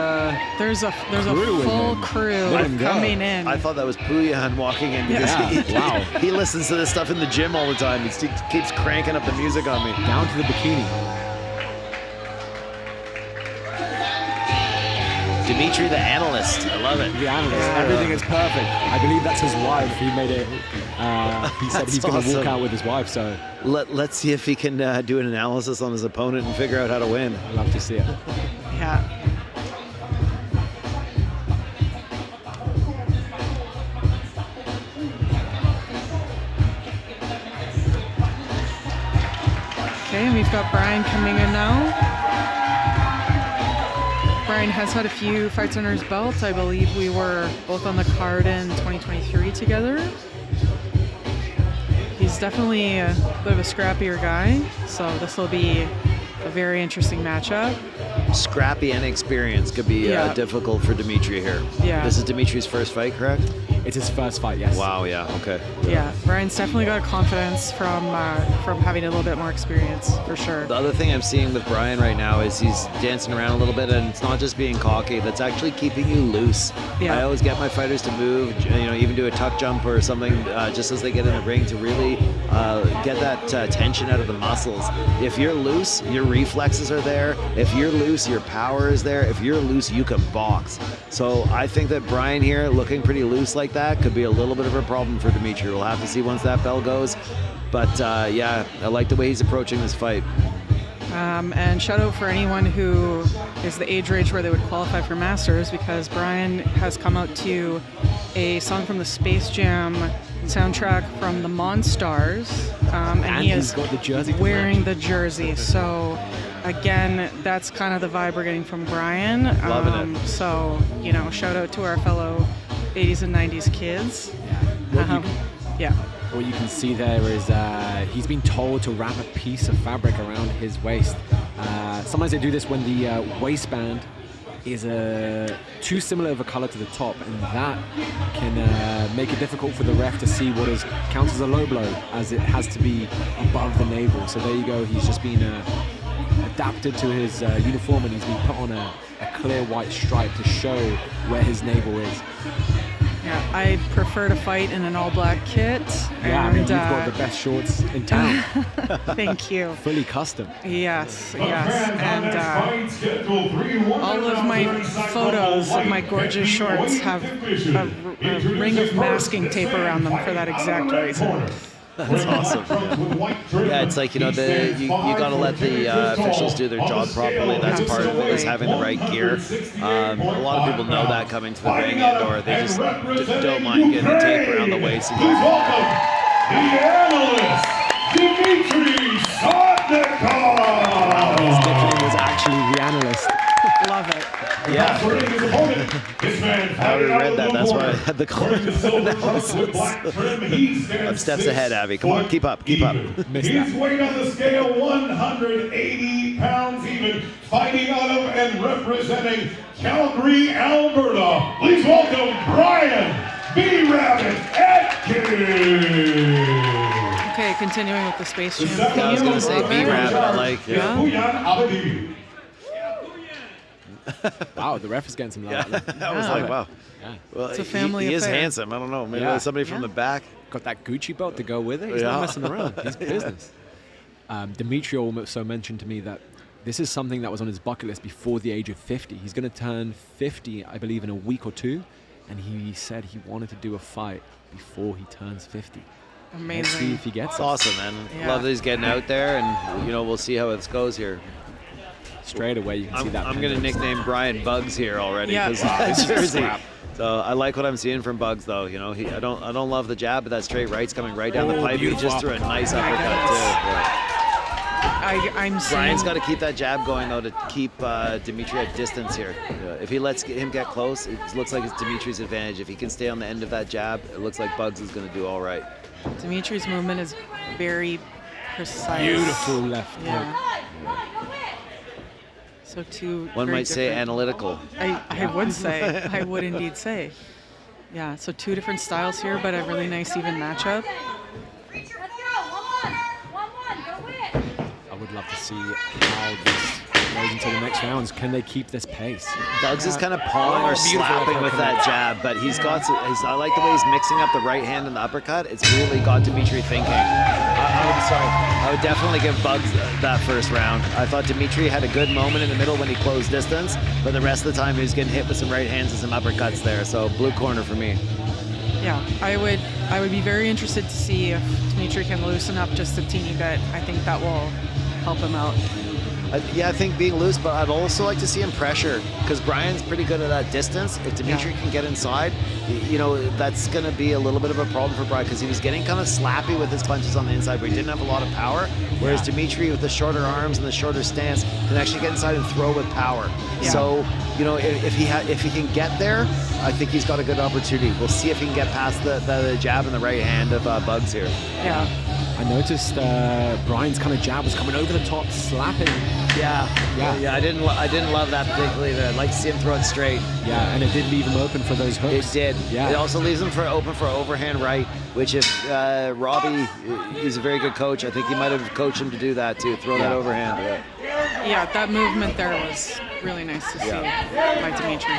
There's a crew with full him. crew Let him go. coming in. I thought that was Puyan walking in because Yeah, wow. he listens to this stuff in the gym all the time. He keeps cranking up the music on me. Down to the bikini. Dimitri the analyst. I love it. The analyst. Everything is perfect. I believe that's his wife. He made it. He said That's he's going to walk awesome. out with his wife. So Let's see if he can do an analysis on his opponent and figure out how to win. I'd love to see it. Yeah. Okay, and we've got Bryan coming in now. Bryan has had a few fights under his belt. I believe we were both on the card in 2023 together. He's definitely a bit of a scrappier guy, so this will be a very interesting matchup. Scrappy and experience could be Yeah. difficult for Dimitri here. Yeah. This is Dimitri's first fight, correct? It's his first fight, yes. Wow, yeah, okay. Yeah, Bryan's definitely got a confidence from having a little bit more experience, for sure. The other thing I'm seeing with Bryan right now is he's dancing around a little bit, and it's not just being cocky, that's actually keeping you loose. Yeah. I always get my fighters to move, even do a tuck jump or something just as they get in the ring to really get that tension out of the muscles. If you're loose, your reflexes are there. If you're loose, your power is there. If you're loose, you can box. So I think that Bryan here, looking pretty loose like that, could be a little bit of a problem for Dimitri. We'll have to see once that bell goes. But yeah, I like the way he's approaching this fight. And shout out for anyone who is the age range where they would qualify for Masters, because Bryan has come out to a song from the Space Jam soundtrack from the Monstars, and he he's is got the jersey to wearing the jersey. So again, that's kind of the vibe we're getting from Bryan. Loving it. So, shout out to our fellow 80s and 90s kids. Yeah. What you can see there is he's been told to wrap a piece of fabric around his waist. Sometimes they do this when the waistband is too similar of a color to the top, and that can make it difficult for the ref to see what counts as a low blow, as it has to be above the navel. So there you go. He's just been adapted to his uniform, and he's been put on a clear white stripe to show where his navel is. Yeah, I prefer to fight in an all-black kit. Yeah, I and, mean, you've got the best shorts in town. Thank you. Fully custom. Yes. And all of my photos of my gorgeous shorts have a ring of masking tape around them for that exact reason. That's awesome. Yeah, it's like, you got to let the officials do their job properly. That's part of it, is having the right gear. A lot of people know that coming to the ring, or they just don't mind getting the tape around the waist. Please welcome the analyst, Dimitri Sotnikov. His nickname was actually the analyst. Love it. Yeah. I already read that. That's why I had the call. I'm steps ahead, Abby. Come on, keep up. He's weight on the scale 180 pounds even, fighting out of and representing Calgary, Alberta. Please welcome Bryan B. Rabbit Atkins. Okay, continuing with the Space Jam theme. I was going to say Love B it. Rabbit. I like it. Yeah. Puyan Abedini. Wow, the ref is getting some love. I was like, wow. Yeah. Well, It's a family he is affair. handsome. I don't know. Maybe Yeah. somebody from the back. Got that Gucci belt to go with it. He's not messing around. He's business. Dimitri also mentioned to me that this is something that was on his bucket list before the age of 50. He's going to turn 50, I believe, in a week or two. And he said he wanted to do a fight before he turns 50. Let's see Amazing. if he gets It's it. awesome, man. Yeah. Love that he's getting out there, and we'll see how it goes here. Straight away, you can see that. I'm gonna nickname Bryan Bugs here already Yeah. because Wow, that this is jersey. crap. So I like what I'm seeing from Bugs, though. I don't love the jab, but that straight right's coming right down the pipe. He beautiful just threw a nice uppercut. uppercut too. Yeah. I'm seeing. Bryan's got to keep that jab going though to keep Dimitri at distance here. If he lets him get close, it looks like it's Dimitri's advantage. If he can stay on the end of that jab, it looks like Bugs is going to do all right. Dimitri's movement is very precise. Beautiful left hook. Yeah. So One very might say different- analytical. I would say. I would indeed say. Yeah. So two different styles here, but a really nice even matchup. Let's go. 1-1. 1-1. Go win. I would love to see how this goes into the next rounds. Can they keep this pace? Bugs is kind of pawing or beautiful slapping uppercut. with that jab, but I like the way he's mixing up the right hand and the uppercut. It's really got Dimitri thinking. I would definitely give Bugs that first round. I thought Dimitri had a good moment in the middle when he closed distance, but the rest of the time he was getting hit with some right hands and some uppercuts there. So blue corner for me. Yeah. I would be very interested to see if Dimitri can loosen up just a teeny bit. I think that will help him out. I think being loose, but I'd also like to see him pressure because Bryan's pretty good at that distance. If Dimitri can get inside, that's going to be a little bit of a problem for Bryan because he was getting kind of slappy with his punches on the inside where he didn't have a lot of power, whereas Dimitri with the shorter arms and the shorter stance can actually get inside and throw with power. Yeah. So, if he can get there, I think he's got a good opportunity. We'll see if he can get past the jab and the right hand of Bugs here. Yeah. I noticed Bryan's kind of jab was coming over the top, slapping. Yeah. I didn't love that particularly. I'd like to see him throw it straight. Yeah, and it did leave him open for those hooks. It did. Yeah. It also leaves him open for overhand right, which if Robbie, he's a very good coach, I think he might have coached him to do that too, throw that overhand. Yeah. That movement there was really nice to see by Dimitri.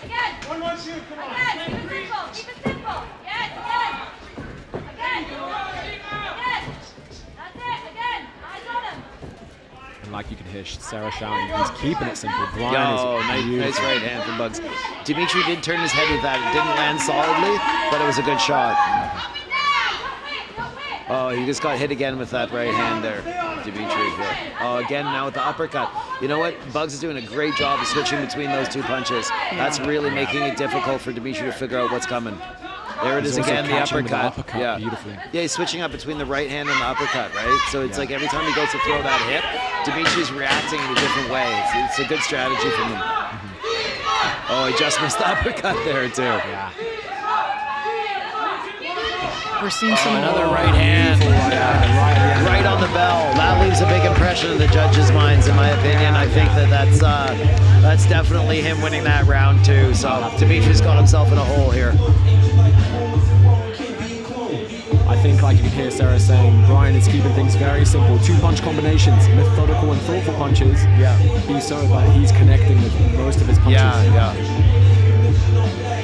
Again. 1-1 shoot. Come on. Again. Keep it simple. Keep it simple. Again. That's it. Again. Eyes on him. And like you can hear Sarah shouting, he's keeping it simple. Bryan is Nice beautiful. right hand from Bugs. Dimitri did turn his head with that. It didn't land solidly, but it was a good shot. Up and down. Go win. Oh, he just got hit again with that right hand there, Dimitri. Yeah. Oh, again now with the uppercut. You know what? Bugs is doing a great job of switching between those two punches. That's really making it difficult for Dimitri to figure out what's coming. There it is He's also again, the catching with the uppercut. uppercut Yeah. beautifully. Yeah, he's switching up between the right hand and the uppercut, right? So it's like every time he goes to throw that hip, Dimitri's reacting in a different way. It's a good strategy from him. Oh, he just missed the uppercut there too. Yeah. We're seeing some Another right hand. Right on the bell. That leaves a big impression in the judges' minds, in my opinion. I think that's definitely him winning that round too. So Dimitri's got himself in a hole here. I think, like you can hear Sarah saying, Bryan is keeping things very simple. 2-punch combinations, methodical and thoughtful punches. Be so, but he's connecting with most of his punches.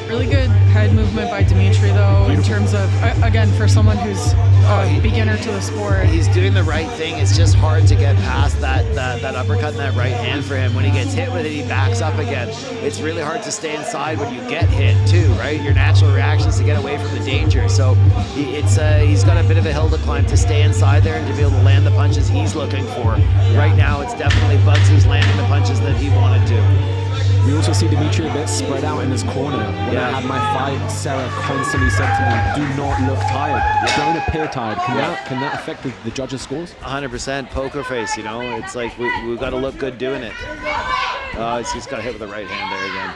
Really good head movement by Dimitri, though, in terms of, again, for someone who's a beginner to the sport. He's doing the right thing. It's just hard to get past that uppercut and that right hand for him. When he gets hit with it, he backs up again. It's really hard to stay inside when you get hit too, right? Your natural reaction is to get away from the danger. So he's got a bit of a hill to climb to stay inside there and to be able to land the punches he's looking for. Right now, it's definitely Bugs who's landing the punches that he wanted to. We also see Dimitri a bit spread out in his corner. When I had my fight, Sarah constantly said to me, do not look tired. Don't appear tired. Can that affect the judges' scores? 100% poker face, It's like we've got to look good doing it. He's just got hit with the right hand there again.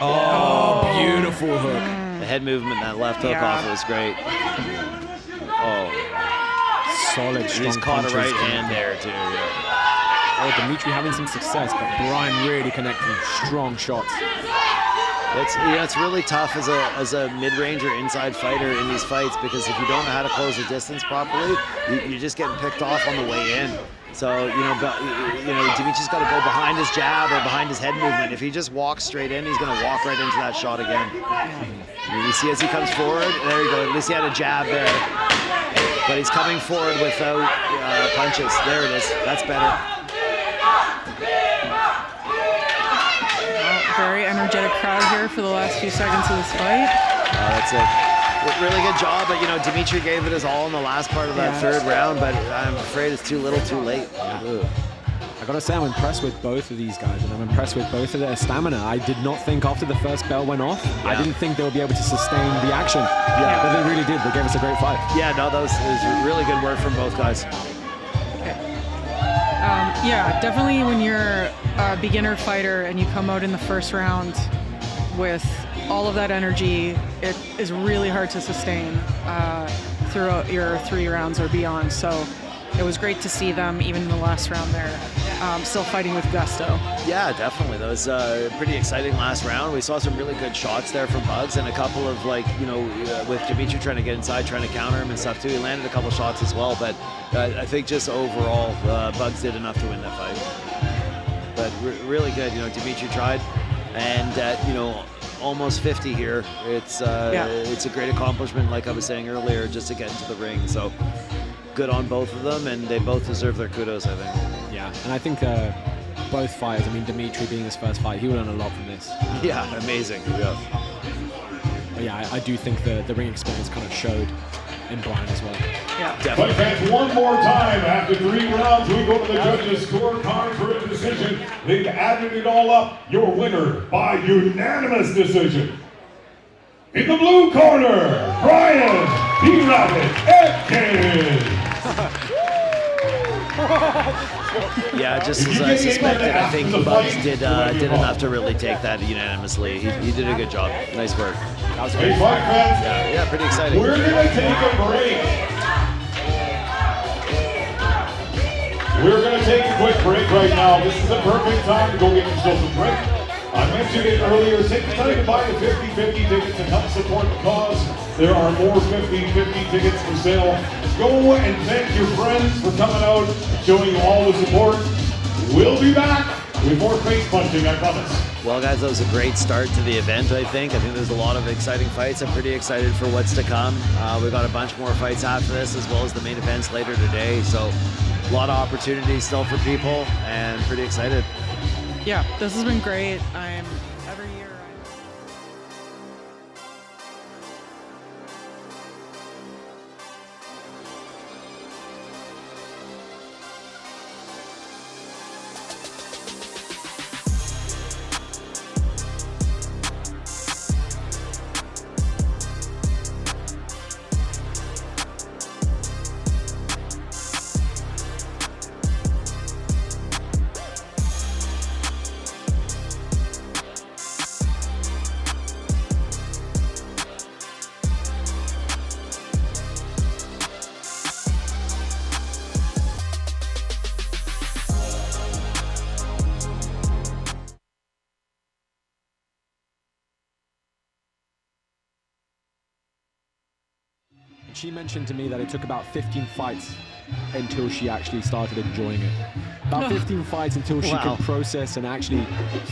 Oh, beautiful hook. The head movement, that left hook off was great. Solid, strong He's caught a punches. right hand there too. Oh, Dimitri having some success, but Bryan really connecting strong shots. It's really tough as a mid-range or inside fighter in these fights, because if you don't know how to close the distance properly, you're just getting picked off on the way in. So Dimitri's got to go behind his jab or behind his head movement. If he just walks straight in, he's going to walk right into that shot again. You see as he comes forward, there you go. At least he had a jab there, but he's coming forward without punches. There it is. That's better. Very energetic crowd here for the last few seconds of this fight. That's it. Really good job, but Dimitri gave it his all in the last part of that third round, but I'm afraid it's too little too late. I gotta say, I'm impressed with both of these guys, and I'm impressed with both of their stamina. I did not think after the first bell went off, I didn't think they would be able to sustain the action. But they really did. They gave us a great fight. Yeah, no, that was really good work from both guys. Definitely when you're a beginner fighter and you come out in the first round with all of that energy, it is really hard to sustain throughout your 3 rounds or beyond. So it was great to see them, even in the last round there, still fighting with gusto. Yeah, definitely. That was a pretty exciting last round. We saw some really good shots there from Bugs, and a couple of, with Dimitri trying to get inside, trying to counter him and stuff too. He landed a couple shots as well, but I think just overall, Bugs did enough to win that fight. But really good. Dimitri tried, and almost 50 here. It's a great accomplishment, like I was saying earlier, just to get into the ring. So good on both of them, and they both deserve their kudos, I think. Yeah, and I think both fighters, Dimitri being his first fight, he will learn a lot from this. Yeah, amazing. Yeah. But yeah, I do think the ring experience kind of showed in Bryan as well. Yeah, Fight fans, one more time. After 3 rounds, we go to the judges' scorecard for a decision. They've added it all up. Your winner by unanimous decision. In the blue corner, Bryan B-Rabbit Atkins. Yeah, just as I suspected, I think Bugs did enough to really take that unanimously. He did a good job. Nice work. That was Hey, great. fight fans, Yeah, pretty exciting. we're gonna take a break. We're gonna take a quick break right now. This is the perfect time to go get yourself a drink. I mentioned it earlier, take the time to buy the 50/50 tickets and help support the cause. There are more 50/50 tickets for sale. Go and thank your friends for coming out and showing you all the support. We'll be back with more face punching, I promise. Well, guys, that was a great start to the event, I think. I think there's a lot of exciting fights. I'm pretty excited for what's to come. We've got a bunch more fights after this, as well as the main events later today. So a lot of opportunities still for people, and pretty excited. Yeah, this has been great. She mentioned to me that it took about 15 fights until she actually started enjoying it. About 15 fights until she could process and actually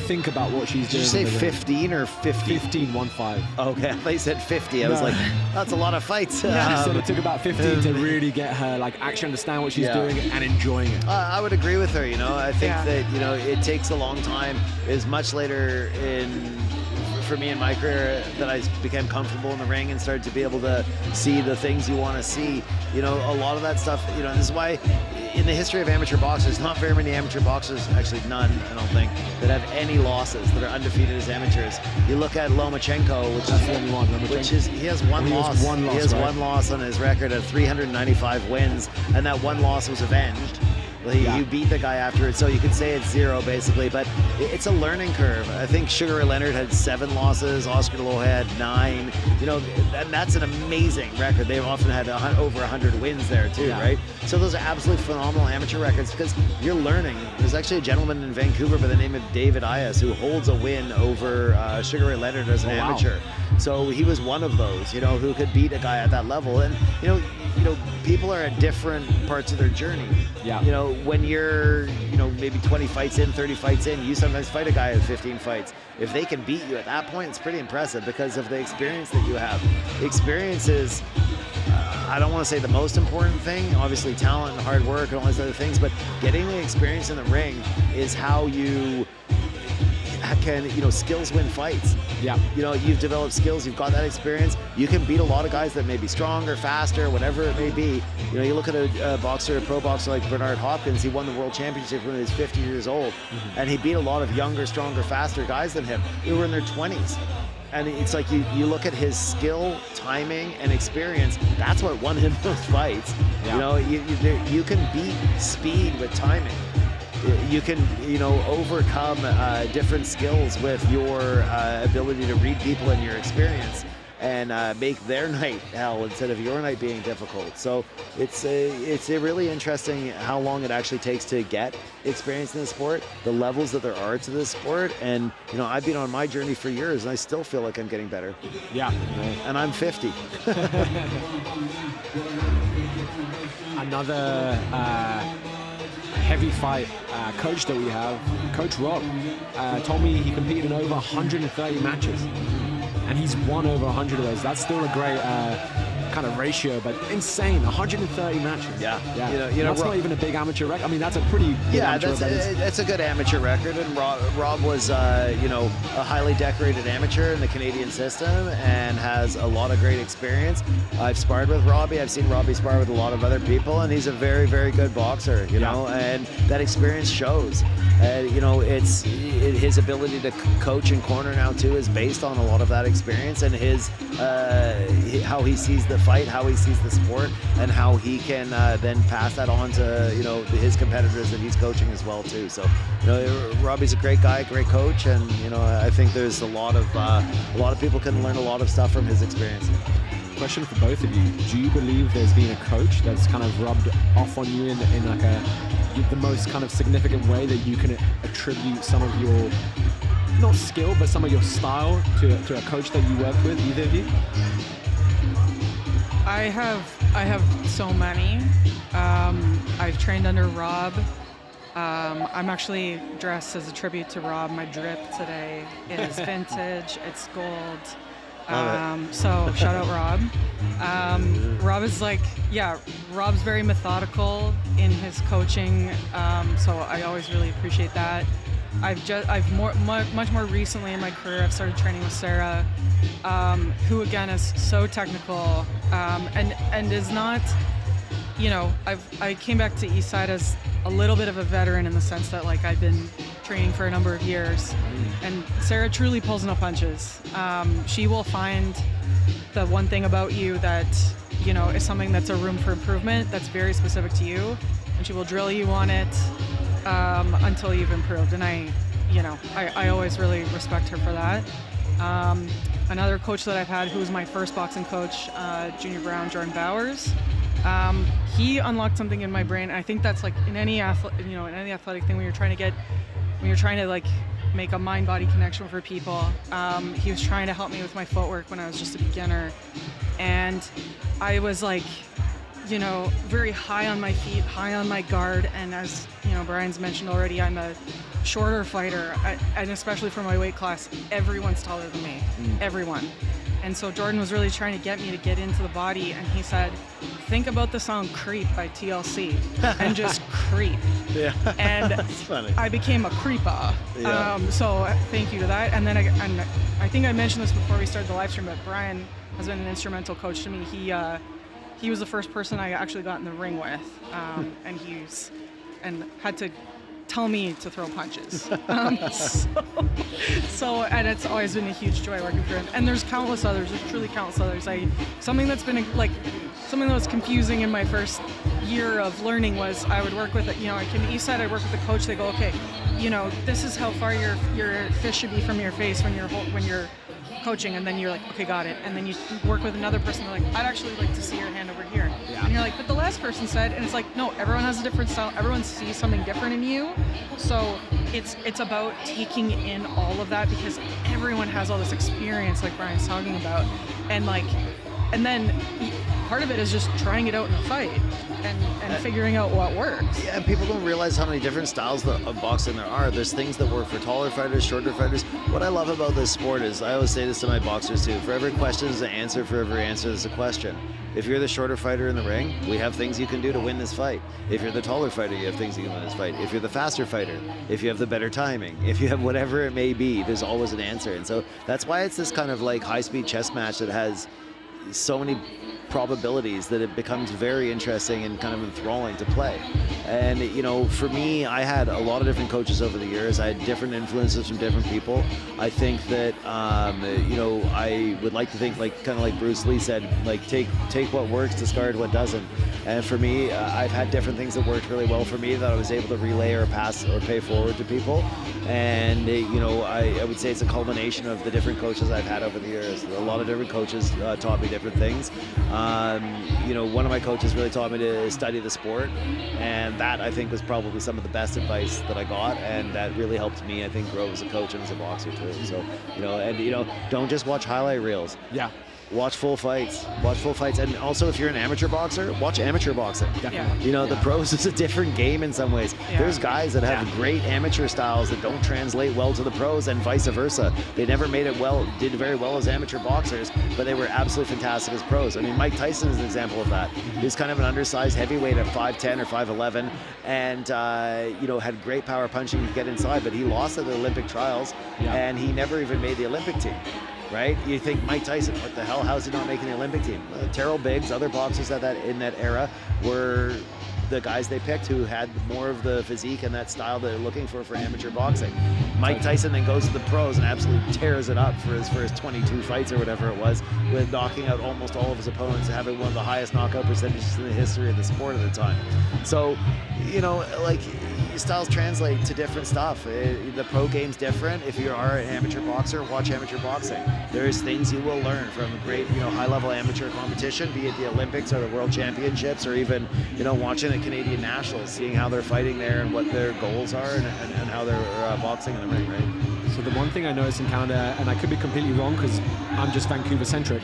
think about what she's doing. Did you say 15 or 50? 15, 1-5. Okay, I thought you said 50. I was like, that's a lot of fights. She said it took about 15 to really get her, actually understand what she's doing and enjoying it. I would agree with her, I think that, it takes a long time. It's much later for me in my career that I became comfortable in the ring and started to be able to see the things you want to see. A lot of that stuff, this is why in the history of amateur boxers, not very many amateur boxers, actually none, I don't think, that have any losses, that are undefeated as amateurs. You look at Lomachenko, which is the only one, he has one loss. He has one loss on his record of 395 wins, and that one loss was avenged. You beat the guy after it, so you could say it's 0 basically, but it's a learning curve. I think Sugar Ray Leonard had 7 losses, Oscar De La Hoya had 9, and that's an amazing record. They've often had over 100 wins there too, right? So those are absolutely phenomenal amateur records because you're learning. There's actually a gentleman in Vancouver by the name of David Ayas who holds a win over Sugar Ray Leonard as an amateur. So he was one of those, who could beat a guy at that level. And people are at different parts of their journey. Yeah. When you're, maybe 20 fights in, 30 fights in, you sometimes fight a guy at 15 fights. If they can beat you at that point, it's pretty impressive because of the experience that you have. The experience is, I don't want to say the most important thing, obviously talent and hard work and all these other things, but getting the experience in the ring is how you can, skills win fights. Yeah. You've developed skills, you've got that experience. You can beat a lot of guys that may be stronger, faster, whatever it may be. You look at a boxer, a pro boxer like Bernard Hopkins, he won the world championship when he was 50 years old. And he beat a lot of younger, stronger, faster guys than him who were in their 20s. And it's like you look at his skill, timing, and experience. That's what won him those fights. Yeah. You can beat speed with timing. You can, overcome different skills with your ability to read people and your experience and make their night hell instead of your night being difficult. So it's really interesting how long it actually takes to get experience in the sport, the levels that there are to this sport. And, I've been on my journey for years and I still feel like I'm getting better. Yeah. And I'm 50. Another heavy fight coach that we have, Coach Rob, told me he competed in over 130 matches. And he's won over 100 of those. That's still a great kind of ratio, but insane. 130 matches. Yeah. That's not even a big amateur record. I mean, that's a pretty good amateur record. That's a good amateur record. And Rob was, a highly decorated amateur in the Canadian system and has a lot of great experience. I've sparred with Robbie. I've seen Robbie spar with a lot of other people, and he's a very, very good boxer. And that experience shows. It's his ability to coach and corner now too is based on a lot of that experience and his how he sees the fight, how he sees the sport, and how he can then pass that on to his competitors that he's coaching as well too. So Robbie's a great guy, great coach, and I think there's a lot of people can learn a lot of stuff from his experience. Question for both of you: do you believe there's been a coach that's kind of rubbed off on you in like the most kind of significant way that you can attribute some of your, not skill, but some of your style to a coach that you worked with, either of you? I have so many. I've trained under Rob. I'm actually dressed as a tribute to Rob. My drip today is vintage. It's gold. So shout out Rob. Rob is Rob's very methodical in his coaching. So I always really appreciate that. Much more recently in my career, I've started training with Sarah, who again is so technical, and is not, I came back to Eastside as a little bit of a veteran in the sense that I've been training for a number of years, and Sarah truly pulls no punches. She will find the one thing about you that is something that's a room for improvement that's very specific to you, and she will drill you on it until you've improved. And I always really respect her for that. Another coach that I've had, who was my first boxing coach, Junior Brown, Jordan Bowers. He unlocked something in my brain. I think that's in any athletic thing when you're trying to make a mind-body connection for people. He was trying to help me with my footwork when I was just a beginner, and I was very high on my feet, high on my guard. And as Bryan's mentioned already, I'm a shorter fighter, and especially for my weight class, everyone's taller than me, everyone. And so Jordan was really trying to get me to get into the body, and he said, think about the song Creep by TLC and just creep. Yeah. And that's funny. I became a creeper. Yeah. So thank you to that. And then I think I mentioned this before we started the live stream, but Bryan has been an instrumental coach to me. He was the first person I actually got in the ring with, and had to tell me to throw punches. So and it's always been a huge joy working for him. And there's countless others. There's truly countless others. Something that was confusing in my first year of learning was I would work with I came to Eastside. I work with the coach. They go, okay, this is how far your fist should be from your face when you're coaching, and then you're like, okay, got it. And then you work with another person. They're like, I'd actually like to see your hand over here. Yeah. And you're like, but the last person said, and it's like, no, everyone has a different style. Everyone sees something different in you. So it's about taking in all of that, because everyone has all this experience, like Bryan's talking about, and then part of it is just trying it out in a fight and figuring out what works. Yeah, and people don't realize how many different styles of boxing there are. There's things that work for taller fighters, shorter fighters. What I love about this sport is, I always say this to my boxers too, for every question is an answer, for every answer is a question. If you're the shorter fighter in the ring, we have things you can do to win this fight. If you're the taller fighter, you have things you can win this fight. If you're the faster fighter, if you have the better timing, if you have whatever it may be, there's always an answer. And so that's why it's this kind of like high-speed chess match that has so many probabilities that it becomes very interesting and kind of enthralling to play. And for me, I had a lot of different coaches over the years. I had different influences from different people. I think that I would like to think, like kind of like Bruce Lee said, like take what works, discard what doesn't. And for me, I've had different things that worked really well for me that I was able to relay or pass or pay forward to people. And I would say it's a culmination of the different coaches I've had over the years. A lot of different coaches taught me different things. One of my coaches really taught me to study the sport, and that I think was probably some of the best advice that I got, and that really helped me, I think, grow as a coach and as a boxer too. So, don't just watch highlight reels. Yeah. Watch full fights. And also, if you're an amateur boxer, watch amateur boxing. Yeah. The pros is a different game in some ways. Yeah. There's guys that have great amateur styles that don't translate well to the pros, and vice versa. They never did very well as amateur boxers, but they were absolutely fantastic as pros. I mean, Mike Tyson is an example of that. He's kind of an undersized heavyweight at 5'10" or 5'11", and had great power punching to get inside, but he lost at the Olympic trials, and he never even made the Olympic team. Right? You think Mike Tyson, what the hell? How's he not making the Olympic team? Terrell Biggs, other boxers in that era were the guys they picked who had more of the physique and that style that they're looking for amateur boxing. Mike Tyson then goes to the pros and absolutely tears it up for his first 22 fights or whatever it was, with knocking out almost all of his opponents and having one of the highest knockout percentages in the history of the sport at the time. So, styles translate to different stuff. The pro game's different. If you are an amateur boxer, watch amateur boxing. There's things you will learn from a great, high-level amateur competition, be it the Olympics or the World Championships, or even, watching the Canadian Nationals, seeing how they're fighting there and what their goals are and how they're boxing in the ring, right? So the one thing I noticed in Canada, and I could be completely wrong because I'm just Vancouver-centric,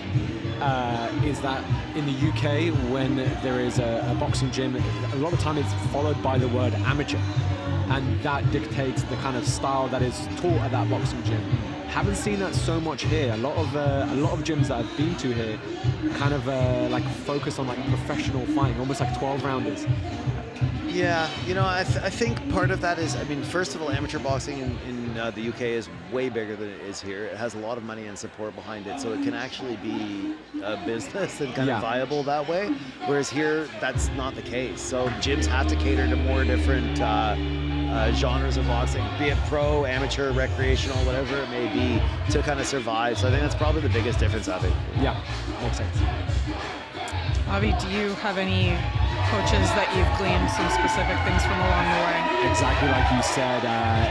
is that in the UK, when there is a boxing gym, a lot of time it's followed by the word amateur, and that dictates the kind of style that is taught at that boxing gym. Haven't seen that so much here. A lot of gyms that I've been to here kind of focus on professional fighting, almost like 12-rounders. Yeah, I think part of that is, first of all, amateur boxing in the UK is way bigger than it is here. It has a lot of money and support behind it, so it can actually be a business and kind of viable that way. Whereas here, that's not the case. So gyms have to cater to more different genres of boxing, be it pro, amateur, recreational, whatever it may be, to kind of survive. So I think that's probably the biggest difference of it. Yeah, makes sense. Avi, do you have any coaches that you've gleaned some specific things from along the way? Exactly like you said,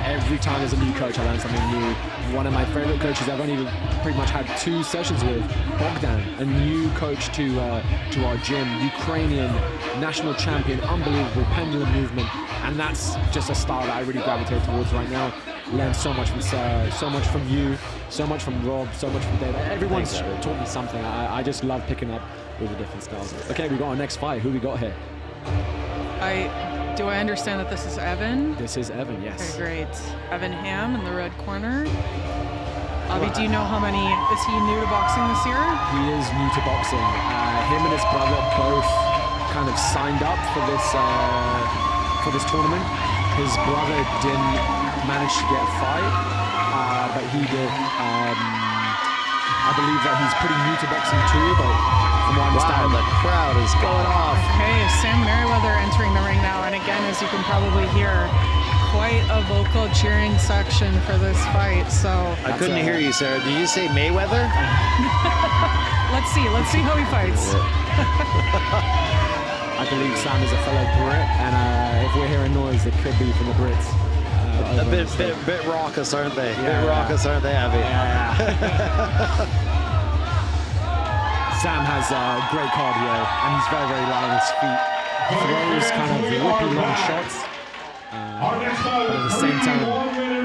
every time there's a new coach, I learn something new. One of my favorite coaches I've only pretty much had 2 sessions with, Bogdan, a new coach to our gym, Ukrainian national champion, unbelievable pendulum movement, and that's just a style that I really gravitate towards right now. Learned so much from Sarah, so much from you, so much from Rob, so much from Dave. Everyone's taught me something. I just love picking up all the different styles. Okay, we got our next fight. Who we got here? Do I understand that this is Evan? This is Evan, yes. Okay, great. Evan Ham in the red corner. Avi, do you know how many, is he new to boxing this year? He is new to boxing. Him and his brother both kind of signed up for this tournament. His brother didn't manage to get a fight, but he did. I believe that he's pretty new to boxing too, but from what I understand, the crowd is going off. Okay, Sam Merriweather entering the ring now, and again, as you can probably hear, quite a vocal cheering section for this fight. So I couldn't hear you, Sarah. Did you say Mayweather? Let's see how he fights. I believe Sam is a fellow Brit, and if we're hearing noise, it could be from the Brits. A bit raucous, aren't they? Bit raucous, aren't they, Abby? Yeah. Sam has great cardio, and he's very, very light on his feet. Throws kind of whippy long shots. But at the same time,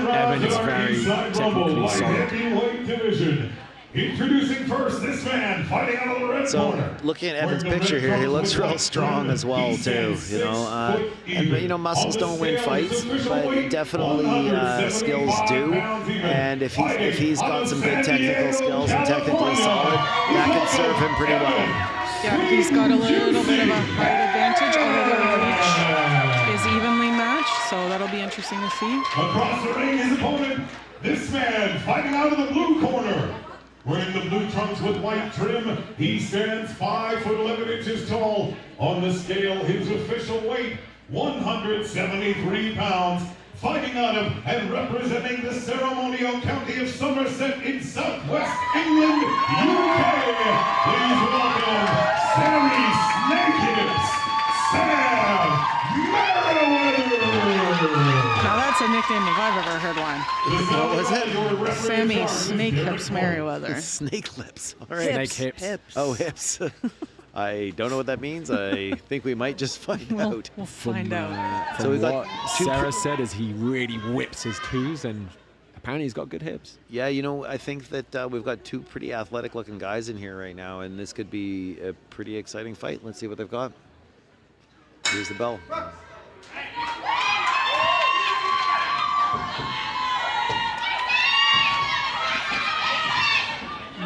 Evan is very technically solid. Introducing first this man fighting out of the red corner. Looking at Evan's picture here, he looks real strong as well too. You know, and you know, muscles don't win fights, but definitely skills do. And if he's got some good technical skills and technically solid, that could serve him pretty well. Yeah, he's got a little bit of a height advantage, although their reach is evenly matched, so that'll be interesting to see. Across the ring, his opponent, this man fighting out of the blue corner. Wearing the blue trunks with white trim, he stands 5'11" tall. On the scale, his official weight, 173 pounds. Fighting out of and representing the ceremonial county of Somerset in southwest England, UK. Please welcome Sammy Snakehips, Sam Merriweather. Now that's a nickname if I've ever heard one. What was it? Sammy Snakehips Merriweather. Snake lips. All right. Snake hips. Oh, hips. I don't know what that means. I think we might just find out. We'll find out. So we got what two Sarah said is he really whips his twos, and apparently he's got good hips. Yeah, you know, I think that we've got two pretty athletic-looking guys in here right now, and this could be a pretty exciting fight. Let's see what they've got. Here's the bell.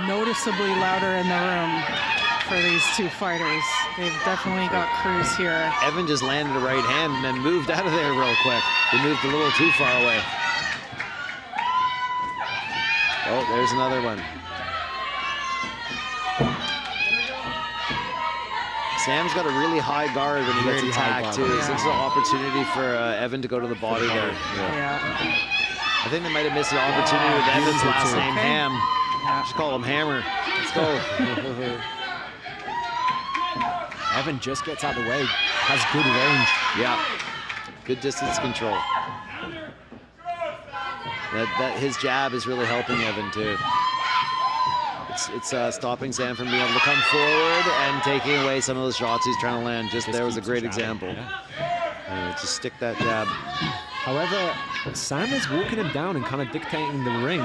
Noticeably louder in the room for these two fighters. They've definitely got crews here. Evan just landed a right hand and then moved out of there real quick. He moved a little too far away. Oh, there's another one. Sam's got a really high guard when he gets Really high attacked guard. too. Yeah. So this is an opportunity for Evan to go to the body there. Yeah. I think they might have missed an opportunity with Evan's last name, Okay. Ham. Yeah. Just call him Hammer. Let's go. Evan just gets out of the way, has good range. Yeah. Good distance control. That his jab is really helping Evan too. It's stopping Sam from being able to come forward and taking away some of those shots he's trying to land. Just there was a keeps great jabbing, example. yeah. Just stick that jab. However, Sam is walking him down and kind of dictating the ring.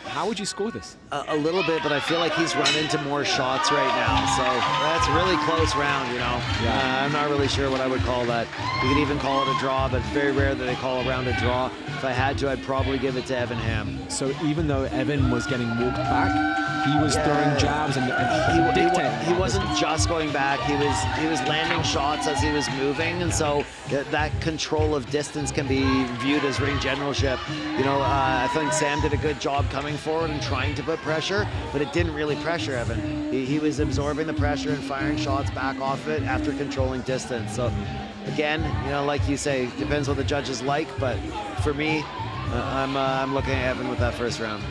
How would you score this? A little bit, but I feel like he's run into more shots right now. So that's a really close round, you know. I'm not really sure what I would call that. You could even call it a draw, but it's very rare that they call a round a draw. If I had to, I'd probably give it to Evan Ham. So even though Evan was getting walked back, he was throwing jabs and dictating. He wasn't just going back. He was landing shots as he was moving, and so that control of distance can be viewed as ring generalship. You know, I think Sam did a good job coming forward and trying to put pressure, but it didn't really pressure Evan. He was absorbing the pressure and firing shots back off it after controlling distance. So again, you know, like you say, depends what the judges like, but for me, I'm looking at Evan with that first round.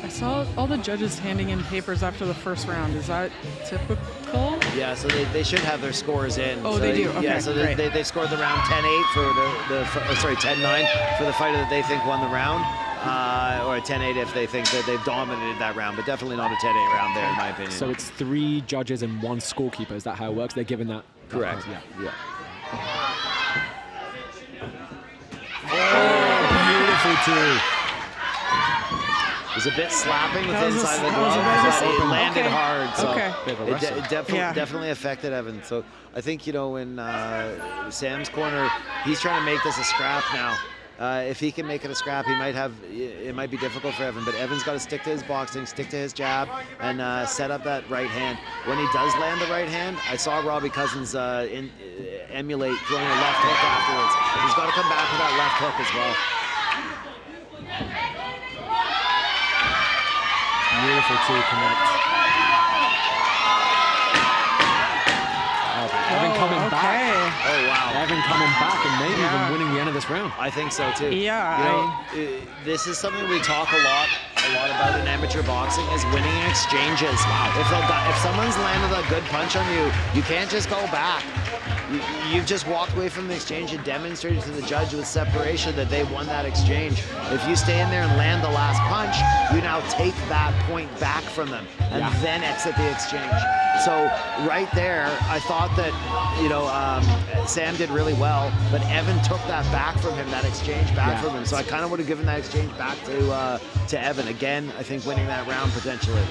I saw all the judges handing in papers after the first round. Is that typical? Yeah, so they should have their scores in. Oh, so they do? Yeah, Okay, so great. they scored the round 10-8 for 10-9 for the fighter that they think won the round, or a 10-8 if they think that they've dominated that round, but definitely not a 10-8 round there, in my opinion. So it's 3 judges and 1 scorekeeper. Is that how it works? They're given that. correct. Yeah. Oh, beautiful too. It was a bit slapping with the inside of the glove. It landed okay. hard, so Okay. Bit of a wrestle. Yeah. definitely affected Evan. So I think, you know, in Sam's corner, he's trying to make this a scrap now. If he can make it a scrap, it might be difficult for Evan, but Evan's got to stick to his boxing, stick to his jab, and set up that right hand. When he does land the right hand, I saw Robbie Cousins emulate throwing a left hook afterwards. He's got to come back with that left hook as well. Beautiful to connect. Oh, Evan coming back. Oh wow. Evan coming back and maybe Yeah. even winning the end of this round. I think so too. Yeah, You know, this is something we talk a lot about in amateur boxing is winning exchanges. If someone's landed a good punch on you, you can't just go back. You've just walked away from the exchange and demonstrated to the judge with separation that they won that exchange. If you stay in there and land the last punch, you now take that point back from them and then exit the exchange. So right there, I thought that, you know, Sam did really well, but Evan took that back from him, that exchange back from him. So I kind of would have given that exchange back to Evan. Again, I think winning that round potentially.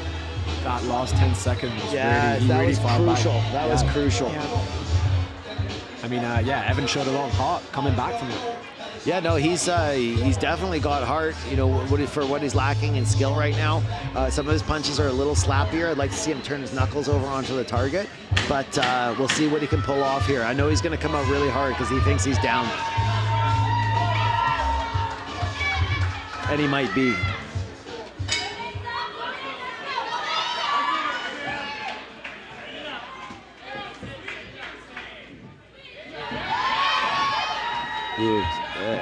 That last 10 seconds was Yeah, really, that really was far crucial. back. That was crucial. Yeah. I mean, Evan showed a lot of heart coming back from it. Yeah, no, he's definitely got heart. You know, for what he's lacking in skill right now. Some of his punches are a little slappier. I'd like to see him turn his knuckles over onto the target, but we'll see what he can pull off here. I know he's going to come out really hard because he thinks he's down, and he might be.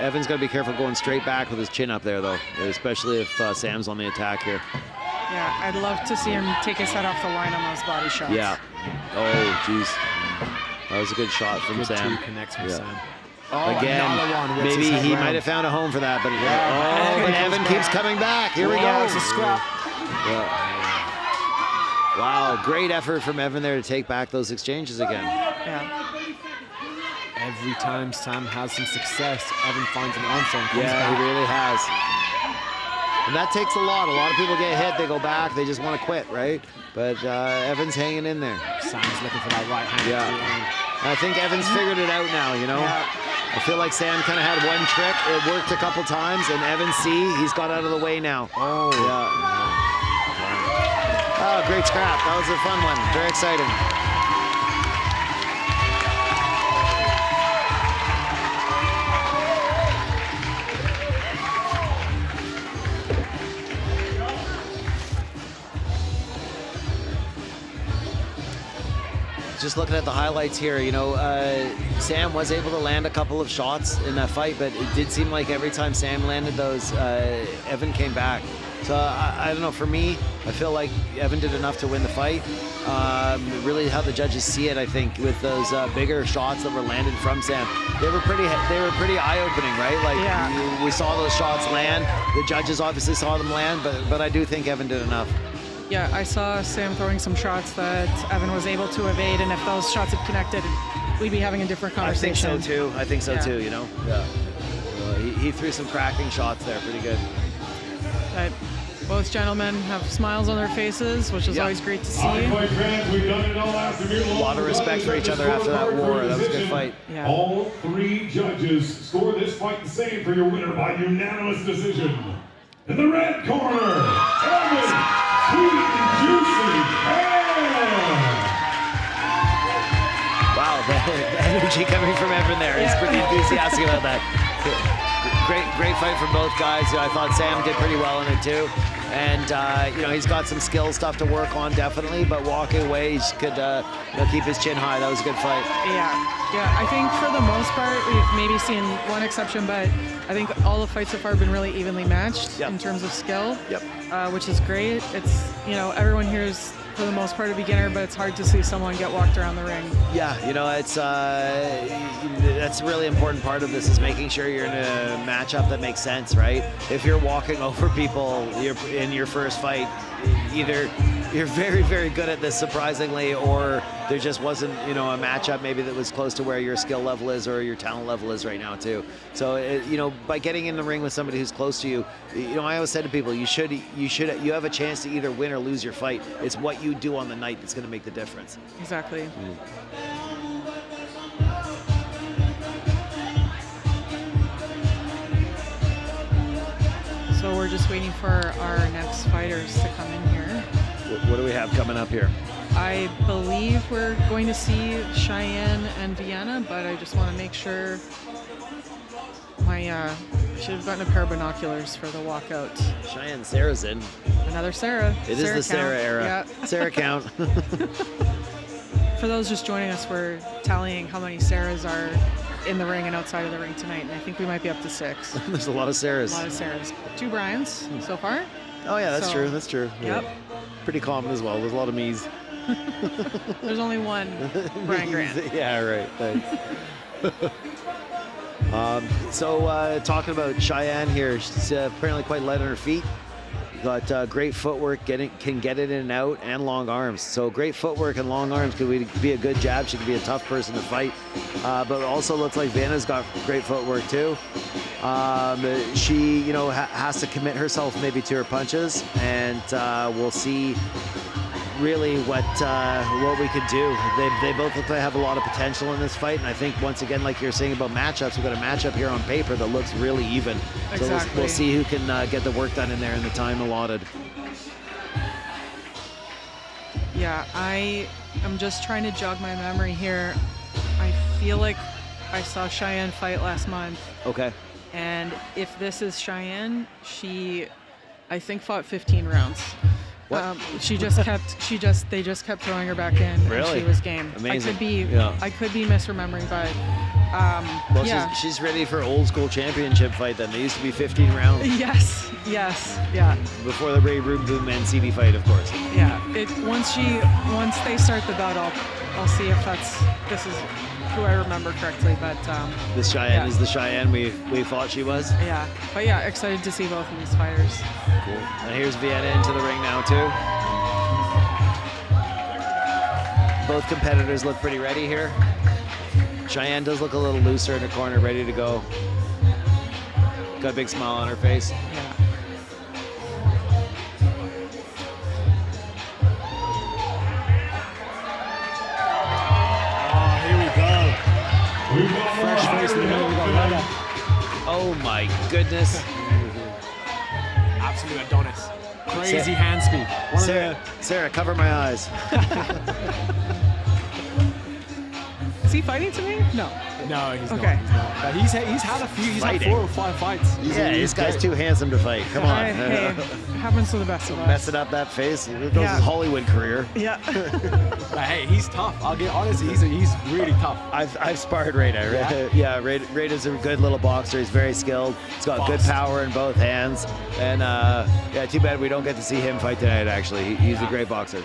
Evan's got to be careful going straight back with his chin up there, though, especially if Sam's on the attack here. Yeah, I'd love to see him take his head off the line on those body shots. Yeah. Oh, jeez. That was a good shot from Good Sam. two connects from Yeah. Sam. Oh, Again, another one whips maybe his head he round. might have found a home for that, but Evan Evan comes keeps back. coming back. Here we Yeah, go. it's a scrap. Yeah. Wow, great effort from Evan there to take back those exchanges again. Yeah. Every time Sam has some success, Evan finds an answer and comes Yeah, back. he really has. And that takes a lot. A lot of people get hit, they go back, they just want to quit, right? But Evan's hanging in there. Sam's looking for that right hand. Yeah. And I think Evan's figured it out now, you know? I feel like Sam kind of had one trick. It worked a couple times, and Evan he's got out of the way now. Oh. Yeah. Oh, great scrap. That was a fun one. Very exciting. Just looking at the highlights here, you know, Sam was able to land a couple of shots in that fight, but it did seem like every time Sam landed those, Evan came back. So I don't know, for me, I feel like Evan did enough to win the fight. Really how the judges see it, I think, with those bigger shots that were landed from Sam. They were pretty eye-opening, right? Like we saw those shots land. The judges obviously saw them land, but I do think Evan did enough. Yeah, I saw Sam throwing some shots that Evan was able to evade, and if those shots had connected, we'd be having a different conversation. I think so too, you know? Yeah. He threw some cracking shots there, pretty good. But both gentlemen have smiles on their faces, which is always great to see. All right, fight fans, we've done it all afternoon. A lot of respect for each other after that war. That was a good fight. Yeah. All three judges score this fight the same for your winner by unanimous decision. In the red corner, Evan Sweet and Juicy Ham. Wow, the energy coming from Evan there. He's pretty enthusiastic about that. Great fight from both guys. I thought Sam did pretty well in it too. And you know, he's got some skill stuff to work on definitely, but walking away, he could you know, keep his chin high. That was a good fight. Yeah, I think for the most part, we've maybe seen one exception, but I think all the fights so far have been really evenly matched in terms of skill, which is great. It's, you know, everyone here is for the most part a beginner, but it's hard to see someone get walked around the ring. Yeah, you know, it's that's a really important part of this, is making sure you're in a matchup that makes sense, right? If you're walking over people in your first fight, either you're very, very good at this, surprisingly, or there just wasn't, you know, a matchup maybe that was close to where your skill level is or your talent level is right now too. So, you know, by getting in the ring with somebody who's close to you, you know, I always said to people, you have a chance to either win or lose your fight. It's what you do on the night that's going to make the difference. Exactly. So we're just waiting for our next fighters to come in here. What do we have coming up here? I believe we're going to see Cheyenne and Vienna, but I just want to make sure. I should have gotten a pair of binoculars for the walkout. Cheyenne Sarah's in. Another Sarah. It is the Sarah era. Yeah. Sarah count. for those just joining us, we're tallying how many Sarahs are in the ring and outside of the ring tonight, and I think we might be up to 6. There's a lot of Sarahs. A lot of Sarahs. 2 Bryans so far. Oh yeah, that's So- true. That's true. Yep. Yeah. Pretty common as well. There's a lot of me's. There's only one Bryan Grant. Yeah, right. Thanks. So talking about Cheyenne here, she's apparently quite light on her feet. Got great footwork, can get it in and out, and long arms. So great footwork and long arms could be a good jab. She could be a tough person to fight. But also looks like Vienna's got great footwork too. She, has to commit herself maybe to her punches, and we'll see really what we could do. They both look like they have a lot of potential in this fight, and I think once again, like you're saying about matchups, we've got a matchup here on paper that looks really even. Exactly. So we'll see who can get the work done in there in the time allotted. Yeah, I am just trying to jog my memory here. I feel like I saw Cheyenne fight last month, Okay. and if this is Cheyenne, she, I think, fought 15 rounds. What? They just kept throwing her back in. Really? And she was game. Amazing. I could be misremembering, but Well, yeah. she's ready for old school championship fight then. They used to be 15 rounds Yes, yeah, before the Ray Boom Mancini fight, of course. yeah. Once they start the bout, I'll see if this is who I remember correctly. But This Cheyenne Yeah. is the Cheyenne we thought she was. yeah, excited to see both of these fighters. Cool. And here's Vienna into the ring now too. Both competitors look pretty ready here. Cheyenne does look a little looser in the corner, ready to go. Got a big smile on her face. Yeah. Here we go. We've got more Fresh face in the middle. We got highlights. Leda. Oh my goodness. Absolute Adonis. Crazy hand speed. One of the Sarah, cover my eyes. Is he fighting today? No. No, he's Okay. not. He's not. But he's had a few. He's Fighting. had 4 or 5 fights. Yeah, He's this guy's great. too handsome to fight. Come on. Hey, it happens to the best of us. Messing up that face. There goes Yeah. his Hollywood career. Yeah. But hey, he's tough. I'll get honest. He's really tough. I've sparred Rada. Yeah? Yeah, Rada's a good little boxer. He's very skilled. He's got good Fast. power in both hands. And yeah, too bad we don't get to see him fight tonight, actually. He's a great boxer.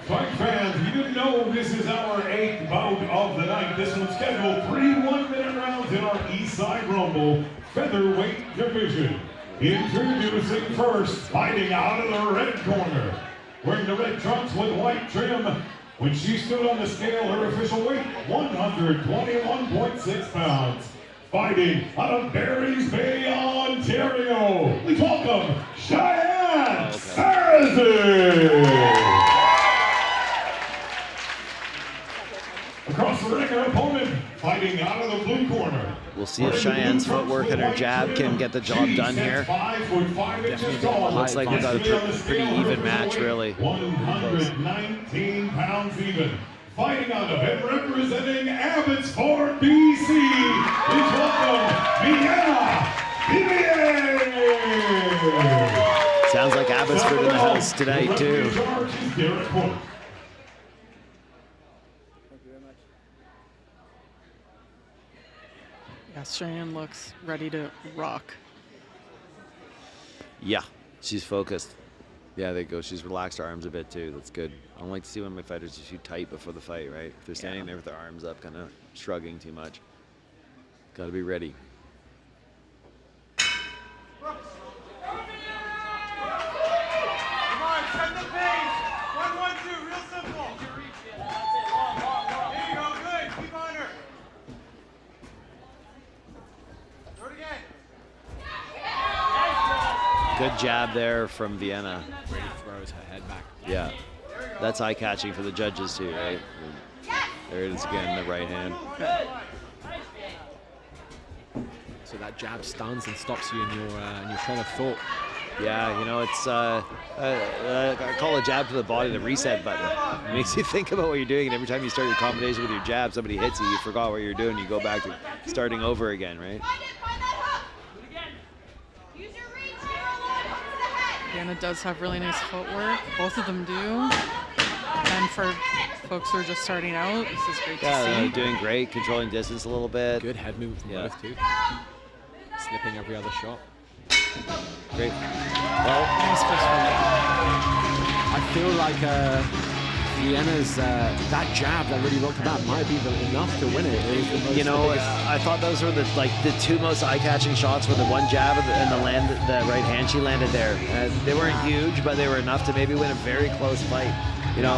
Fight fans, if you didn't know, this is our 8th bout of the night. This one's scheduled 3 one-minute rounds in our Eastside Rumble featherweight division. Introducing first, fighting out of the red corner, wearing the red trunks with white trim. When she stood on the scale, her official weight, 121.6 pounds. Fighting out of Barry's Bay, Ontario, please welcome Cheyenne Sarrazin. Across the ring, her opponent, fighting out of the blue corner. We'll see if Cheyenne's footwork and her jab can get the job done here. 5'5" inches tall. Looks like we've got a pretty even match, really. 119 pounds even. Fighting out of and representing Abbotsford, BC. Please welcome Vienna BBA. Sounds like Abbotsford in the house tonight, too. Yeah, Cheyenne looks ready to rock. Yeah, she's focused. Yeah, there you go. She's relaxed her arms a bit, too. That's good. I don't like to see when my fighters are too tight before the fight, right? If they're standing there with their arms up, kind of shrugging too much. Got to be ready. Come on, set the pace. 1, 1, 2, real simple. There you go, good. Keep on her. Do it again. Good jab there from Vienna. Brady throws her head back. Yeah, that's eye-catching for the judges, too, right? There it is again, the right hand. So that jab stuns and stops you in your train of thought. Yeah, you know, it's I call a jab to the body the reset button. It makes you think about what you're doing, and every time you start your combination with your jab, somebody hits you, you forgot what you're doing, you go back to starting over again, right? Find that hook. Do it again. Use your reach. Arrow line, hook to the head. Vienna does have really nice footwork. Both of them do. And for folks who are just starting out, this is great to Yeah, see. they're doing great, controlling distance a little bit. Good head movement from both too. Slipping every other shot. Great. Well, Nice first fight. I feel like Vienna's that jab that really rocked about might be enough to win it. It was the most- you know, the biggest- I thought those were the two most eye-catching shots were the one jab and the right hand she landed there. They weren't huge, but they were enough to maybe win a very close fight. You know,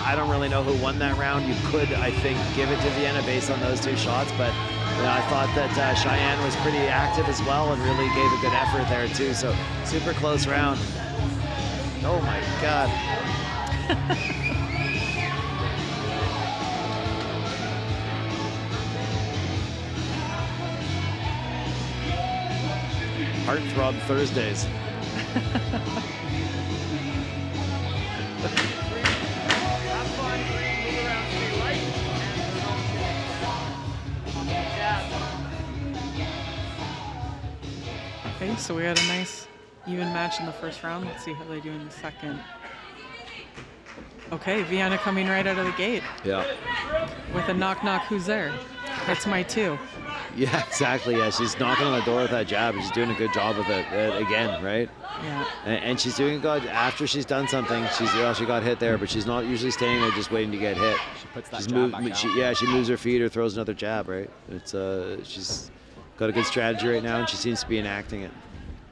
I don't really know who won that round. You could, I think, give it to Vienna based on those two shots, but I thought that Cheyenne was pretty active as well and really gave a good effort there too. So super close round. Oh my God. Heartthrob Thursdays. Okay, so we had a nice even match in the first round. Let's see how they do in the second. Okay, Vienna coming right out of the gate Yeah. with a knock knock, who's there? That's my two. Yeah, exactly. Yeah, she's knocking on the door with that jab. And she's doing a good job with it again, right? Yeah. And she's doing good after she's done something. She got hit there, but she's not usually staying there just waiting to get hit. She puts that She's jab back out. she moves her feet or throws another jab, right? It's she's got a good strategy right now, and she seems to be enacting it.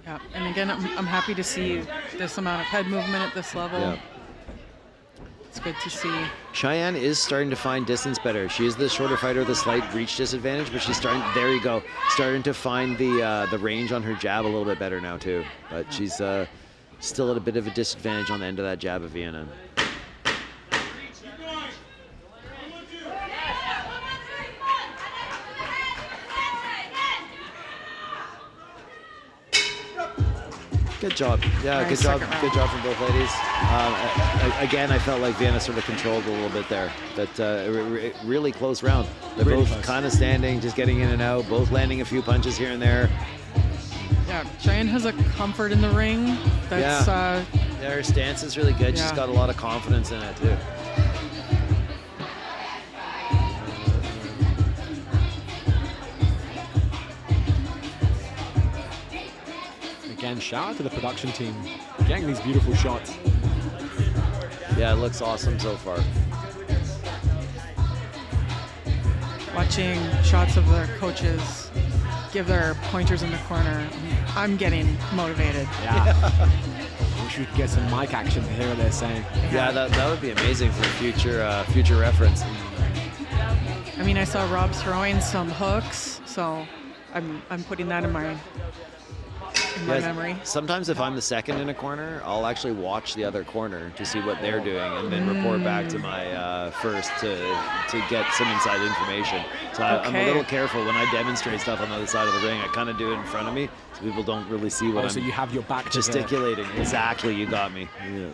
Yeah, and again, I'm happy to see this amount of head movement at this level. Yeah. It's good to see. Cheyenne is starting to find distance better. She is the shorter fighter with a slight reach disadvantage, but she's starting. There you go, starting to find the range on her jab a little bit better now too. But she's still at a bit of a disadvantage on the end of that jab of Vienna. Good job. Yeah, Nice good job. second round. Good job from both ladies. Again, I felt like Vienna sort of controlled a little bit there. But really close round. They're Really both close. kind of standing, just getting in and out, both landing a few punches here and there. Yeah, Cheyenne has a comfort in the ring. That's Yeah, her stance is really good. She's Yeah. got a lot of confidence in it too. Again, shout out to the production team getting these beautiful shots. Yeah, it looks awesome so far. watching shots of their coaches give their pointers in the corner. I'm getting motivated. Yeah. Wish we could get some mic action to hear what they're saying. Yeah, that would be amazing for future reference. I mean, I saw Rob throwing some hooks, so I'm putting that in my Yes, memory. Sometimes if I'm the second in a corner, I'll actually watch the other corner to see what they're doing and then report back to my first to get some inside information. So I'm a Okay. little careful when I demonstrate stuff on the other side of the ring. I kind of do it in front of me so people don't really see what So I'm you have your back to the... gesticulating. Exactly, you got me. Yeah.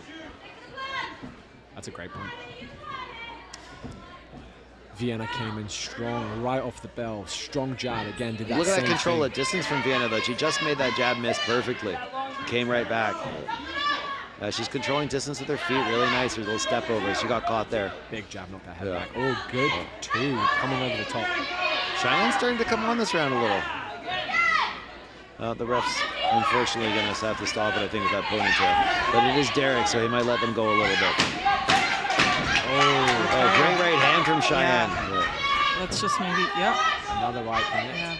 That's a great point. Vienna came in strong right off the bell. Strong jab again. Did that Look at that same control thing. at distance from Vienna, though. She just made that jab miss perfectly. Came right back. She's controlling distance with her feet. Really nice. Her little step over. She got caught there. Big jab, not that head Yeah. back. Oh, good two. Coming over the top. Cheyenne's starting to come on this round a little. The ref's unfortunately going to have to stop it, I think, with that ponytail. But it is Derek, so he might let them go a little bit. Oh, great right hand from Cheyenne. Let's just maybe, yeah. Another right connect. Yeah.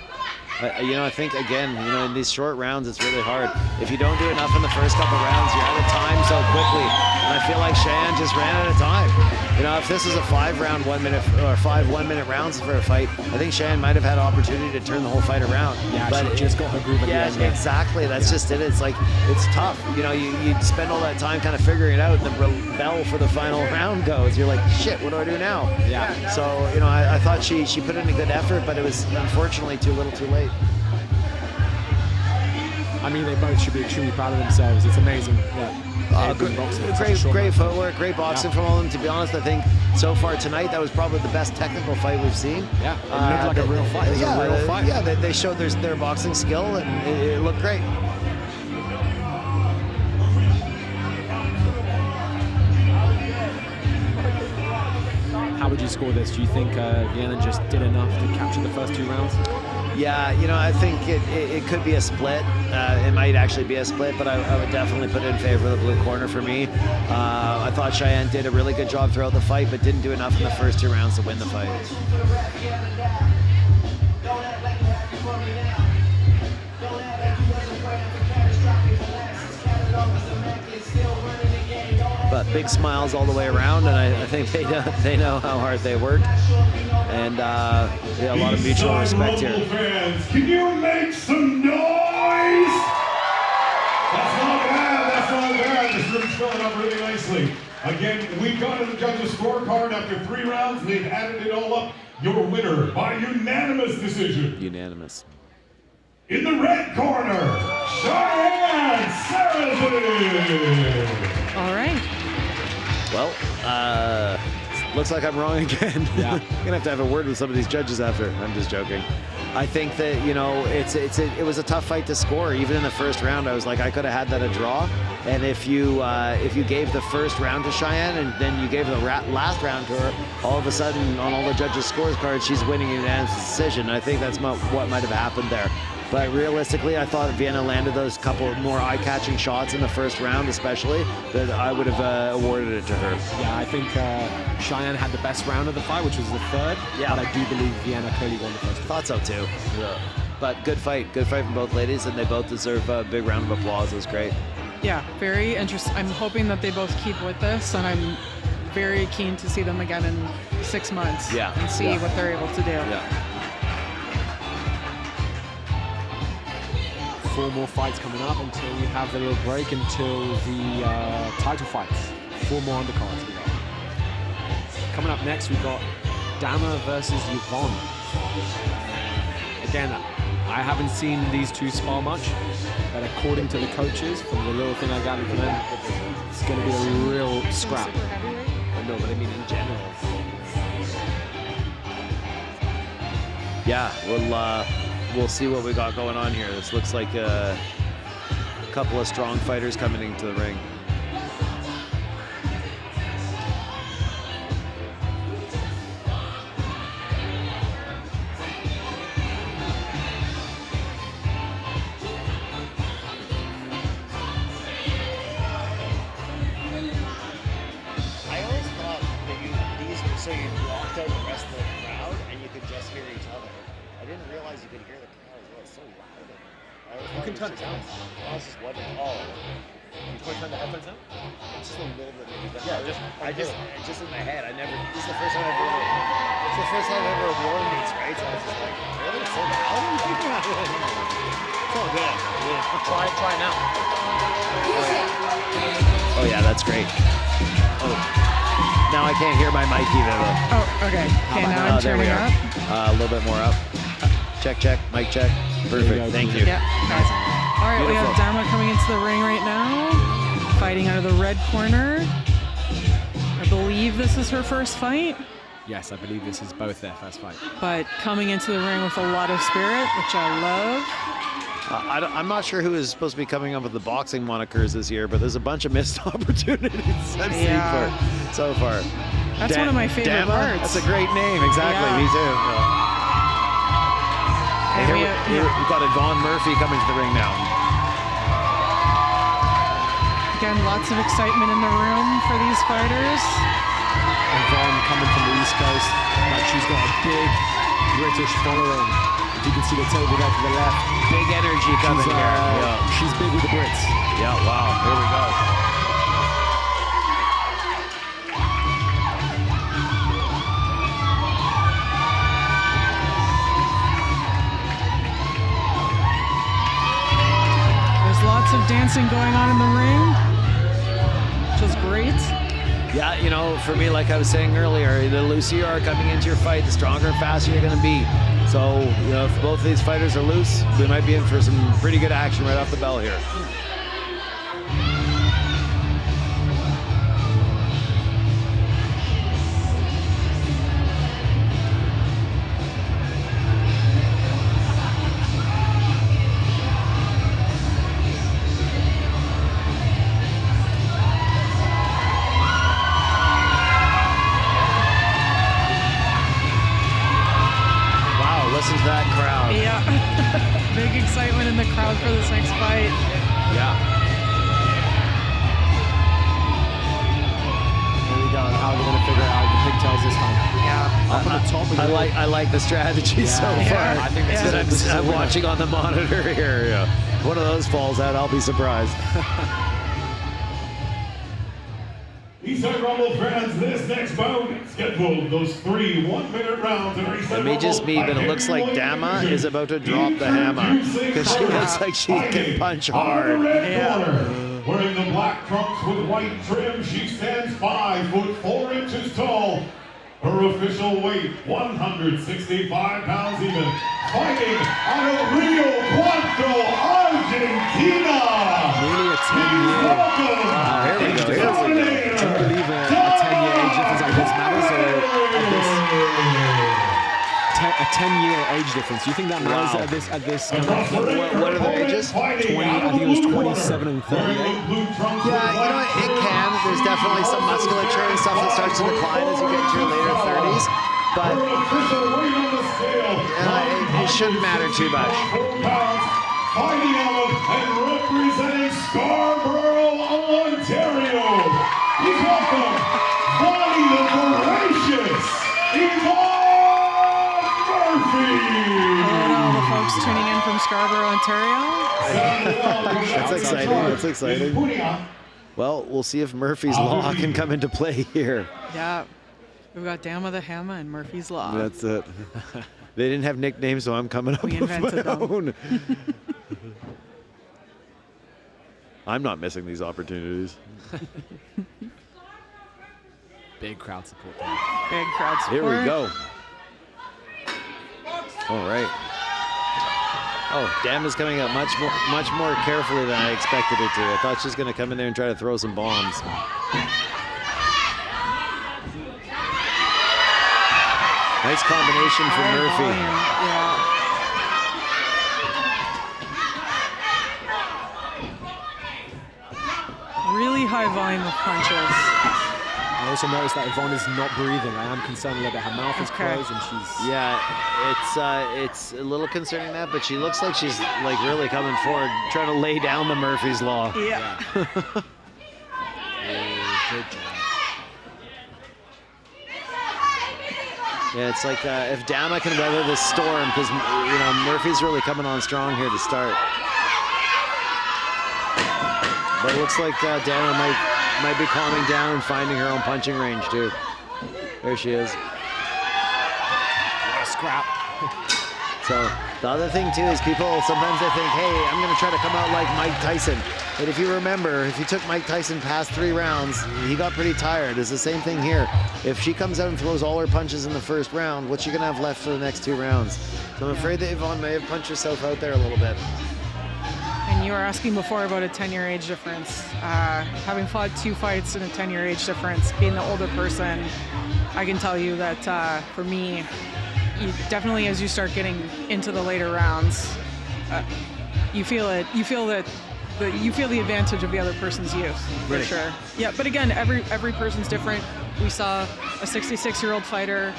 I think, again, in these short rounds, it's really hard. If you don't do enough in the first couple rounds, you're out of time so quickly. And I feel like Cheyenne just ran out of time. If this was a 5-round 1 minute or 5 1-minute rounds for a fight, I think Cheyenne might have had opportunity to turn the whole fight around. Yeah, but she just got her groove at the Yeah, end there. exactly. That's just it. It's like, it's tough. You spend all that time kind of figuring it out, and the bell for the final round goes. You're like, shit, what do I do now? Yeah. So, I thought she put in a good effort, but it was unfortunately too little too late. I mean, they both should be extremely proud of themselves. It's amazing. Yeah. Great footwork, great boxing from all of them. To be honest, I think so far tonight that was probably the best technical fight we've seen. Yeah, it looked like a real fight. It was a real fight. Yeah, they showed their boxing skill, and it looked great. would you score this? Do you think Vienna just did enough to capture the first 2 rounds? Yeah, I think it could be a split. It might actually be a split, but I would definitely put it in favor of the blue corner for me. I thought Cheyenne did a really good job throughout the fight, but didn't do enough in the first 2 rounds to win the fight. But big smiles all the way around, and I think they know how hard they work, and a lot of mutual respect here. Fans, can you make some noise? That's not bad. That's not bad. This room's filling up really nicely. Again, we've got to the judges' scorecard after 3 rounds. They've added it all up. Your winner by unanimous decision. Unanimous. In the red corner, Cheyenne Sarrazin. All right. Well, looks like I'm wrong again. Yeah. I'm gonna have to have a word with some of these judges after. I'm just joking. I think that it was a tough fight to score. Even in the first round, I was like, I could have had that a draw. And if you gave the first round to Cheyenne and then you gave the last round to her, all of a sudden on all the judges' scorecards, she's winning an unanimous decision. I think that's what might have happened there. But realistically, I thought Vienna landed those couple more eye-catching shots in the first round, especially, that I would have awarded it to her. Yeah, I think Cheyenne had the best round of the fight, which was the third. Yeah. But I do believe Vienna clearly won the first one. Thought so too. Yeah. But good fight from both ladies, and they both deserve a big round of applause. It was great. Yeah, very interesting. I'm hoping that they both keep with this, and I'm very keen to see them again in 6 months. Yeah. And see what they're able to do. Yeah. 4 more fights coming up until we have the little break until the title fights. 4 more undercards we got. Coming up next, we've got Dama versus Yvonne. Again, I haven't seen these two spar much, but according to the coaches, from the little thing I gathered from them, it's going to be a real scrap. Super heavyweight? No, but I mean in general. Yeah, we'll see what we got going on here. This looks like a couple of strong fighters coming into the ring. I always thought that you blocked out the rest of the crowd and you could just hear each other. I didn't realize you could hear the crowd as well. It's so loud. You can turn it down. I was just wondering. Oh, You want to turn the headphones down? it's just a little bit. Yeah, It's just in my head. This is the first time I've ever worn these, right? So I was just like, really? It's so loud? It's all good. Yeah. Try now. Oh yeah, that's great. Oh, now I can't hear my mic even. Oh, okay. Okay, now I'm there we turning are. up. A little bit more up. Check, mic check. Perfect. Thank you. Yeah, guys. All right, we Beautiful. have Dama coming into the ring right now, fighting out of the red corner. I believe this is her first fight, Yes, I believe this is both their first fight. but coming into the ring with a lot of spirit, which I love. I'm not sure who is supposed to be coming up with the boxing monikers this year, but there's a bunch of missed opportunities I've seen so far. That's one of my favorite Dama? parts. That's a great name. Exactly. Yeah. Me too. And Here we've got Yvonne Murphy coming to the ring now. Again, lots of excitement in the room for these fighters. Yvonne coming from the East Coast, but she's got a big British following. If you can see the table there to the left. Big energy coming here. She's big with the Brits. Yeah, wow. Here we go. There's lots of dancing going on in the ring, which is great. Yeah, for me, like I was saying earlier, the looser you are coming into your fight, the stronger and faster you're going to be. So, if both of these fighters are loose, we might be in for some pretty good action right off the bell here. listen to that crowd. Yeah. Big excitement in the crowd for this next fight. Yeah. There we go. How are they going to figure out the pigtails this time? Yeah. Up on the top of the hill. I like the strategy so Yeah. far. I think this is a I'm winner. watching on the monitor here. Yeah. One of those falls out, I'll be surprised. Eastside Rumble fans, this next bout scheduled those 3 one-minute rounds in Eastside It may just Rumble. be, but it looks like Dama is about to drop the hammer because she looks like she can punch hard. On the red corner, wearing the black trunks with white trim, she stands 5 foot 4 inches tall. Her official weight, 165 pounds even. Fighting out of Rio Cuarto, Argentina. Nearly a 10-year. Welcome. Here we go. Here we go. Do you believe a 10-year age difference like this matters, or at this a 10-year age difference? Do you think that matters Wow. at this kind of What are their ages? 20? I think it was 27 and 38. Yeah, you know what? It can. There's definitely some musculature and stuff that starts to decline as you get into your later 30s, but it shouldn't matter too much. Fighting out of and representing Scarborough, Ontario. Please welcome Bonnie the Voracious, Yvonne Murphy. Hello to all the folks tuning in from Scarborough, Ontario. That's exciting. That's exciting. Well, we'll see if Murphy's Law can come into play here. Yeah. We've got Dama the Hammer and Murphy's Law. That's it. They didn't have nicknames, so I'm coming up We with my invented them. own. I'm not missing these opportunities. Big crowd support. Big crowd support. Here we go. All right. Oh, Dam is coming up much more carefully than I expected it to. I thought she was going to come in there and try to throw some bombs. Nice combination from High Murphy. volume, yeah. Really high volume of punches. I also noticed that Yvonne is not breathing. I am concerned a little bit. Her mouth is Okay. closed and she's... Yeah, it's a little concerning that, but she looks like she's like really coming forward, trying to lay down the Murphy's Law. Yeah. Good job. Yeah, it's like if Dama can weather this storm, because Murphy's really coming on strong here to start. But it looks like Dama might be calming down and finding her own punching range too. There she is. What a scrap. So the other thing too is people sometimes they think, hey, I'm gonna try to come out like Mike Tyson. But if you remember, if you took Mike Tyson past 3 rounds, he got pretty tired. It's the same thing here. If she comes out and throws all her punches in the first round, what's she gonna have left for the next 2 rounds? So I'm afraid that Yvonne may have punched herself out there a little bit. And you were asking before about a 10-year age difference. Having fought 2 fights in a 10-year age difference, being the older person, I can tell you that for me, you definitely as you start getting into the later rounds, you feel it. You feel that. You feel the advantage of the other person's youth, for Right. sure. Yeah, but again, every person's different. We saw a 66-year-old fighter,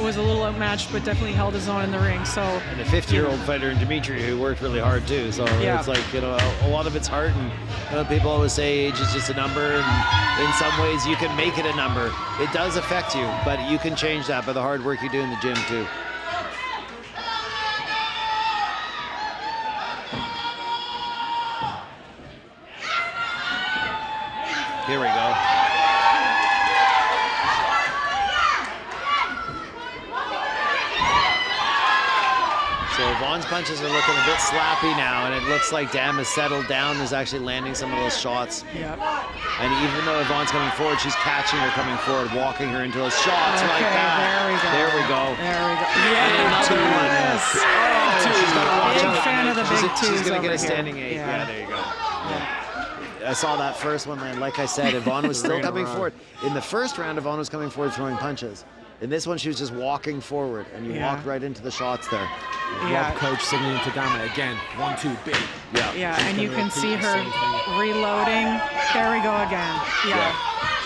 was a little outmatched, but definitely held his own in the ring. So And a 50-year-old fighter in Dimitri who worked really hard too. So Yeah. it's like, a lot of it's heart. And people always say age is just a number. And in some ways you can make it a number. It does affect you, but you can change that by the hard work you do in the gym too. Here we go. So Yvonne's punches are looking a bit slappy now, and it looks like Dam has settled down, is actually landing some of those shots. yeah. And even though Yvonne's coming forward, she's catching her coming forward, walking her into those shots like Okay, that. there we go. There we go. There we go. And another one. Yes. She's got to watch Big out. fan of the big twos She's going to get over a standing here. 8. Yeah. Yeah, there you go. Yeah. I saw that first one land. Like I said, Yvonne was still Right coming around. forward. In the first round, Yvonne was coming forward throwing punches. In this one, she was just walking forward, and you Yeah. walked right into the shots there. Yeah. Rob coach signaling to Dama again. 1-2, big. Yeah. Yeah, She's and you gonna can repeat see the her same thing. reloading. There we go again. Yeah.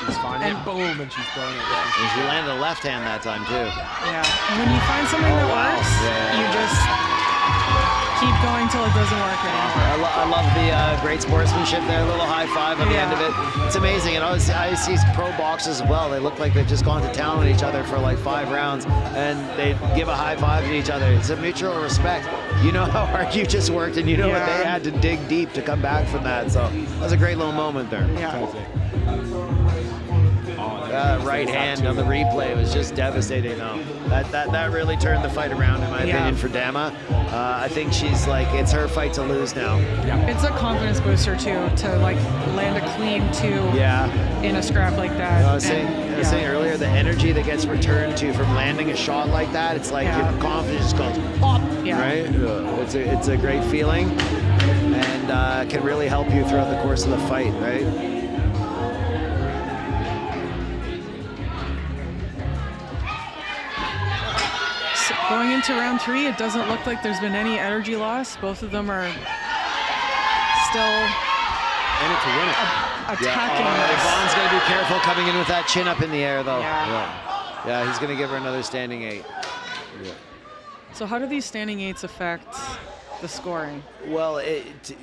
She's finding And- it, boom, and she's throwing it. And she landed a left hand that time too. Yeah. And when you find something that wow. works, Yeah. you just keep going till it doesn't work anymore. I love the great sportsmanship there. A little high five at the end of it. It's amazing. And I see pro boxers as well. They look like they've just gone to town on each other for like 5 rounds, and they give a high five to each other. It's a mutual respect. You know how hard you just worked, and you know what they had to dig deep to come back from that. So that was a great little moment there. Yeah. Totally. Right hand on the replay was just devastating. No, that really turned the fight around in my opinion for Dama. I think she's like, it's her fight to lose now. It's a confidence booster too, to like land a clean 2 in a scrap like that. I was saying earlier, the energy that gets returned to you from landing a shot like that, it's like your confidence just goes pop, right? It's a great feeling, and can really help you throughout the course of the fight, right? Going into round 3, it doesn't look like there's been any energy loss. Both of them are still In it to win it. attacking. Yvonne's going to be careful coming in with that chin up in the air, though. Yeah. He's going to give her another standing 8. So how do these standing 8s affect the scoring? Well,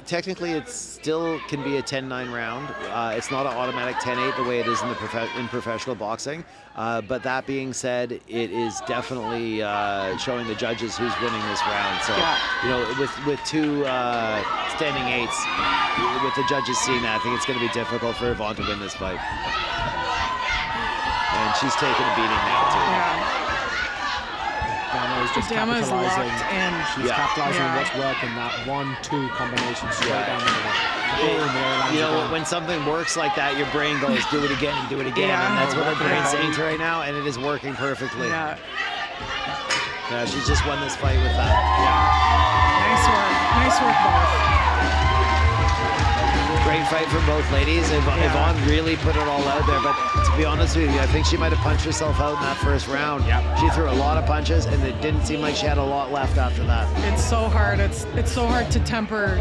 technically it still can be a 10-9 round. It's not an automatic 10-8 the way it is in professional boxing. But that being said, it is definitely showing the judges who's winning this round. So, you know, with 2 standing 8s, with the judges seeing that, I think it's going to be difficult for Yvonne to win this fight. And she's taking a beating now, too. Yeah. Dama is just Dama is capitalizing. locked in. She's capitalizing on what's working. That 1-2 combination straight down the middle. Boom, there it lands You know, again. when something works like that, your brain goes, do it again, do it again. And that's what her brain's saying to her right now, and it is working perfectly. Yeah. She's just won this fight with that. Nice work, both. Great fight from both ladies. Yvonne really put it all out there, but to be honest with you, I think she might have punched herself out in that first round. She threw a lot of punches, and it didn't seem like she had a lot left after that. It's so hard. It's so hard to temper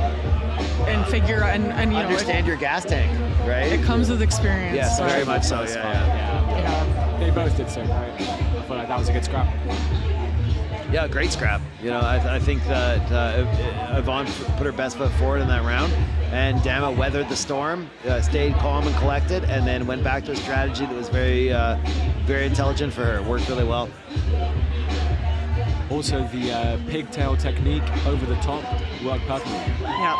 and figure and you understand your gas tank, right? It comes with experience. Yes, so very much so. Yeah. They both did so, right? I feel like that was a good scrap. Yeah, great scrap. You know, I think that Yvonne put her best foot forward in that round, and Dama weathered the storm, stayed calm and collected, and then went back to a strategy that was very, very intelligent for her. It worked really well. Also, the pigtail technique over the top worked perfectly. Yeah.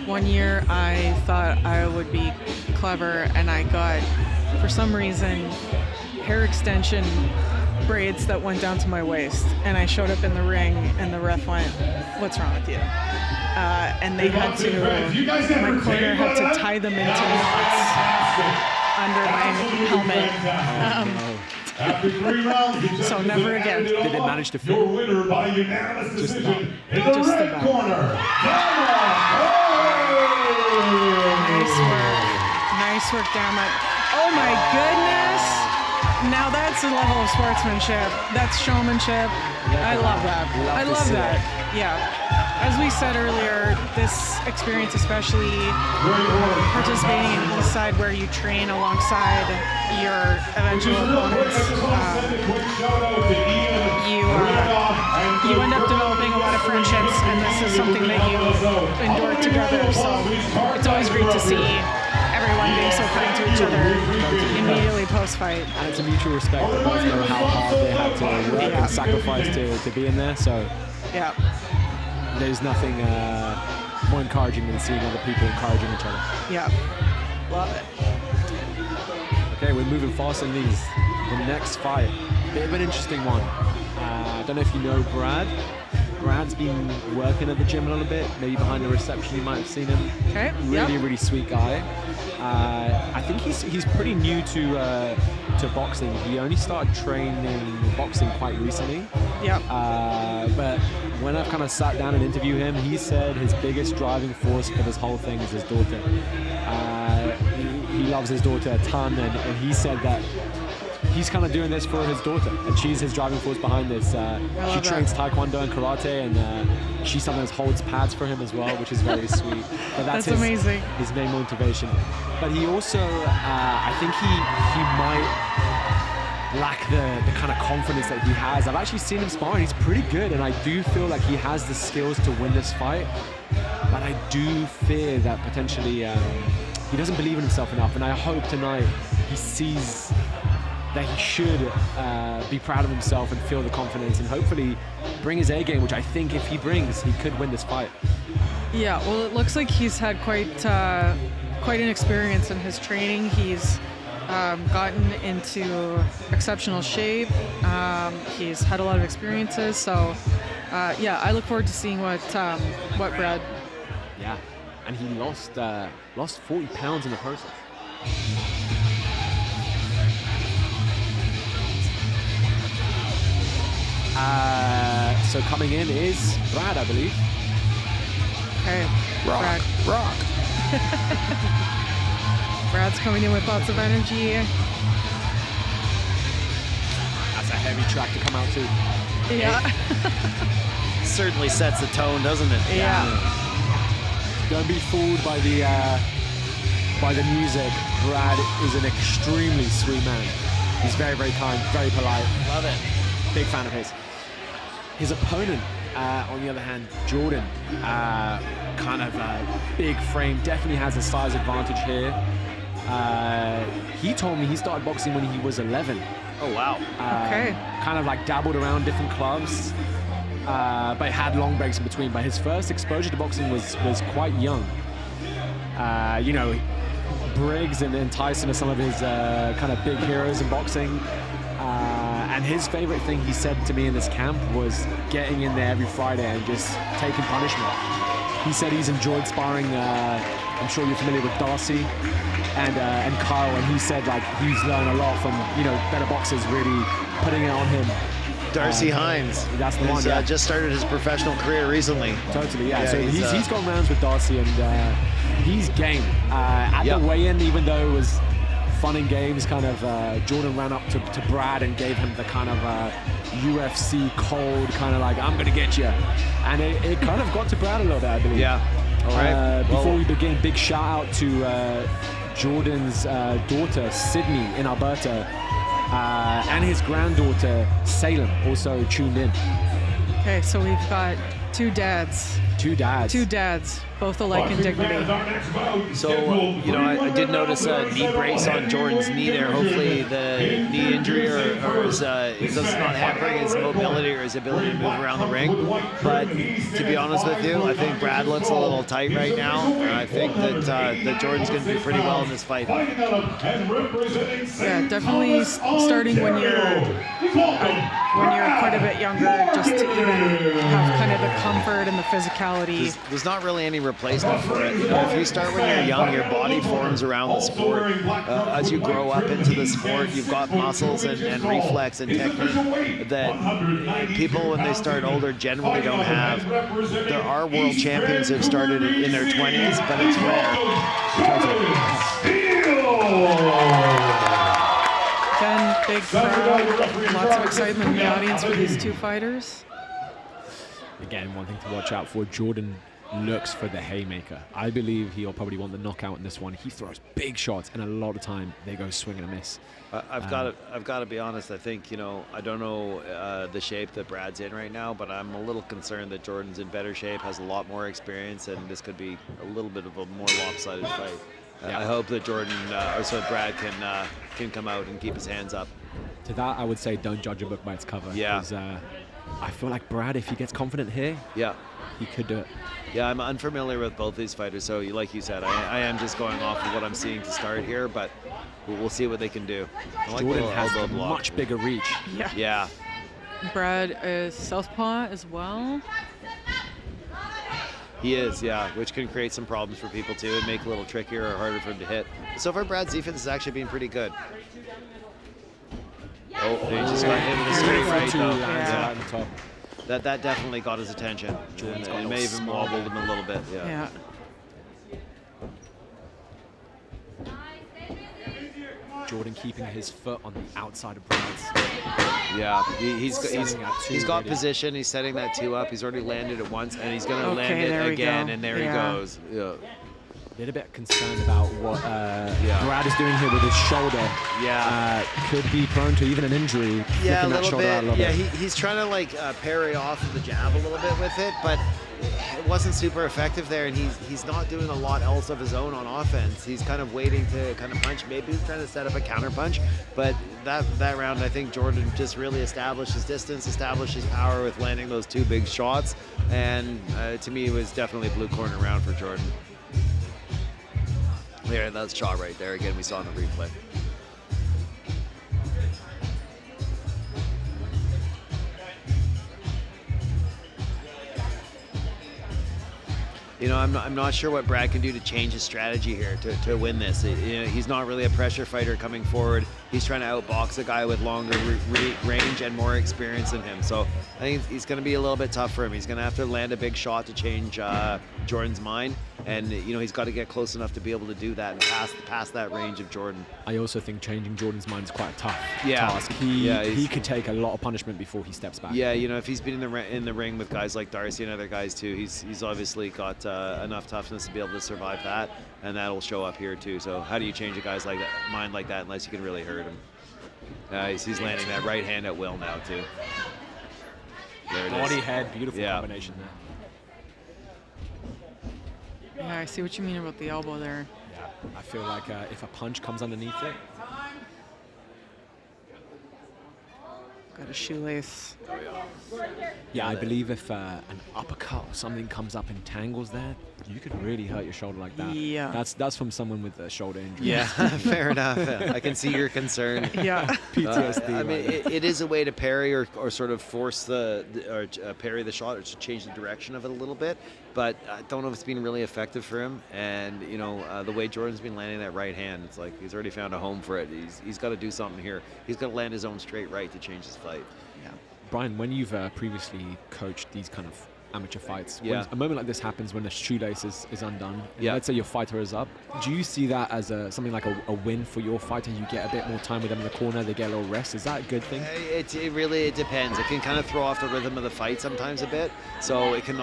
One year I thought I would be clever, and I got, for some reason, hair extension braids that went down to my waist, and I showed up in the ring and the ref went, "What's wrong with you?" And they had to, my corner had to tie them into knots under my helmet. After 3 rounds, So never again. Did it manage to fit? Your winner by unanimous decision in the Just red about. corner, Nice work, damn it. Oh my goodness. Now that's a level of sportsmanship. That's showmanship. I love that. I love that. Yeah. As we said earlier, this experience, especially participating in Eastside, where you train alongside your eventual opponents, you end up developing a lot of friendships, and this is something that you endure together. So it's always great to see everyone being so kind to each other immediately post-fight. And it's a mutual respect. They both know how hard they had to work and sacrifice to be in there. So Yeah. there's nothing more encouraging than seeing other people encouraging each other. Yeah. Love it. Okay, we're moving fast in these. The next fight, bit of an interesting one. I don't know if you know Brad. Brad's been working at the gym a little bit, maybe behind the reception you might have seen him. Okay. Really sweet guy. I think he's pretty new to boxing. He only started training boxing quite recently. Yeah. But when I've kind of sat down and interviewed him, he said his biggest driving force for this whole thing is his daughter. He loves his daughter a ton, and he said that he's kind of doing this for his daughter, and she's his driving force behind this. She love trains that. taekwondo and karate, and she sometimes holds pads for him as well, which is very sweet. But That's his, amazing. His main motivation. But he also, I think he might lack the kind of confidence that he has. I've actually seen him sparring. He's pretty good, and I do feel like he has the skills to win this fight. But I do fear that potentially he doesn't believe in himself enough, and I hope tonight he sees that he should be proud of himself and feel the confidence and hopefully bring his A game, which I think if he brings, he could win this fight. Yeah, well, it looks like he's had quite an experience in his training. He's gotten into exceptional shape. He's had a lot of experiences, so yeah, I look forward to seeing what Brad. Yeah, and he lost 40 pounds in the process. So coming in is Brad, I believe. Okay, Rock. Brad's coming in with lots of energy. That's a heavy track to come out to. Yeah, Certainly sets the tone, doesn't it? yeah. Don't be fooled by the music. Brad is an extremely sweet man. He's very, very kind, very polite. Love it. Big fan of his. His opponent, on the other hand, Jordan, kind of big frame, definitely has a size advantage here. He told me he started boxing when he was 11. Oh, wow. Okay. Kind of like dabbled around different clubs, but had long breaks in between. But his first exposure to boxing was quite young. You know, Briggs and Tyson are some of his kind of big heroes in boxing. And his favorite thing he said to me in this camp was getting in there every Friday and just taking punishment. He said he's enjoyed sparring, I'm sure you're familiar with Darcy and Kyle, and he said like he's learned a lot from, you know, better boxers really putting it on him. Darcy Hines. That's the one, He's, yeah. just started his professional career recently. Totally, yeah. Yeah, So he's gone rounds with Darcy, and he's game. At Yep. the weigh-in, even though it was fun and games, kind of Jordan ran up to Brad and gave him the kind of UFC cold, kind of like, I'm going to get you. And it kind of got to Brad a little bit, I believe. Yeah. All right. Before we begin, big shout out to Jordan's daughter, Sydney, in Alberta, and his granddaughter, Salem, also tuned in. Okay, so we've got two dads. Two dads. Both alike in dignity. So, you know, I did notice a knee brace on Jordan's knee there. Hopefully the knee injury or is not hampering his mobility or his ability to move around the ring. But to be honest with you, I think Brad looks a little tight right now. And I think that Jordan's going to do pretty well in this fight. Yeah, definitely starting when you're quite a bit younger, just to even have kind of the comfort and the physicality. There's not really any replacement for it. You know, if you start when you're young, your body forms around the sport. As you grow up into the sport, you've got muscles and reflex and technique that people, when they start older, generally don't have. There are world champions who have started in their 20s, but it's rare. Again, big crowd, lots of excitement in the audience for these two fighters. Again, one thing to watch out for, Jordan looks for the haymaker. I believe he'll probably want the knockout in this one. He throws big shots, and a lot of time they go swing and a miss. I've got to be honest. I think, you know, I don't know the shape that Brad's in right now, but I'm a little concerned that Jordan's in better shape, has a lot more experience, and this could be a little bit of a more lopsided fight. Yeah. I hope that Brad can come out and keep his hands up. To that, I would say don't judge a book by its cover. Yeah. 'Cause, I feel like Brad, if he gets confident here, Yeah. he could do it. Yeah, I'm unfamiliar with both these fighters, so like you said, I am just going off of what I'm seeing to start here, but we'll see what they can do. I like the Jordan little has elbow a block. much bigger reach. Yeah. Yeah. Brad is southpaw as well. He is, yeah, which can create some problems for people too and make it a little trickier or harder for him to hit. So far, Brad's defense has actually been pretty good. Oh, he just got hit with a straight right Two though. lands Yeah. right on top. That definitely got his attention. Jordan's And got it a may even small wobbled him a little bit. Yeah. Yeah. Jordan keeping his foot on the outside of Brad's. Yeah, he's Setting up two got already. position. He's setting that 2 up. He's already landed it once, and he's going to Okay, land there it we again, go. and there Yeah. he goes. Yeah. Little bit concerned about what Brad is doing here with his shoulder. Yeah. Could be prone to even an injury. Yeah, a flicking that little shoulder out bit. a little Yeah, bit. he's trying to like parry off of the jab a little bit with it, but it wasn't super effective there, and he's not doing a lot else of his own on offense. He's kind of waiting to kind of punch. Maybe he's trying to set up a counter punch, but that round, I think Jordan just really established his distance, established his power with landing those 2 big shots, and to me, it was definitely a blue corner round for Jordan. There, that's shot right there. Again, we saw in the replay. You know, I'm not sure what Brad can do to change his strategy here to win this. He's not really a pressure fighter coming forward. He's trying to outbox a guy with longer range and more experience than him. So I think he's going to be a little bit tough for him. He's going to have to land a big shot to change Jordan's mind. And, you know, he's got to get close enough to be able to do that and pass that range of Jordan. I also think changing Jordan's mind is quite a tough Yeah. task. He could take a lot of punishment before he steps back. Yeah, you know, if he's been in the ring with guys like Darcy and other guys too, he's obviously got enough toughness to be able to survive that, and that'll show up here too. So how do you change a guy's mind like that unless you can really hurt him? He's landing that right hand at will now too. There it is. Body head, beautiful Yeah. combination there. Yeah, I see what you mean about the elbow there. Yeah, I feel like if a punch comes underneath it, Got a shoelace. yeah, I believe if an uppercut or something comes up and tangles there, you could really hurt your shoulder like that. Yeah. That's from someone with a shoulder injury. Yeah, fair enough. I can see your concern. Yeah. PTSD. I mean, right there. it is a way to parry or sort of force parry the shot or to change the direction of it a little bit, but I don't know if it's been really effective for him. And you know, the way Jordan's been landing that right hand, it's like he's already found a home for it. He's got to do something here. He's got to land his own straight right to change his fight. Brian, when you've previously coached these kind of amateur fights, when Yeah. a moment like this happens when the shoelace is undone, and Yeah. let's say your fighter is up, do you see that as something like a win for your fighter? You get a bit more time with them in the corner, they get a little rest. Is that a good thing? It really depends. It can kind of throw off the rhythm of the fight sometimes a bit. So it can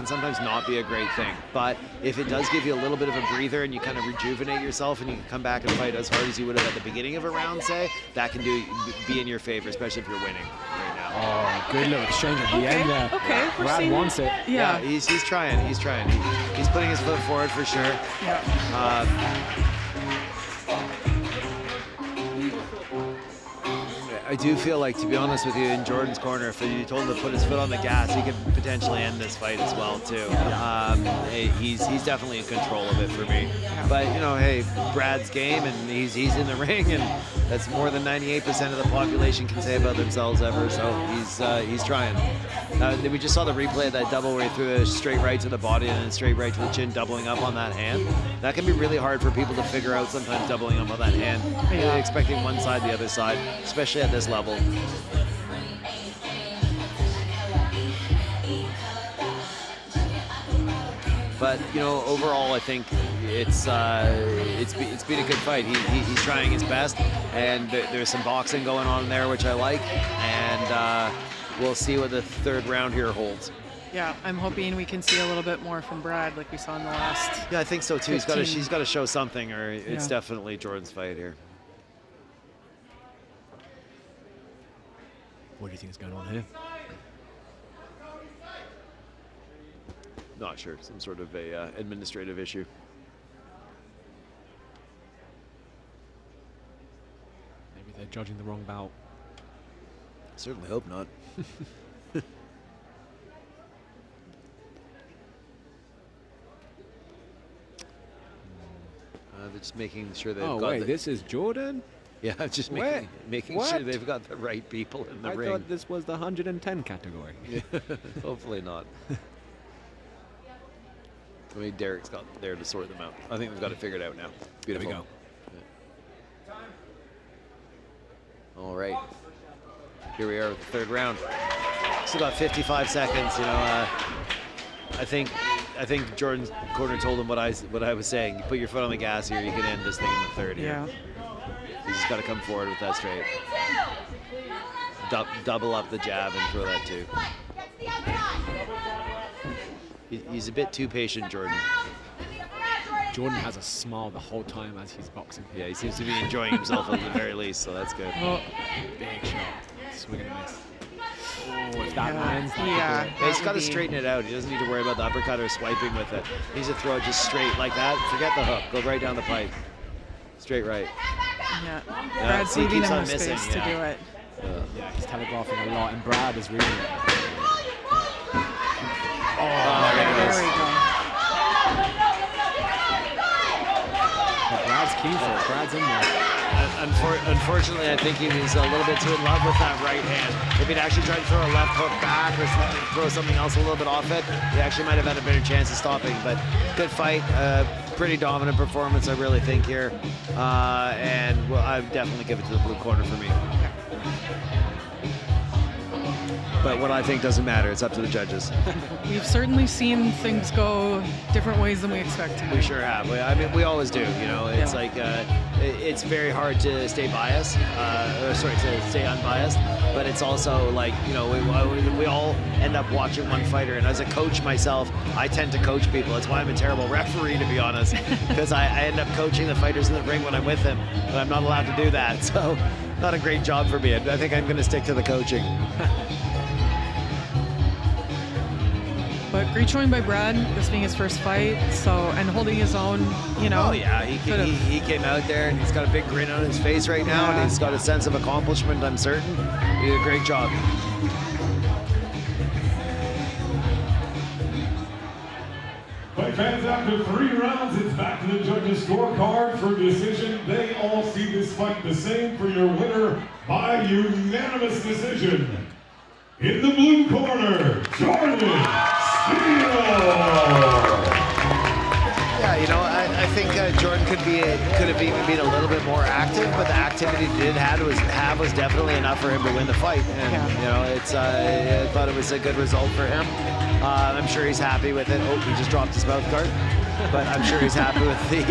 sometimes not be a great thing. But if it does give you a little bit of a breather and you kind of rejuvenate yourself and you can come back and fight as hard as you would have at the beginning of a round, say, that can be in your favor, especially if you're winning right now. Oh, good little exchange at the end there. Okay, we're Brad seeing- wants it. Yeah. He's trying. He's trying. He's putting his foot forward for sure. Yeah. I do feel like, to be honest with you, in Jordan's corner, if you told him to put his foot on the gas, he could potentially end this fight as well too. He's definitely in control of it for me. But you know, hey, Brad's game, and he's in the ring, and that's more than 98% of the population can say about themselves ever. So he's trying. We just saw the replay of that double where he threw a straight right to the body and then straight right to the chin, doubling up on that hand. That can be really hard for people to figure out sometimes, doubling up on that hand, expecting one side, the other side, especially at this level. But you know, overall, I think it's been a good fight. He's trying his best, and there's some boxing going on there, which I like. And we'll see what the third round here holds. Yeah, I'm hoping we can see a little bit more from Brad like we saw in the last. Yeah, I think so too. 15. He's got to show something, or it's Yeah. definitely Jordan's fight here. What do you think is going on here? Not sure. Some sort of a administrative issue. Maybe they're judging the wrong bout. Certainly hope not. They're just making sure they've Oh got wait, the, this is Jordan? yeah, just Where? making What? sure they've got the right people in the I ring. thought this was the 110 category. Hopefully not. I mean, Derek's got there to sort them out. I think we've got it figured out now. Beautiful. go. Yeah. All right. Here we are with the third round. Still got 55 seconds. You know, I think Jordan's corner told him what I was saying. You put your foot on the gas here, you can end this thing in the third Yeah. here. He's just got to come forward with that straight. Double up the jab and throw that too. He's a bit too patient, Jordan. Jordan has a smile the whole time as he's boxing. Yeah, he seems to be enjoying himself at the very least, so that's good. Oh, big shot. Swing and a miss. Oh, if that lands, that could do it. Yeah, he's got to straighten it out. He doesn't need to worry about the uppercut or swiping with it. He needs to throw it just straight like that. Forget the hook. Go right down the pipe. Straight right. Yeah. Yeah, Brad's see, he leaving keeps him on the missing, space to yeah. do it. Yeah, he's telegraphing a lot, and Brad is reading it. There we go. But Brad's keen for it. Brad's in there. Unfortunately, I think he was a little bit too in love with that right hand. If he'd actually tried to throw a left hook back or throw something else a little bit off it, he actually might have had a better chance of stopping. But good fight, pretty dominant performance, I really think here. And well, I would definitely give it to the blue corner for me. But what I think doesn't matter. It's up to the judges. We've certainly seen things go different ways than we expected. We sure have. I mean, we always do. You know, it's Yeah. like it's very hard to stay biased, to stay unbiased. But it's also like, you know, we all end up watching one fighter. And as a coach myself, I tend to coach people. That's why I'm a terrible referee, to be honest, because I end up coaching the fighters in the ring when I'm with them, but I'm not allowed to do that. So, not a great job for me. I think I'm going to stick to the coaching. But great showing by Brad, this being his first fight, and holding his own, you know. Oh yeah, he came out there and he's got a big grin on his face right now, and he's got a sense of accomplishment, I'm certain. He did a great job. Fight fans, after 3 rounds, it's back to the judges' scorecard for decision. They all see this fight the same for your winner by unanimous decision. In the blue corner, Jordan Steele. Yeah, you know, I think Jordan could have even been a little bit more active, but the activity he did have was definitely enough for him to win the fight. And you know, it's I thought it was a good result for him. I'm sure he's happy with it. Oh, he just dropped his mouth guard, but I'm sure he's happy with the.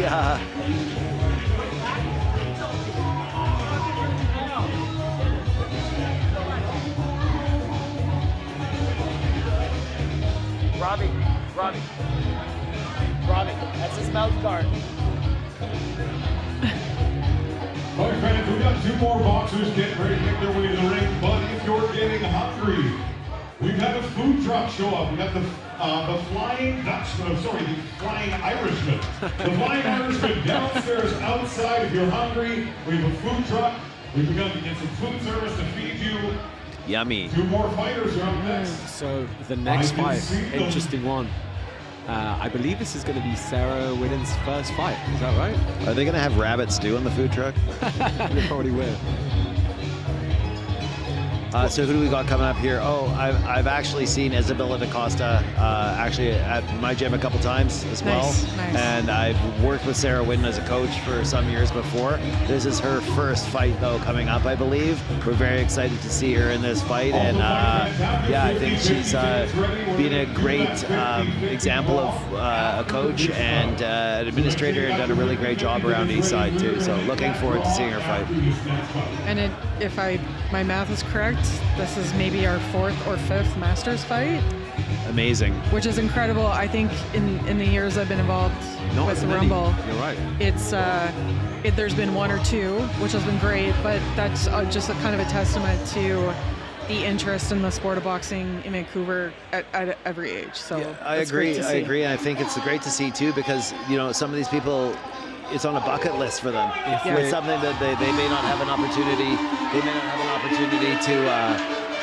Robbie, that's his mouth guard. All right, fans, we've got 2 more boxers getting ready to make their way to the ring, but if you're getting hungry, we've had a food truck show up. We've got the Flying Dutchman, the Flying Irishman. The Flying Irishman downstairs outside if you're hungry. We have a food truck. We've begun to get some food service to feed you. Yummy. 2 more fighters are up next. So the next I can fight, see them. interesting one. I believe this is going to be Sarah Whitten's first fight. Is that right? Are they going to have rabbit stew on the food truck? They probably will. So who do we got coming up here? Oh, I've actually seen Isabella DaCosta actually at my gym a couple times as well. Nice. And I've worked with Sarah Whitten as a coach for some years before. This is her first fight though coming up, I believe. We're very excited to see her in this fight, and yeah, I think she's been a great example of a coach and an administrator, and done a really great job around Eastside too. So looking forward to seeing her fight. And if my math is correct, this is maybe our 4th or 5th Masters fight, Amazing. which is incredible. I think in the years I've been involved with the Rumble, You're right. it's there's been 1 or 2, which has been great, but that's just a kind of a testament to the interest in the sport of boxing in Vancouver at every age. So I it's great agree. to I see. agree, and I think it's great to see too, because you know some of these people, it's on a bucket list for them. It's something that they may not have an opportunity. They may not have an opportunity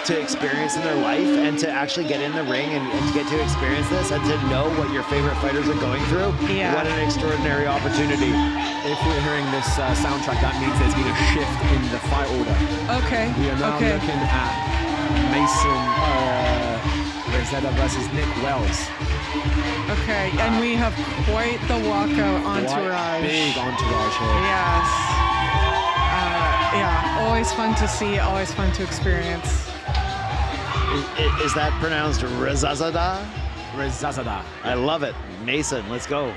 to experience in their life, and to actually get in the ring and to get to experience this, and to know what your favorite fighters are going through. Yeah. What an extraordinary opportunity. If we're hearing this soundtrack, that means there's been a shift in the fight order. Okay. We are now okay. looking at Mason Rosetta versus Nick Wells. Okay, and we have quite the walkout entourage. Big entourage here. Yes. Yeah, always fun to see, always fun to experience. Is that pronounced Rezazada? Rezazada. I love it. Mason, let's go.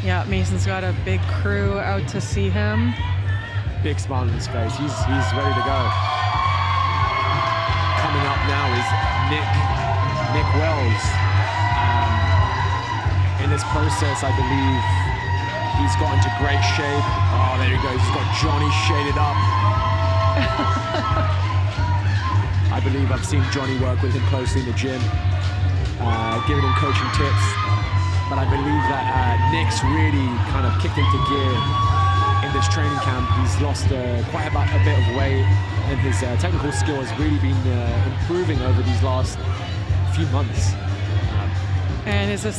Yeah, Mason's got a big crew out to see him. Big smile on his face. He's ready to go. Coming up now is Nick Wells. In this process, I believe he's got into great shape. Oh, there he goes. He's got Johnny shaded up. I believe I've seen Johnny work with him closely in the gym, giving him coaching tips. But I believe that Nick's really kind of kicked into gear in this training camp. He's lost quite a bit of weight, and his technical skill has really been improving over these last few months. And is this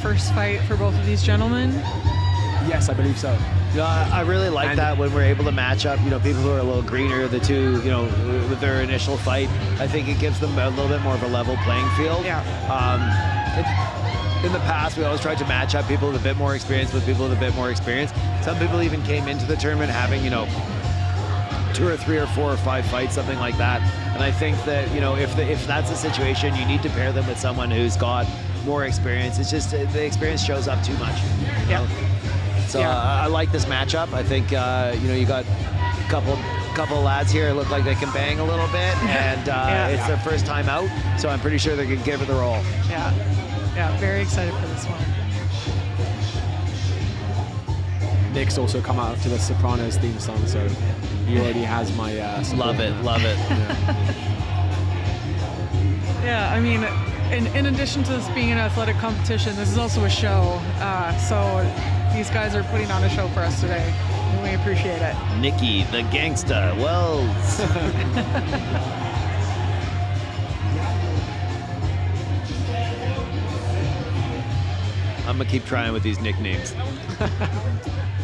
first fight for both of these gentlemen? Yes, I believe so. I really like that when we're able to match up, people who are a little greener, the two, with their initial fight. I think it gives them a little bit more of a level playing field. Yeah. In the past, we always tried to match up people with a bit more experience with people with a bit more experience. Some people even came into the tournament having, 2 or 3 or 4 or 5 fights, something like that. And I think that, if that's the situation, you need to pair them with someone who's got more experience. It's just the experience shows up too much. Yeah. So I like this matchup. I think you got a couple lads here look like they can bang a little bit, and it's their first time out. So I'm pretty sure they're gonna give it the roll. Yeah, very excited for this one. Nick's also come out to the Sopranos theme song, so he already has my support. Love it. Yeah, I mean, in addition to this being an athletic competition, this is also a show. So these guys are putting on a show for us today, and we appreciate it. Nikki, the gangsta, Wells. I'm gonna keep trying with these nicknames.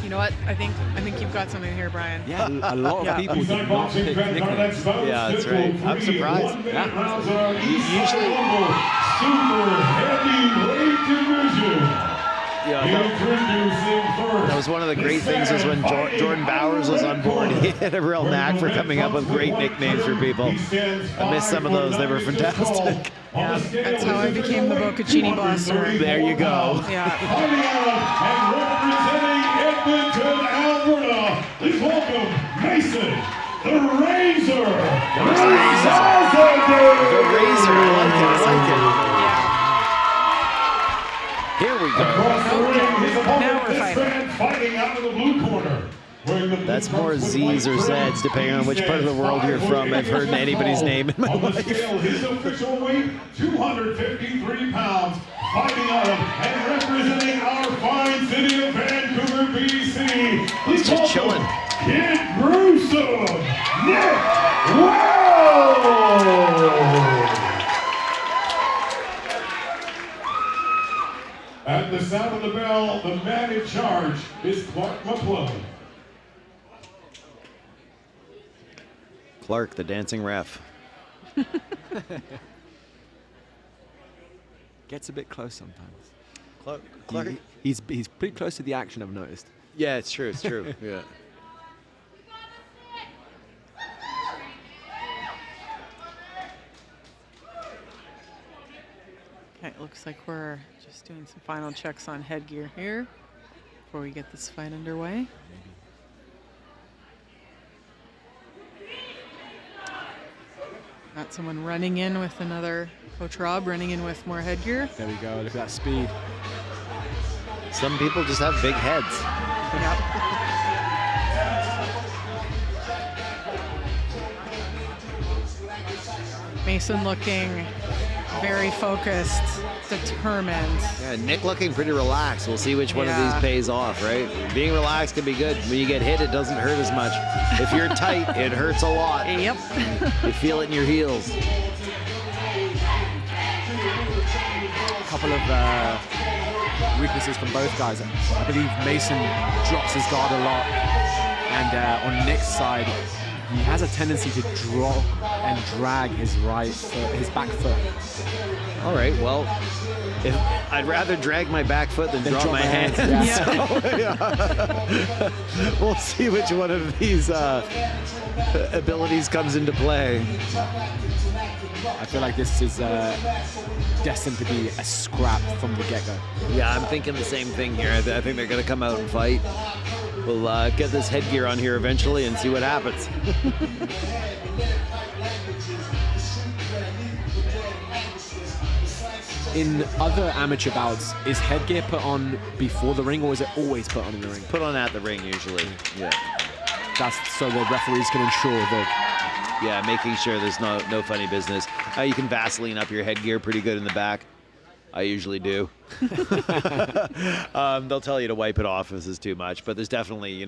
You know what? I think you've got something here, Bryan. Yeah, a lot of people do Eastside not Boxing pick fans, our nicknames. next bout Yeah, that's scheduled right. I'm for the surprised. 1-minute rounds of our Usually- Eastside Rumble Super Heavyweight Division. Introducing first. That was one of the great things was when Jordan Bowers was on board. He had a real knack for coming up with great nicknames for people. I missed some of those. They were fantastic. Yeah, that's how I became the Boccaccini Boxer. There you go. Yeah. Fighting out and representing Edmonton, Alberta, please welcome Mason, the Razor. The Razor. I like it. Here we go. Across the ring, his opponent, Now we're this fighting. man fighting out of the blue corner. Wearing the blue That's more trunks with Z's or white Z's, trim. depending on which part of the world you're from. I've heard anybody's name in my On the life. scale, his official weight, 253 pounds. Fighting out of and representing our fine city of Vancouver, BC. Please Just welcome chilling. Kid Gruesome, Nick Wells. At the sound of the bell, the man in charge is Clark McClellan. Clark, the dancing ref. Gets a bit close sometimes. Clark? He's pretty close to the action, I've noticed. Yeah, it's true. Yeah. Okay, it looks like we're just doing some final checks on headgear here before we get this fight underway. Got someone running in with another Coach Rob running in with more headgear. There we go. Look at that speed. Some people just have big heads. Yep. Mason looking very focused, determined. Yeah, Nick looking pretty relaxed. We'll see which one of these pays off, right? Being relaxed can be good. When you get hit, it doesn't hurt as much. If you're tight, it hurts a lot. Yep. You feel it in your heels. A couple of weaknesses from both guys. I believe Mason drops his guard a lot, and on Nick's side, he has a tendency to drop and drag his his back foot. All right, well, if I'd rather drag my back foot than drop my hands. Yeah. So, we'll see which one of these abilities comes into play. I feel like this is destined to be a scrap from the get-go. Yeah, I'm thinking the same thing here. I think they're going to come out and fight. We'll get this headgear on here eventually and see what happens. In other amateur bouts, is headgear put on before the ring, or is it always put on in the ring? Put on at the ring usually. Yeah. That's so the referees can ensure that. Yeah, making sure there's no funny business. You can Vaseline up your headgear pretty good in the back. I usually do. They'll tell you to wipe it off if this is too much, but there's definitely,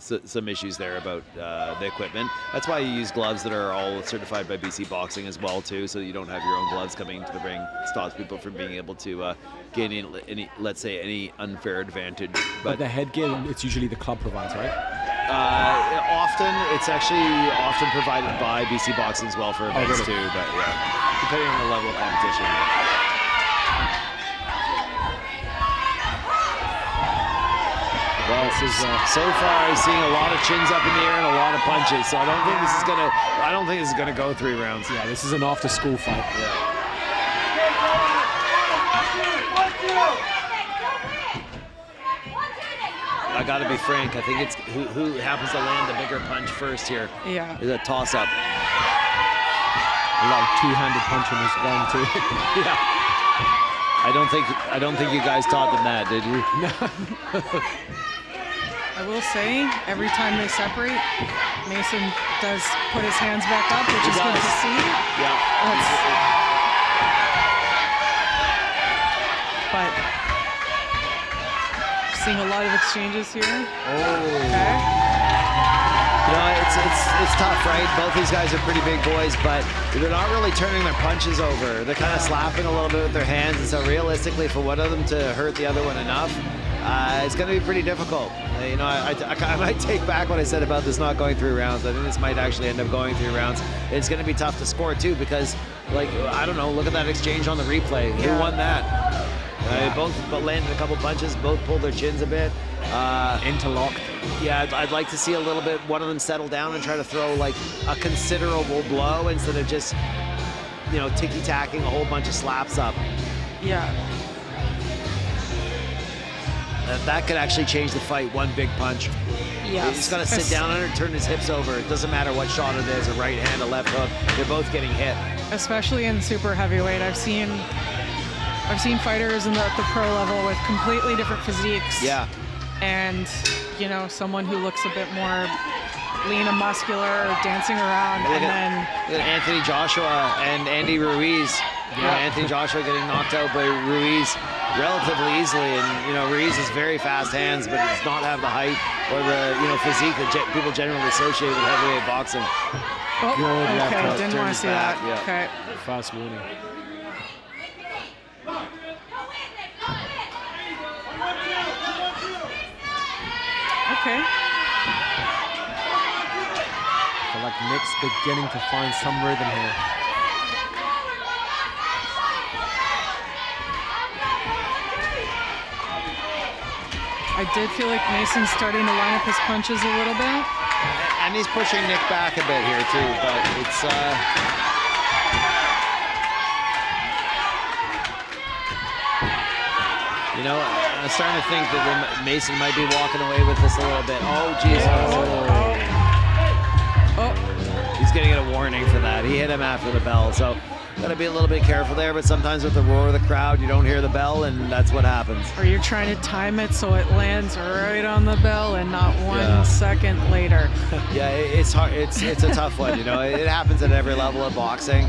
some issues there about the equipment. That's why you use gloves that are all certified by BC Boxing as well, too, so you don't have your own gloves coming into the ring. Stops people from being able to gain any, let's say, any unfair advantage. But the headgear, it's usually the club provides, right? It's actually often provided by BC Boxing as well for events too, but yeah, depending on the level of competition. Well, so far I'm seeing a lot of chins up in the air and a lot of punches, so I don't think this is gonna go 3 rounds. Yeah, this is an after-school fight. Yeah. I gotta be frank. I think it's who happens to land the bigger punch first here. Yeah. Is a toss-up. A lot of two-handed punching is going too. Yeah. I don't think you guys taught them that, did you? No. I will say, every time they separate, Mason does put his hands back up, which is good to see. Yeah. But seeing a lot of exchanges here. Oh. Okay. It's tough, right? Both these guys are pretty big boys, but they're not really turning their punches over. They're kind of slapping a little bit with their hands, and so realistically, for one of them to hurt the other one enough, it's going to be pretty difficult. I might take back what I said about this not going 3 rounds. I think this might actually end up going 3 rounds. It's going to be tough to score too, because, I don't know, look at that exchange on the replay. Yeah. Who won that? Both landed a couple punches, both pulled their chins a bit. Interlocked. Yeah, I'd like to see a little bit, one of them settle down and try to throw like a considerable blow instead of just, ticky-tacking a whole bunch of slaps up. Yeah. That could actually change the fight, one big punch. Yes. He's got to sit down and turn his hips over. It doesn't matter what shot it is, a right hand, a left hook. They're both getting hit. Especially in super heavyweight, I've seen fighters in the pro level with completely different physiques. Yeah. And, someone who looks a bit more lean and muscular, dancing around, Look and at then Anthony Joshua and Andy Ruiz. Anthony Joshua getting knocked out by Ruiz relatively easily, and Ruiz has very fast hands, but does not have the height or the physique that people generally associate with heavyweight boxing. oh, Good left okay, hook, didn't turn want to his see back, that. yeah. Okay. Fast warning. Okay. I feel like Nick's beginning to find some rhythm here. I did feel like Mason's starting to line up his punches a little bit. And he's pushing Nick back a bit here too, but it's I'm starting to think that Mason might be walking away with this a little bit. Oh, Jesus. Oh. He's getting a warning for that. He hit him after the bell, so got to be a little bit careful there, but sometimes with the roar of the crowd, you don't hear the bell, and that's what happens. Or you're trying to time it so it lands right on the bell and not 1 second later. Yeah, it's hard. It's a tough one. It happens at every level of boxing.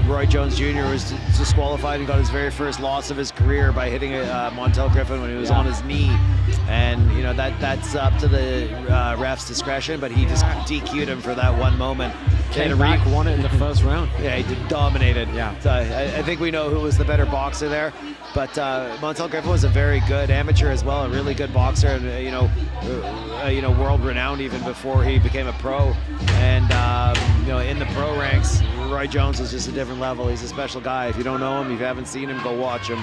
Roy Jones Jr. was disqualified and got his very first loss of his career by hitting Montel Griffin when he was on his knee, and that's up to the ref's discretion. But he just DQ'd him for that one moment. Came back, won it in the first round. Yeah, he dominated. Yeah. So I think we know who was the better boxer there. But Montel Griffin was a very good amateur as well, a really good boxer, and world renowned even before he became a pro. And in the pro ranks, Roy Jones was just a different level. He's a special guy. If you don't know him, if you haven't seen him, go watch him.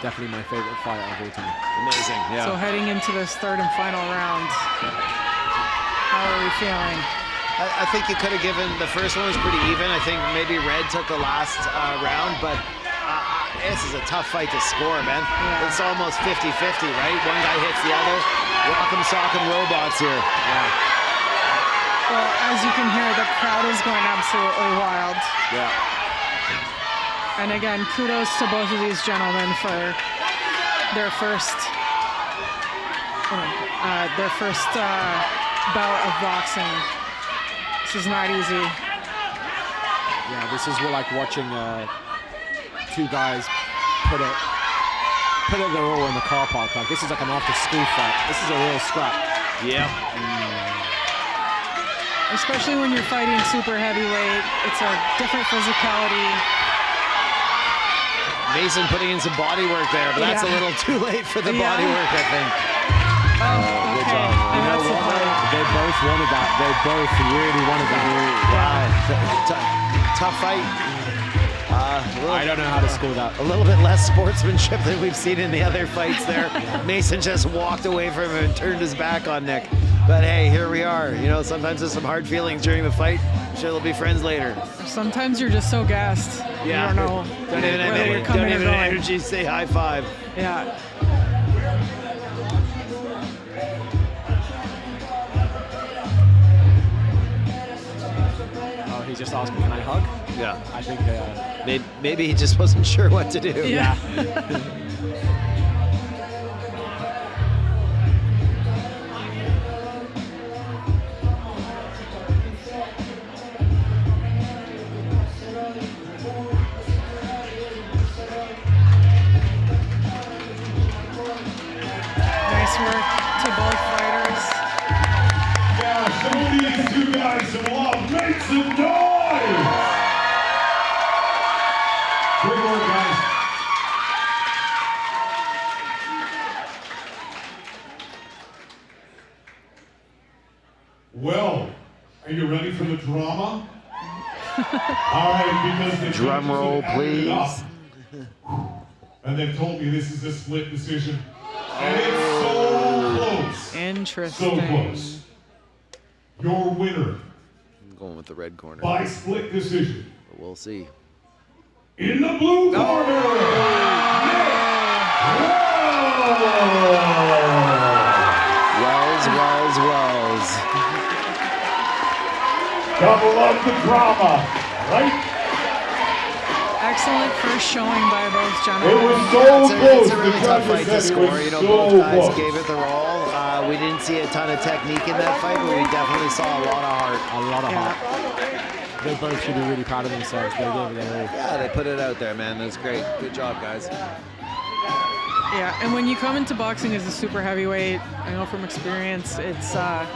Definitely my favorite fight of all time. Amazing. Yeah. So heading into this third and final round, how are we feeling? I think you could have given, the first one was pretty even. I think maybe Red took the last round, but this is a tough fight to score, man. Yeah. It's almost 50-50, right? One guy hits the other. Rock'em sock'em robots here. Yeah. Well, as you can hear, the crowd is going absolutely wild. Yeah. And again, kudos to both of these gentlemen for their first bout of boxing. This is not easy. Yeah, this is like watching two guys put it their all in the car park. Like, this is like an after-school fight. This is a real scrap. Yeah. Especially when you're fighting super heavyweight, it's a different physicality. Mason putting in some body work there, but that's a little too late for the body work, I think. Oh, good okay. job. And You know that's the what? fight. They both wanted that. They both really wanted that. Tough fight. I don't know how to score that. A little bit less sportsmanship than we've seen in the other fights there. Mason just walked away from him and turned his back on Nick. But hey, here we are. Sometimes there's some hard feelings during the fight. I'm sure they'll be friends later. Sometimes you're just so gassed. Yeah. You don't know Don't even whether you're have coming or going. energy to say high five. Yeah. Oh, he just asked me, can I hug? Yeah. I think Maybe he just wasn't sure what to do. Yeah. Nice work to both fighters. Yeah, show these two guys some love. Make some noise! Great work, guys. Well, are you ready for the drama? All right, because the Drum judges roll, have added it up, please. and they've told me this is a split decision. And it's so close. Interesting. So close. Your winner I'm going with the red corner. by split decision. But we'll see. In the blue corner, Nick Wells. Double love the drama, right? Excellent first showing by both It gentlemen. was so close. It's a really The tough judges fight to said it score. was Both so guys close. gave it their all. We didn't see a ton of technique in that fight, but we definitely saw a lot of heart. a lot of Yeah. heart. They both should be really proud of themselves. They gave it their all. Yeah, they put it out there, man. That's great. Good job, guys. Yeah, and when you come into boxing as a super heavyweight, I know from experience, it's a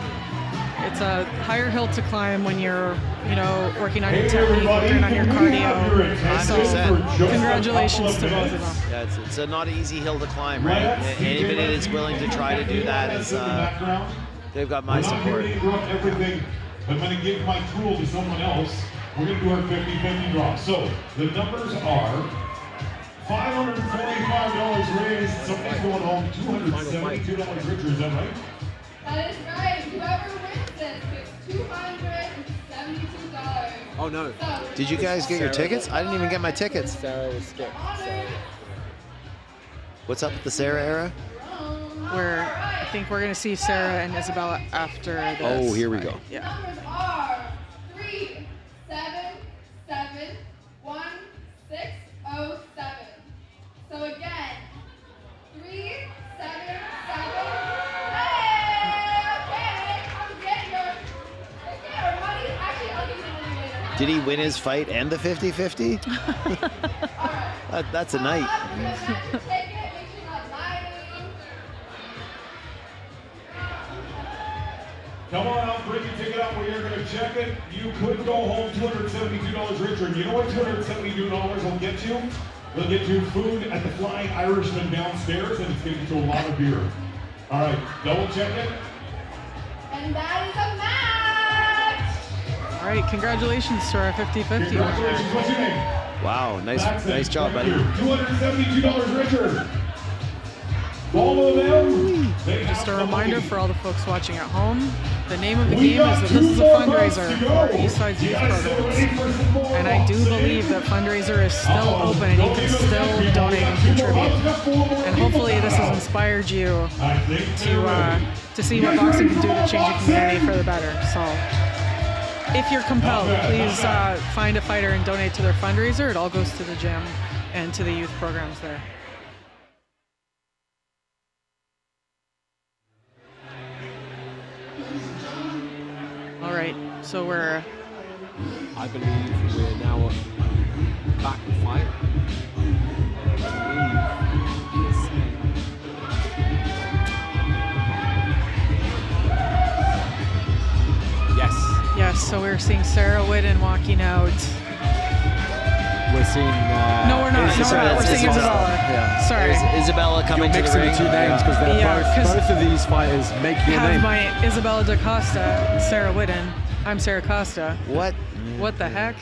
higher hill to climb when you're, working on your Hey technique, everybody, working on your can we have your cardio. attention So, for just a congratulations couple to of both of minutes? them. Yeah, it's a not easy hill to climb, right? Anybody that's willing to try to do that is, they've got my We're not support. going to interrupt everything. I'm going to give my tool to someone else. We're going to do our 50-50 draw. So the numbers are $545 raised. Somebody's going home. $272 richer. Is that right? That is right. Whoever wins this gets $272. Oh no. So, Did you guys get your tickets? I didn't even get my tickets. Sarah was skipped. What's up with the Sarah era? I think we're going to see Sarah and Isabella after this. Oh, here we fight. go. Yeah. numbers are 3771607. So again, 377. Hey, okay, I'm getting your money. Actually, I'll give you the money later. Did he win his fight and the 50-50? That's a night. Take it, make sure you're not lying. Come on out, bring your ticket out where you're going to check it. You could go home $272 richer. And you know what $272 will get you? It'll get you food at the Flying Irishman downstairs, and it's going to get you a lot of beer. All right, double check it. And that is a match! All right, congratulations to our 50-50 winner. Congratulations, what's your name? Wow, nice job, buddy. $272 richer. Follow them. Just a reminder for all the folks watching at home, the name of the game is that this is a fundraiser for Eastside's youth programs. And I do believe that fundraiser is still open and you can still donate and contribute. And hopefully this has inspired you to see what boxing can do to change the community for the better. So if you're compelled, please find a fighter and donate to their fundraiser. It all goes to the gym and to the youth programs there. All right, so I believe we're now back to fight. Yes, so we're seeing Sarah Whitten walking out. We're seeing. No, we're not. We're seeing Isabella. Yeah. Sorry. Isabella coming to the mixing ring. the two names because they're both of these fighters make your Have name. my Isabella DaCosta and Sarah Whitten. I'm Sarah Costa. What? What the heck?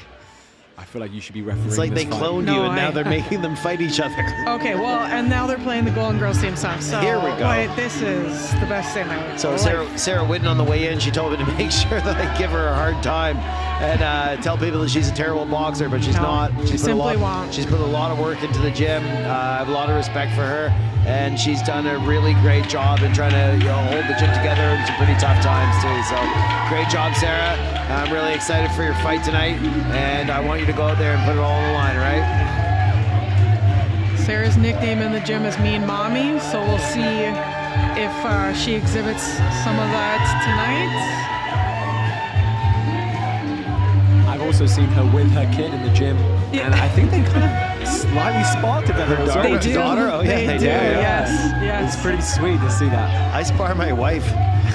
I feel like you should be refereeing. It's like this they fight. cloned No, you, and now I- they're making them fight each other. Okay, well, and now they're playing the Golden Girls theme song. So Here we go. Wait, this is the best thing I would. So Sarah Whitten on the way in, she told me to make sure that I give her a hard time and tell people that she's a terrible boxer, but she's No, not. she simply won't. She's put a lot of work into the gym. I have a lot of respect for her, and she's done a really great job in trying to hold the gym together in some pretty tough times too. So great job, Sarah. I'm really excited for your fight tonight, and I want you to go out there and put it all on the line, right? Sarah's nickname in the gym is Mean Mommy, so we'll see if she exhibits some of that tonight. I've also seen her with her kid in the gym, Yeah. and I think they kind of slightly spark together. as well. They do. daughter? Oh, yeah, they do, Yes, It's yes. pretty sweet to see that. I spar my wife.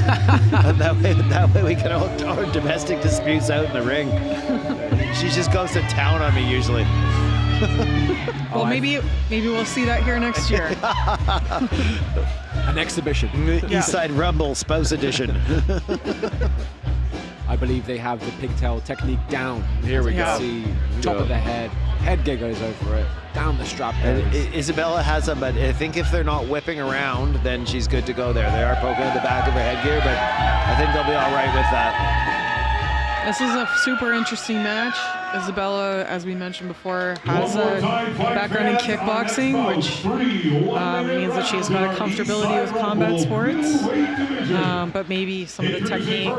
And that way we can all our domestic disputes out in the ring. She just goes to town on me usually. Well, maybe we'll see that here next year. An exhibition. Eastside Rumble Spouse Edition. I believe they have the pigtail technique down. Here we go. See top of the head gear goes over it, down the strap. And goes. Isabella has them, but I think if they're not whipping around, then she's good to go there. They are poking at the back of her headgear, but I think they'll be all right with that. This is a super interesting match. Isabella, as we mentioned before, has a background in kickboxing, which means that she's got a comfortability with combat sports. But maybe some of the technique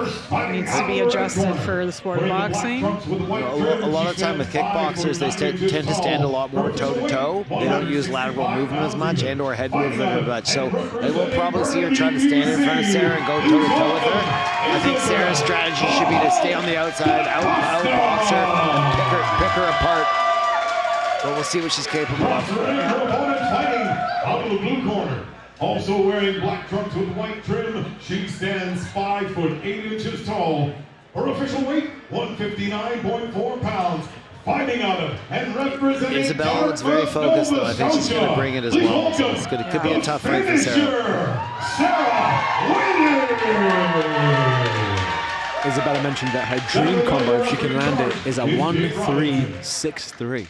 needs to be adjusted for the sport of boxing. A lot of time with kickboxers, they tend to stand a lot more toe-to-toe. They don't use lateral movement as much and or head movement as much. So they will probably see her try to stand in front of Sarah and go toe-to-toe with her. I think Sarah's strategy should be to stay on the outside, out-box her, and pick her apart. But we'll see what she's capable of. Her opponent fighting out of the blue corner. Also wearing black trunks with white trim, she stands 5'8" tall. Her official weight, 159.4 pounds. Fighting out of and representing Isabella looks very focused, though. I think she's going to bring it as well. So it could be a tough fight for Sarah. Isabella mentioned that her dream combo, if she can land it, is a 1-3-6-3.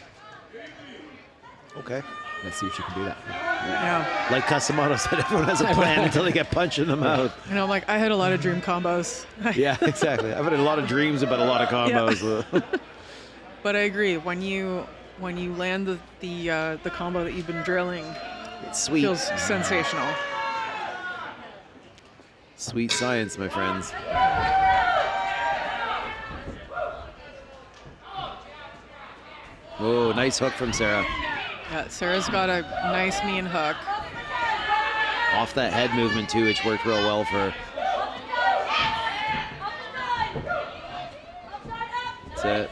Okay. Let's see if she can do that. Yeah. Like Casamoto said, everyone has a plan until they get punched in the mouth. You know, I had a lot of dream combos. Yeah, exactly. I've had a lot of dreams about a lot of combos. But I agree. When you land the combo that you've been drilling, It's sweet. feels sensational. Sweet science, my friends. Oh, nice hook from Sarah. Yeah, Sarah's got a nice mean hook. Off that head movement, too, which worked real well for her. That's it.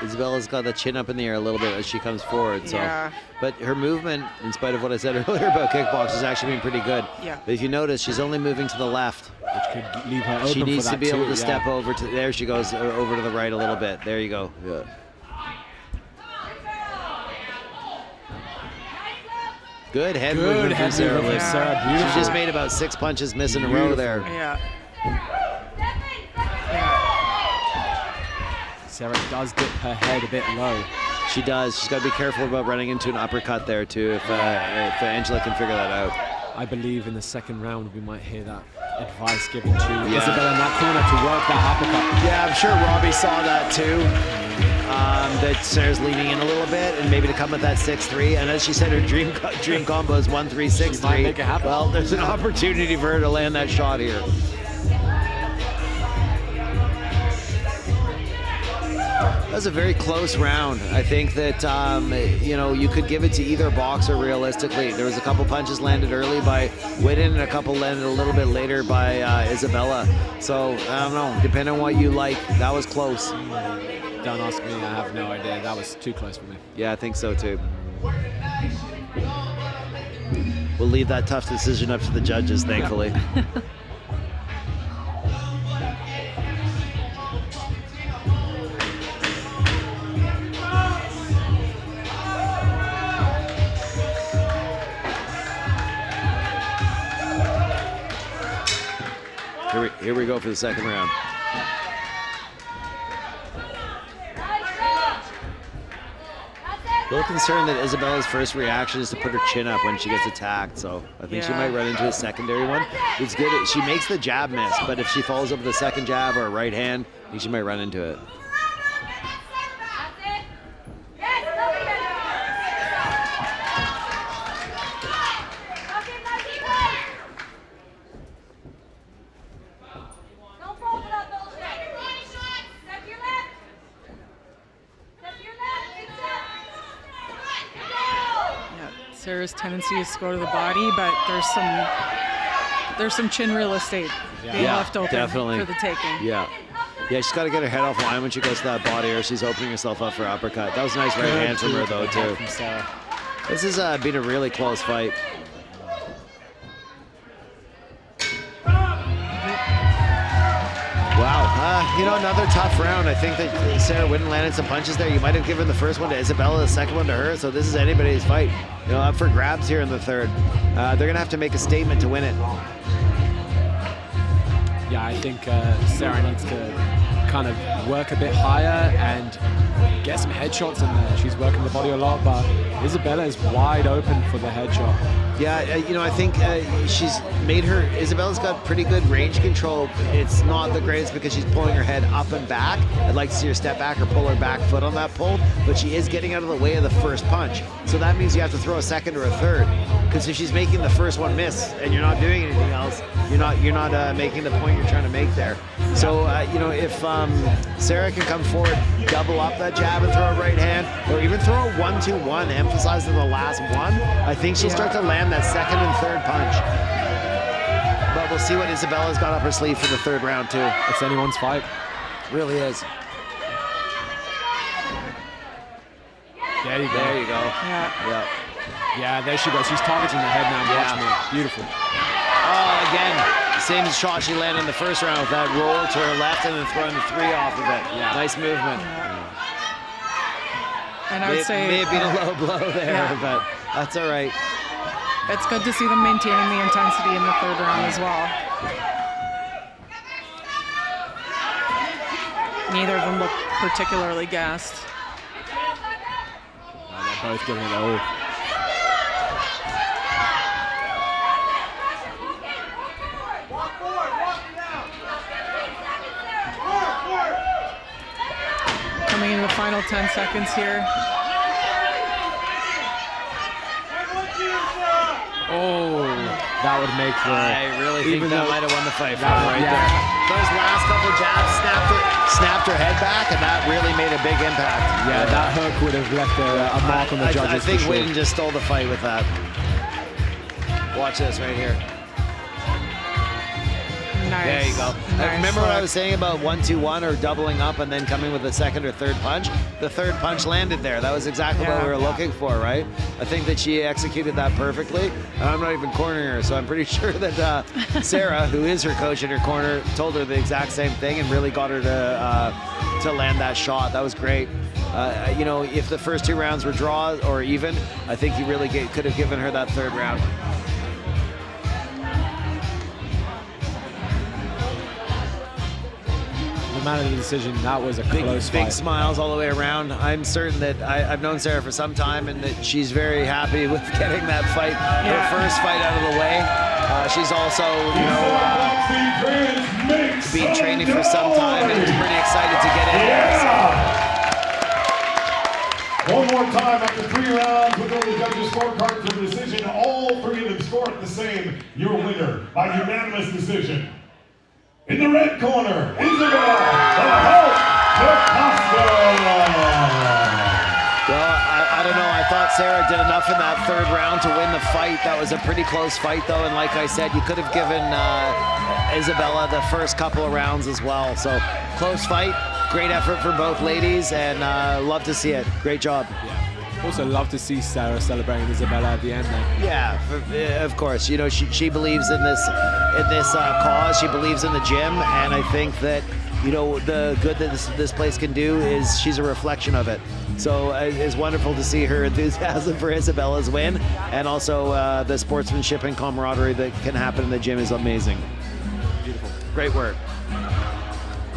Isabella's got the chin up in the air a little bit as she comes forward. So, Yeah. but her movement, in spite of what I said earlier about kickbox, has actually been pretty good. Yeah. But if you notice, she's only moving to the left. Which could leave her open She needs for to that be able too, to step over to there. She goes over to the right a little bit. There you go. Yeah. Good head Good movement head from Sarah. movement Liz. from Sarah. She Beautiful. just made about 6 punches miss in a row there. Yeah. Sarah does dip her head a bit low. She does. She's got to be careful about running into an uppercut there too. If Angela can figure that out. I believe in the second round we might hear that advice given to Isabella in that corner to work that uppercut. Yeah, I'm sure Robbie saw that too. That Sarah's leaning in a little bit and maybe to come with that 6-3. And as she said, her dream combo is 1-3, 6-3. might make it happen. Well, there's an opportunity for her to land that shot here. That was a very close round. I think that you could give it to either boxer realistically. There was a couple punches landed early by Whitten and a couple landed a little bit later by Isabella. So I don't know. Depending on what you like, that was close. Don't ask me. I have no idea. That was too close for me. Yeah, I think so too. We'll leave that tough decision up to the judges, thankfully. Here we go for the second round. A little concerned that Isabella's first reaction is to put her chin up when she gets attacked, so I think she Yeah. might run into a secondary one. It's good. She makes the jab miss, but if she follows up with a second jab or a right hand, I think she might run into it. Sarah's tendency is to go to the body, but there's some chin real estate being Yeah, left open definitely. for the taking. Yeah. Yeah, she's got to get her head off line when she goes to that body, or she's opening herself up for uppercut. That was a nice right hand from her, though, too. From Sarah. This has been a really close fight. Wow. Another tough round. I think that Sarah Whitten landed some punches there. You might have given the first one to Isabella, the second one to her. So this is anybody's fight. Up for grabs here in the third. They're going to have to make a statement to win it. Yeah, I think Sarah needs to kind of work a bit higher and get some headshots in there. She's working the body a lot, but Isabella is wide open for the headshot. Yeah, I think Isabella's got pretty good range control. It's not the greatest because she's pulling her head up and back. I'd like to see her step back or pull her back foot on that pull, but she is getting out of the way of the first punch. So that means you have to throw a second or a third. Because if she's making the first one miss and you're not doing anything else, you're not making the point you're trying to make there. So if Sarah can come forward, double up that jab and throw a right hand, or even throw a 1-2-1, emphasizing the last one, I think she'll start to land that second and third punch. But we'll see what Isabella's got up her sleeve for the third round too. It's anyone's fight. Really is. There you go. There you go. Yeah. Yeah, there she goes. She's targeting the head now. Yeah. Watch me. Beautiful. Oh, again, same shot she landed in the first round with that roll to her left and then throwing the three off of it. Yeah. Nice movement. And I would say may have been a low blow there, Yeah. but that's all right. it's good to see them maintaining the intensity in the third round as well. Neither of them look particularly gassed. They're both giving it all. Coming in the final 10 seconds here. Oh, that would make the. I really think even that though- might have won the fight for that- her right yeah. there. Those last couple jabs snapped her head back, and that really made a big impact. Yeah, that hook would have left a mark on the judges. I think for sure. Whitten just stole the fight with that. Watch this right here. Nice. There you go. Nice Remember what I hook. was saying about 1-2-1 or doubling up and then coming with a second or third punch? The third punch landed there. That was exactly what Yeah. we were looking for, right? I think that she executed that perfectly. I'm not even cornering her, so I'm pretty sure that Sarah, who is her coach in her corner, told her the exact same thing and really got her to land that shot. That was great. You know, if the first 2 rounds were draws or even, I think he really could have given her that third round. No matter the decision, that was a Big close fight. smiles all the way around. I'm certain that I've known Sarah for some time and that she's very happy with getting that fight, her first fight out of the way. She's also, you know, been training for some time and is pretty excited to get in there. One more time after 3 rounds with the judges' scorecard for the decision. All 3 of them scored the same. Your winner by unanimous decision. In the red corner, Isabel the Hulk DaCosta. Well, I don't know. I thought Sarah did enough in that third round to win the fight. That was a pretty close fight, though. And like I said, you could have given Isabella the first couple of rounds as well. So close fight. Great effort for both ladies, and love to see it. Great job. Also love to see Sarah celebrating Isabella at the end there. Yeah, of course. You know, she believes in this cause. She believes in the gym, and I think that, you know, the good that this place can do is she's a reflection of it. So it's wonderful to see her enthusiasm for Isabella's win, and also the sportsmanship and camaraderie that can happen in the gym is amazing. Beautiful. Great work.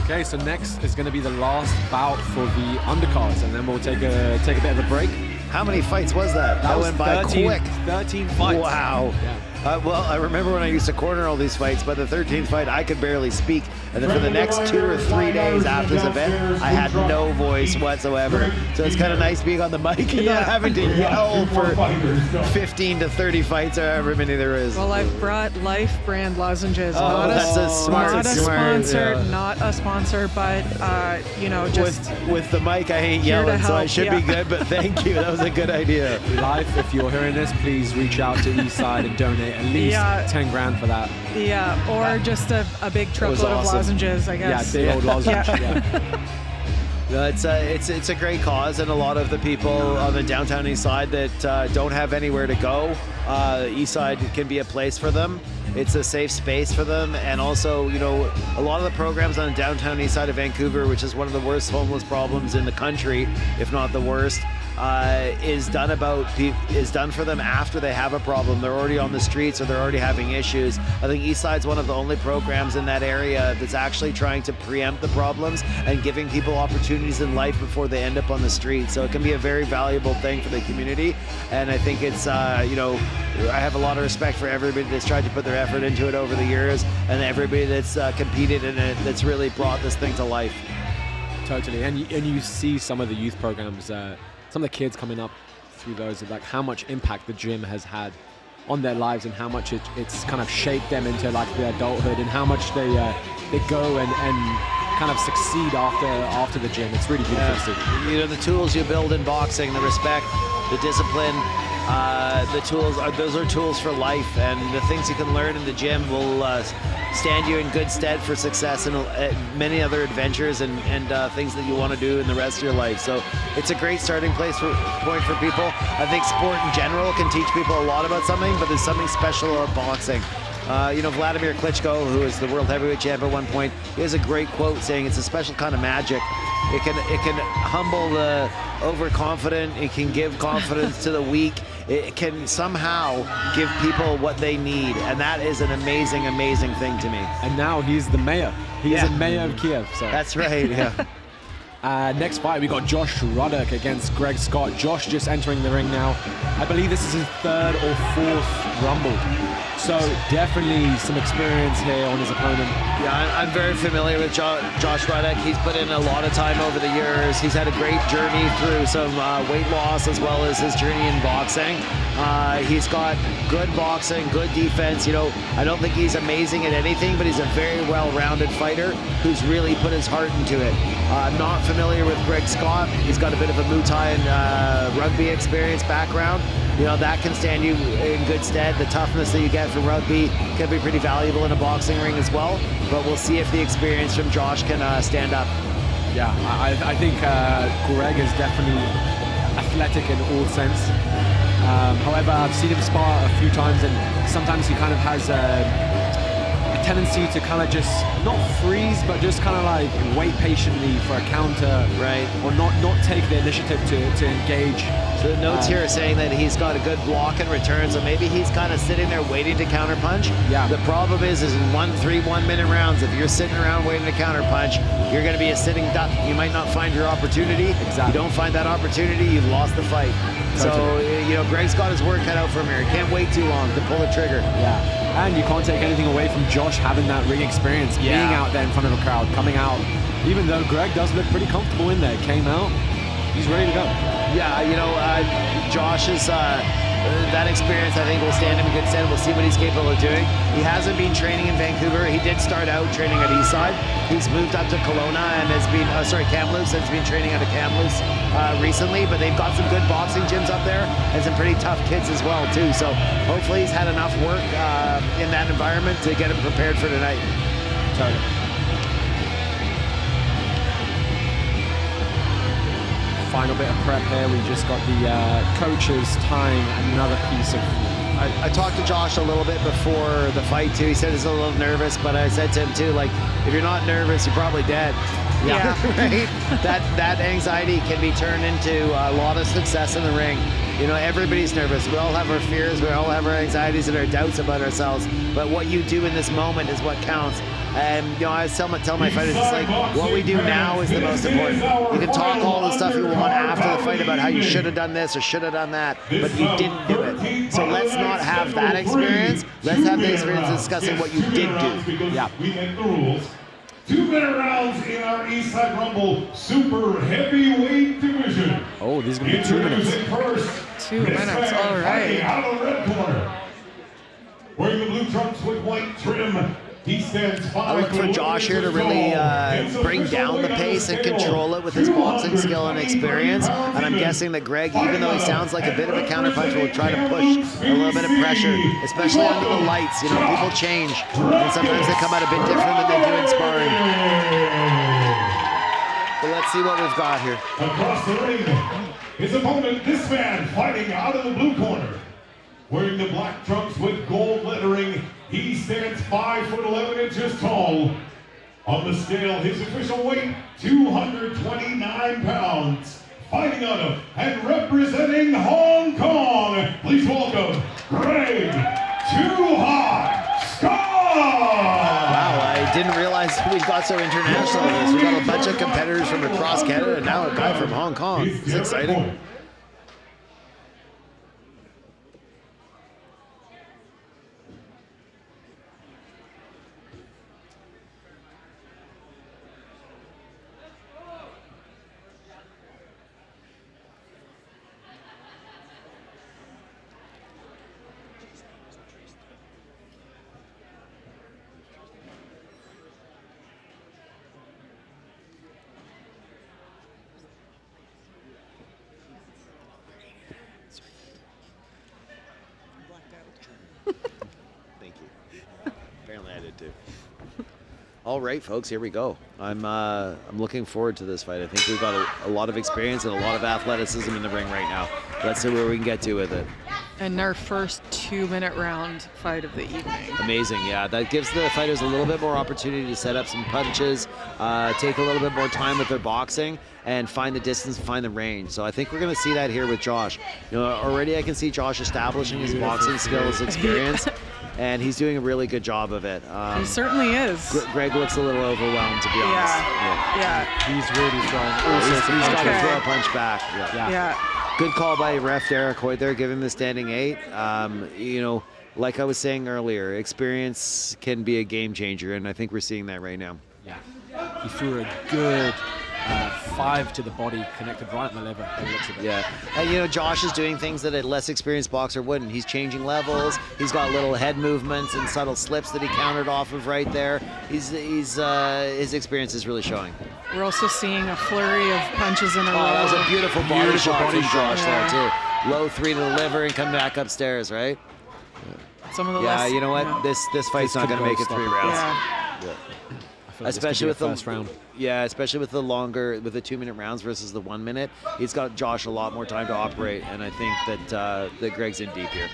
Okay, so next is going to be the last bout for the undercards, and then we'll take a bit of a break. How many fights was that? That was went by 13 quick. 13 fights. Wow. Yeah. Well, I remember when I used to corner all these fights, but the 13th fight, I could barely speak. And then for the next 2 or 3 days after this event, I had no voice whatsoever. So it's kind of nice being on the mic and not having to yell for 15 to 30 fights or however many there is. Well, I've brought Life brand lozenges. Oh, not that's a smart- not a smart, sponsor, yeah. not a sponsor, but you know, just With the mic, I hate here to yelling, so I help, should be good, but thank you. That was a good idea. Life, if you're hearing this, please reach out to Eastside and donate at least 10 grand for that. yeah, or just a big truckload of awesome. lozenges, I Yeah, guess. big old lozenge. Yeah. No, it's a great cause, and a lot of the people on the downtown east side that don't have anywhere to go, east side can be a place for them. It's a safe space for them, and also, you know, a lot of the programs on the downtown east side of Vancouver, which is one of the worst homeless problems in the country, if not the worst, is done for them after they have a problem. They're already on the streets or they're already having issues. I think Eastside's one of the only programs in that area that's actually trying to preempt the problems and giving people opportunities in life before they end up on the street. So it can be a very valuable thing for the community, and I think it's you know, I have a lot of respect for everybody that's tried to put their effort into it over the years, and everybody that's competed in it, that's really brought this thing to life. Totally, and you see some of the youth programs, some of the kids coming up through those, like how much impact the gym has had on their lives, and how much it's kind of shaped them into like their adulthood, and how much they go and kind of succeed after the gym. It's really beautiful to see. You know, the tools you build in boxing, the respect, the discipline, the tools those are tools for life, and the things you can learn in the gym will stand you in good stead for success in many other adventures and things that you want to do in the rest of your life. So it's a great starting point for people. I think sport in general can teach people a lot about something, but there's something special about boxing. You know, Vladimir Klitschko, who is the world heavyweight champ at one point, he has a great quote saying it's a special kind of magic. It can humble the overconfident. It can give confidence to the weak. It can somehow give people what they need, and that is an amazing, amazing thing to me. And now he's the mayor. He is Yeah. the mayor of Kiev. So. That's right. Yeah. Next fight, we got Josh Ruddock against Greg Scott. Josh just entering the ring now. I believe this is his 3rd or 4th Rumble. So definitely some experience here on his opponent. Yeah, I'm very familiar with Josh Ruddock. He's put in a lot of time over the years. He's had a great journey through some weight loss as well as his journey in boxing. He's got good boxing, good defense. You know, I don't think he's amazing at anything, but he's a very well-rounded fighter who's really put his heart into it. I'm not familiar with Greg Scott. He's got a bit of a Muay Thai and rugby experience background. you know, that can stand you in good stead. The toughness that you get from rugby can be pretty valuable in a boxing ring as well. But we'll see if the experience from Josh can stand up. Yeah, I think Greg is definitely athletic in all sense. However, I've seen him spar a few times, and sometimes he kind of has a tendency to kind of just not freeze, but just kind of like wait patiently for a counter, right? Or not take the initiative to engage. So the notes here are saying that he's got a good block and return, so maybe he's kind of sitting there waiting to counterpunch. Yeah. The problem is in 3 1-minute rounds, if you're sitting around waiting to counterpunch, you're going to be a sitting duck. You might not find your opportunity. Exactly. You don't find that opportunity, you've lost the fight. Totally. So, you know, Greg's got his work cut out for him here. He can't wait too long to pull the trigger. Yeah, and you can't take anything away from Josh having that ring experience, being out there in front of a crowd, coming out. Even though Greg does look pretty comfortable in there, came out, he's ready to go. Yeah, you know, Josh's that experience, I think, will stand him in good stead. We'll see what he's capable of doing. He hasn't been training in Vancouver. He did start out training at Eastside. He's moved up to Kelowna and has been, Kamloops, and has been training out of Kamloops recently. But they've got some good boxing gyms up there and some pretty tough kids as well, too. So hopefully he's had enough work in that environment to get him prepared for tonight. Totally. Final bit of prep here. We just got the coaches tying another piece of. I talked to Josh a little bit before the fight too. He said he's a little nervous, but I said to him too, like, if you're not nervous, you're probably dead. Yeah. Right? That anxiety can be turned into a lot of success in the ring. You know, everybody's nervous. We all have our fears. We all have our anxieties and our doubts about ourselves. But what you do in this moment is what counts. And, you know, I tell my fighters, it's like, what we do now is the most important. You can talk all the stuff you want after the fight about how you should have done this or should have done that, but you didn't do it. So let's not have that experience. Let's have the experience discussing what you did do. Yeah. We make the rules. 2-minute rounds in our Eastside Rumble Super Heavyweight Division. Oh, these are going to be 2 minutes. First, 2 minutes, all right. Out of the red corner, wearing the blue trunks with white trim. He stands 5. I look for Josh here to really bring down the pace and control it with his boxing skill and experience. And I'm guessing that Greg, even though he sounds like a bit of a counterpuncher, will try to push a little bit of pressure, especially under the lights. You know, people change, and sometimes they come out a bit different than they do in sparring. But let's see what we've got here. Across the ring, his opponent, this man, fighting out of the blue corner. Wearing the black trunks with gold lettering, he stands 5'11" tall. On the scale, his official weight, 229 pounds. Fighting out of and representing Hong Kong, please welcome Greg Too Hot Scott! Wow, I didn't realize we got so international in this. We got a bunch of competitors from across Canada and now a guy from Hong Kong. It's exciting. Thank you. Apparently I did too. All right, folks, here we go. I'm looking forward to this fight. I think we've got a lot of experience and a lot of athleticism in the ring right now. Let's see where we can get to with it. And our first 2-minute round fight of the evening. Amazing, yeah. That gives the fighters a little bit more opportunity to set up some punches, take a little bit more time with their boxing, and find the distance, find the range. So I think we're going to see that here with Josh. You know, already I can see Josh establishing his boxing skills, experience, and he's doing a really good job of it. He certainly is. Greg looks a little overwhelmed, to be honest. Yeah. He's really throwing all He's sorts of got to punches. throw a punch back. Yeah. Good call by ref Derek Hoyt there, giving him the standing 8. You know, like I was saying earlier, experience can be a game changer, and I think we're seeing that right now. Yeah. He threw a good 5 to the body, connected right in the liver. By the looks of it. Yeah, and you know, Josh is doing things that a less experienced boxer wouldn't. He's changing levels. He's got little head movements and subtle slips that he countered off of right there. His experience is really showing. We're also seeing a flurry of punches in a row. Oh, that was a beautiful body shot from Josh there too. low 3 to the liver and come back upstairs, right? Some of the Yeah, less, you know what? This fight's not could going to make it go 3 stop. rounds. Yeah. I feel like this Especially could with be a the first round. Yeah, especially with the 2-minute rounds versus the 1 minute. He's got Josh a lot more time to operate, and I think that Greg's in deep here.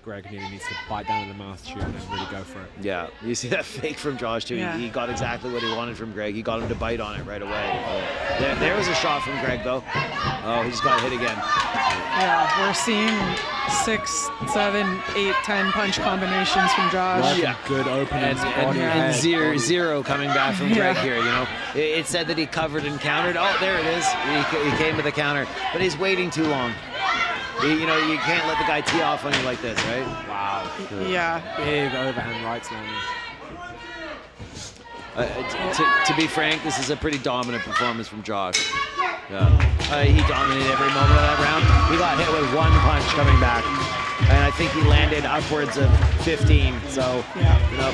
Greg really needs to bite down in the mouth chew and really go for it. Yeah, you see that fake from Josh too. Yeah. He got exactly what he wanted from Greg. He got him to bite on it right away. There was a shot from Greg though. Oh, he just got hit again. Yeah, we're seeing 6, 7, 8, 10 punch combinations from Josh. Working Yeah. good openings, body, And head, zero coming back from Greg Yeah. here. You know, it said that he covered and countered. Oh, there it is. He came with a counter, but he's waiting too long. You know, you can't let the guy tee off on you like this, right? Wow. Yeah. Big overhand rights landing. To be frank, this is a pretty dominant performance from Josh. Yeah. He dominated every moment of that round. He got hit with 1 punch coming back, and I think he landed upwards of 15. So, Yeah. you know,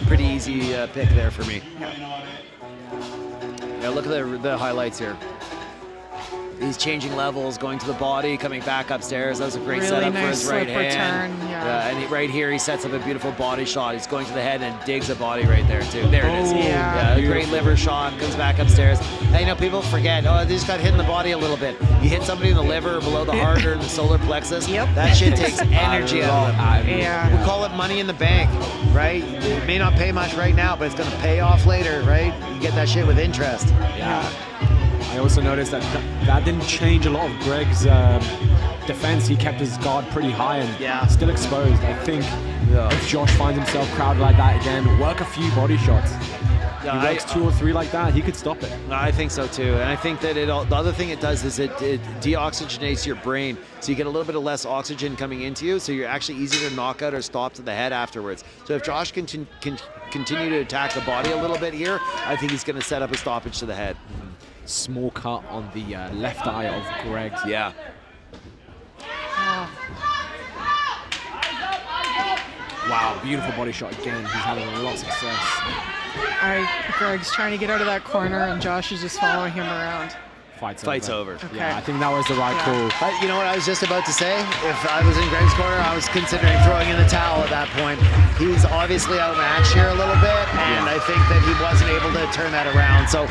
pretty easy pick there for me. Yeah, look at the highlights here. He's changing levels, going to the body, coming back upstairs. That was a great Really setup for nice his right slip hand. return, yeah. And right here, he sets up a beautiful body shot. He's going to the head and digs a body right there, too. There it is. Oh, yeah. A great liver shot, comes back upstairs. And, you know, people forget, they just got hit in the body a little bit. You hit somebody in the liver or below the heart or in the solar plexus, Yep. that shit takes energy out of them. Yeah. We call it money in the bank, right? It may not pay much right now, but it's going to pay off later, right? You get that shit with interest. Yeah. I also noticed that didn't change a lot of Greg's defense. He kept his guard pretty high and still exposed. I think if Josh finds himself crowded like that again, work a few body shots. Yeah, He works 2 or 3 like that, he could stop it. I think so too, and I think that the other thing it does is it deoxygenates your brain, so you get a little bit of less oxygen coming into you, so you're actually easier to knock out or stop to the head afterwards. So if Josh can continue to attack the body a little bit here, I think he's going to set up a stoppage to the head. Small cut on the left eye of Greg's. Yeah. Wow, beautiful body shot again. He's having a lot of success. Greg's trying to get out of that corner, and Josh is just following him around. Fight's over. Okay. Yeah, I think that was the right call. You know what I was just about to say? If I was in Greg's corner, I was considering throwing in the towel at that point. He's obviously outmatched here a little bit, and I think that he wasn't able to turn that around. So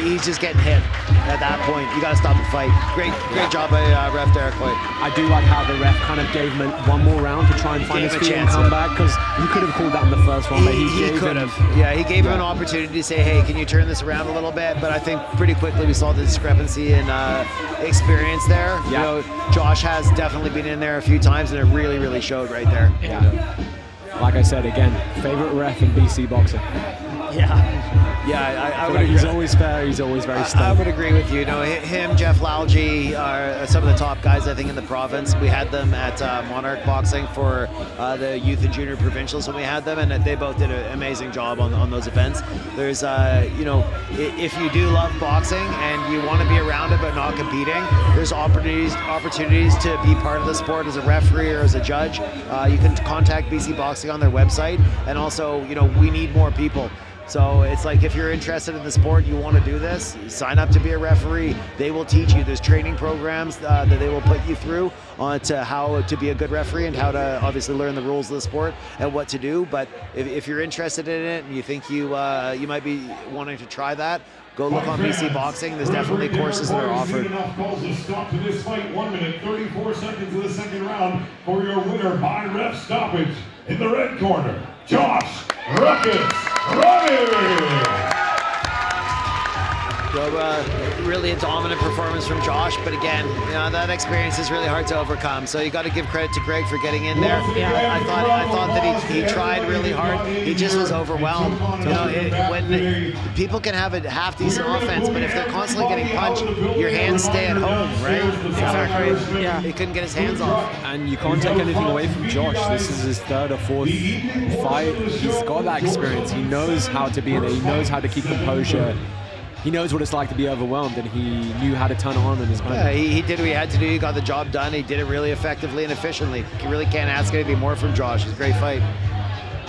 he's just getting hit at that point. You got to stop the fight. Great job by Ref Derek Hoyt. I do like how the ref kind of gave him one more round to try and find his Gave him a feet and chance, come yeah. bahave, because you could have called that in the first one, but He gave could him- have. Yeah, he gave him an opportunity to say, hey, can you turn this around a little bit? But I think pretty quickly we saw the discrepancy in experience there. Yeah. You know, Josh has definitely been in there a few times, and it really, really showed right there. Yeah. Like I said, again, favorite ref in BC boxing. Yeah, I would Like, agree. he's always fair. He's always very I stern. would agree with you. You know, him, Jeff Lalji are some of the top guys, I think, in the province. We had them at Monarch Boxing for the youth and junior provincials when we had them, and they both did an amazing job on those events. There's, you know, if you do love boxing and you want to be around it but not competing, there's opportunities to be part of the sport as a referee or as a judge. You can contact BC Boxing on their website, and also, you know, we need more people. So it's like if you're interested in the sport, you want to do this, sign up to be a referee. They will teach you. There's training programs that they will put you through on to how to be a good referee and how to obviously learn the rules of the sport and what to do. But if you're interested in it and you think you might be wanting to try that, go look on BC Boxing. There's definitely courses that are offered. Enough calls to stop to this fight. 1 minute, 34 seconds of the second round for your winner by ref stoppage. In the red corner, Josh Ruckus Ronnie. So, really a dominant performance from Josh, but again, you know, that experience is really hard to overcome. So you got to give credit to Greg for getting in there. I thought that he tried really hard. He just was overwhelmed. You know, when people can have a half decent offense, but if they're constantly getting punched, your hands stay at home, right? Exactly. Yeah. He couldn't get his hands off. And you can't take anything away from Josh. This is his 3rd or 4th fight. He's got that experience. He knows how to be in there. He knows how to keep composure. He knows what it's like to be overwhelmed, and he knew how to turn it on in his Yeah, moment. he did what he had to do. He got the job done. He did it really effectively and efficiently. You really can't ask anything more from Josh. It's a great fight.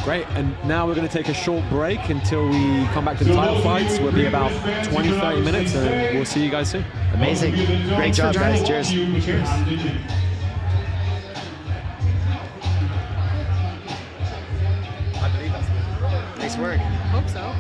Great, and now we're going to take a short break until we come back to the title fights. We'll be about 20-30 minutes, and we'll see you guys soon. Amazing. Great job, guys. Cheers. Cheers. Nice work. Hope so.